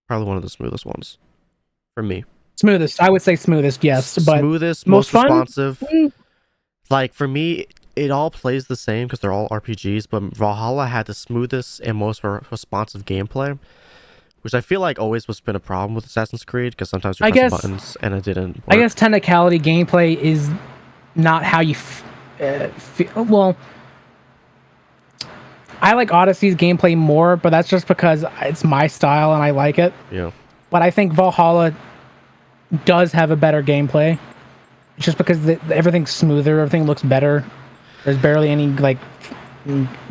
probably one of the smoothest ones, for me. Smoothest, I would say smoothest, yes, but smoothest, most responsive. Like for me, it all plays the same because they're all RPGs, but Valhalla had the smoothest and most responsive gameplay, which I feel like always was been a problem with Assassin's Creed because sometimes you press buttons and it didn't work. I guess technicality gameplay is not how you feel. Well, I like Odyssey's gameplay more, but that's just because it's my style and I like it. Yeah. But I think Valhalla does have a better gameplay, just because everything's smoother, everything looks better. There's barely any like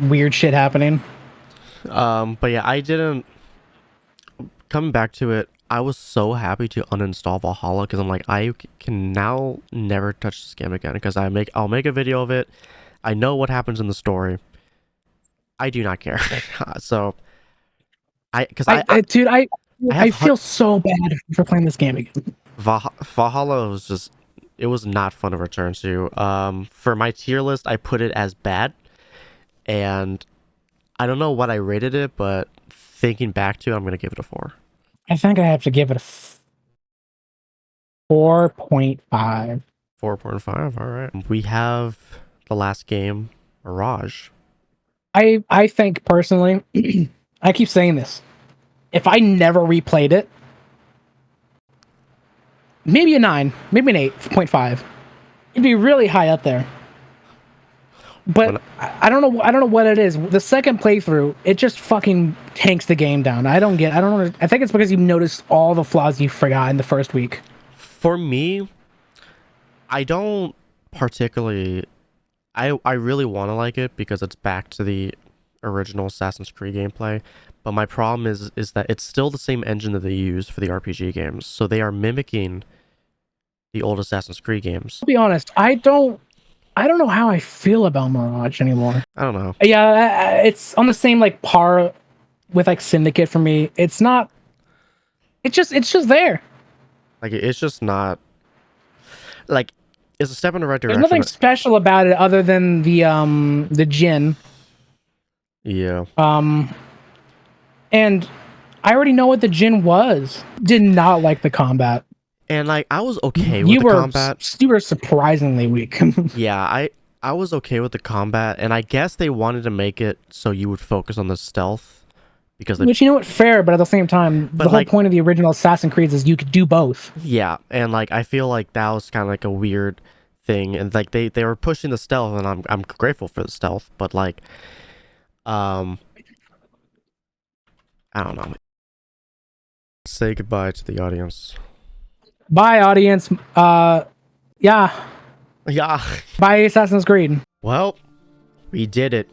weird shit happening. But yeah, I didn't. Coming back to it, I was so happy to uninstall Valhalla because I'm like, I can now never touch this game again because I'll make a video of it. I know what happens in the story. I do not care. So, I feel so bad for playing this game again. Valhalla was just, it was not fun to return to. For my tier list, I put it as bad, and I don't know what I rated it, but thinking back to it, I'm gonna give it a 4. I think I have to give it a 4.5. 4.5. All right. We have the last game, Mirage. I think personally, I keep saying this. If I never replayed it, maybe a 9, maybe an 8.5. It'd be really high up there. But I don't know. I don't know what it is. The second playthrough, it just fucking tanks the game down. I don't know. I think it's because you noticed all the flaws you forgot in the first week. For me, I don't particularly. I really want to like it because it's back to the original Assassin's Creed gameplay. But my problem is that it's still the same engine that they use for the RPG games. So they are mimicking the old Assassin's Creed games. I'll be honest. I don't know how I feel about Mirage anymore. I don't know. Yeah, it's on the same like par with like Syndicate for me. It's not. It's just there. Like it's just not. Like it's a step in the right direction. There's nothing special about it other than the Jinn. Yeah. And I already know what the Jinn was. Did not like the combat. And like I was okay with the combat. You were surprisingly weak. Yeah, I was okay with the combat, and I guess they wanted to make it so you would focus on the stealth because which, you know what, fair, but at the same time, the whole point of the original Assassin's Creed is you could do both. Yeah, and like I feel like that was kind of like a weird thing, and like they were pushing the stealth, and I'm grateful for the stealth, but like I don't know. Say goodbye to the audience. Bye, audience. Yeah. Bye, Assassin's Creed. Well, we did it.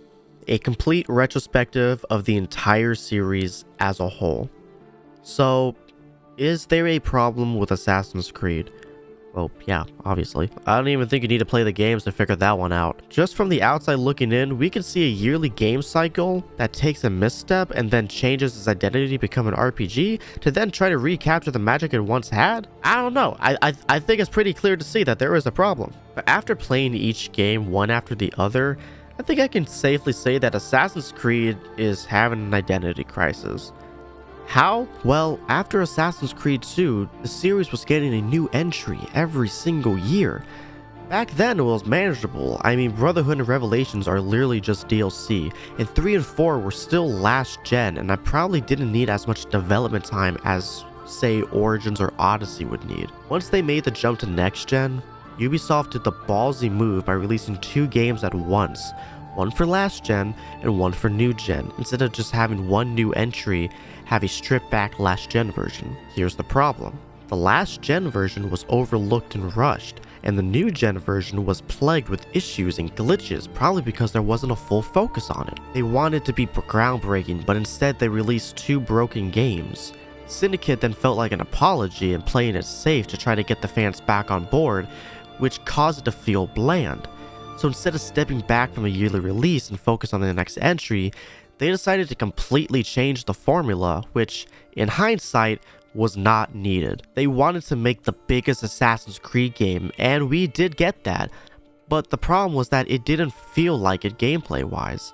A complete retrospective of the entire series as a whole. So, is there a problem with Assassin's Creed? Well, yeah, obviously. I don't even think you need to play the games to figure that one out. Just from the outside looking in, we can see a yearly game cycle that takes a misstep and then changes its identity to become an RPG to then try to recapture the magic it once had? I don't know. I think it's pretty clear to see that there is a problem. But after playing each game one after the other, I think I can safely say that Assassin's Creed is having an identity crisis. How? Well, after Assassin's Creed 2, the series was getting a new entry every single year. Back then it was manageable. I mean, Brotherhood and Revelations are literally just DLC, and 3 and 4 were still last gen, and I probably didn't need as much development time as, say, Origins or Odyssey would need. Once they made the jump to next gen, Ubisoft did the ballsy move by releasing 2 games at once, one for last gen and one for new gen, instead of just having one new entry have a stripped back last gen version. Here's the problem. The last gen version was overlooked and rushed, and the new gen version was plagued with issues and glitches, probably because there wasn't a full focus on it. They wanted to be groundbreaking, but instead they released 2 broken games. Syndicate then felt like an apology and playing it safe to try to get the fans back on board, which caused it to feel bland. So instead of stepping back from a yearly release and focus on the next entry, they decided to completely change the formula, which, in hindsight, was not needed. They wanted to make the biggest Assassin's Creed game, and we did get that, but the problem was that it didn't feel like it gameplay-wise.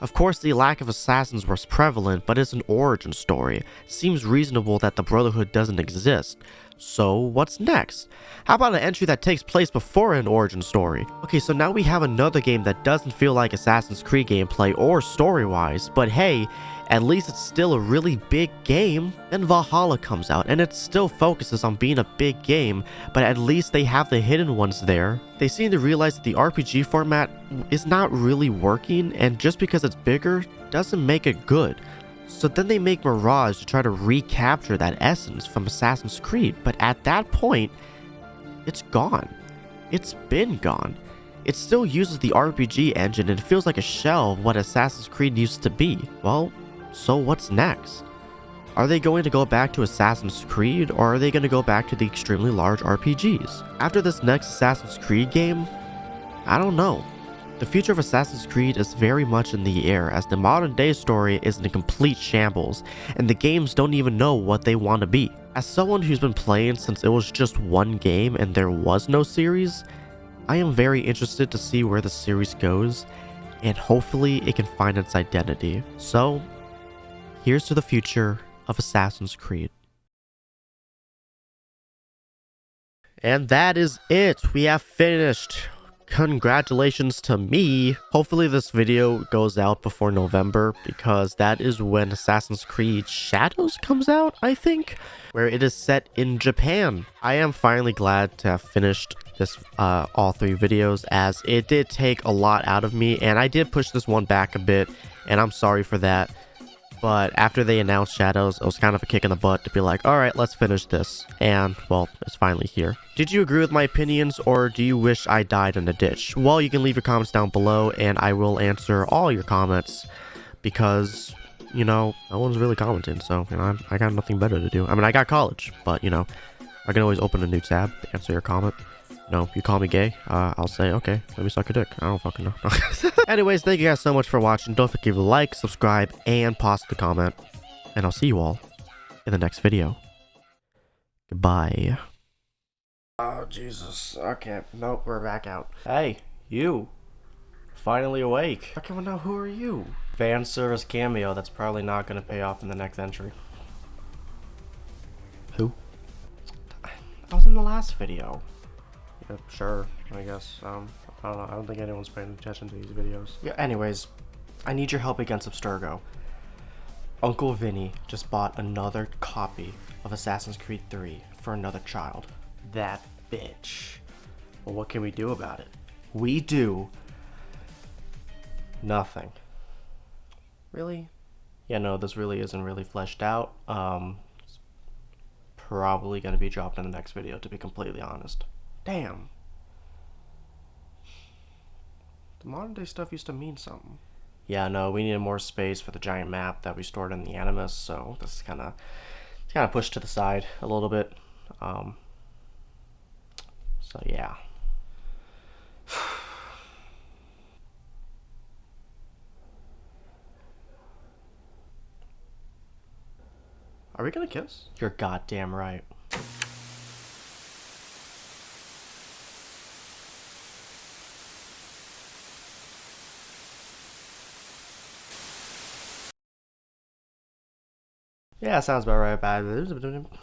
Of course, the lack of assassins was prevalent, but it's an origin story. It seems reasonable that the Brotherhood doesn't exist. So, what's next? How about an entry that takes place before an origin story? Okay, so now we have another game that doesn't feel like Assassin's Creed gameplay or story-wise, but hey, at least it's still a really big game. Then Valhalla comes out, and it still focuses on being a big game, but at least they have the hidden ones there. They seem to realize that the RPG format is not really working, and just because it's bigger doesn't make it good. So then they make Mirage to try to recapture that essence from Assassin's Creed, but at that point, it's gone. It's been gone. It still uses the RPG engine and feels like a shell of what Assassin's Creed used to be. Well, so what's next? Are they going to go back to Assassin's Creed, or are they going to go back to the extremely large RPGs? After this next Assassin's Creed game, I don't know. The future of Assassin's Creed is very much in the air, as the modern day story is in a complete shambles, and the games don't even know what they want to be. As someone who's been playing since it was just one game and there was no series, I am very interested to see where the series goes, and hopefully it can find its identity. So, here's to the future of Assassin's Creed. And that is it. We have finished congratulations to me. Hopefully this video goes out before November, because that is when Assassin's Creed Shadows comes out, I think, where it is set in Japan. I am finally glad to have finished this all 3 videos, as it did take a lot out of me, and I did push this one back a bit, and I'm sorry for that. But after they announced Shadows, it was kind of a kick in the butt to be like, alright, let's finish this. And, well, it's finally here. Did you agree with my opinions, or do you wish I died in a ditch? Well, you can leave your comments down below, and I will answer all your comments, because, you know, no one's really commenting, so, you know, I got nothing better to do. I mean, I got college, but, you know, I can always open a new tab to answer your comment. You know, you call me gay, I'll say, okay, let me suck a dick. I don't fucking know. Anyways, thank you guys so much for watching. Don't forget to like, subscribe, and pause the comment. And I'll see you all in the next video. Goodbye. Oh, Jesus. Okay, nope, we're back out. Hey, you. Finally awake. Okay, well now, who are you? Fan service cameo that's probably not going to pay off in the next entry. Who? I was in the last video. Yeah, sure, I guess. I don't know. I don't think anyone's paying attention to these videos. Yeah, anyways, I need your help against Abstergo. Uncle Vinny just bought another copy of Assassin's Creed 3 for another child. That bitch. Well, what can we do about it? We do nothing. Really? Yeah, no, this really isn't really fleshed out. It's probably gonna be dropped in the next video, to be completely honest. Damn. The modern day stuff used to mean something. Yeah, no, we needed more space for the giant map that we stored in the Animus, so this is kind of pushed to the side a little bit. So yeah. Are we gonna kiss? You're goddamn right. Yeah, sounds about right. Bad.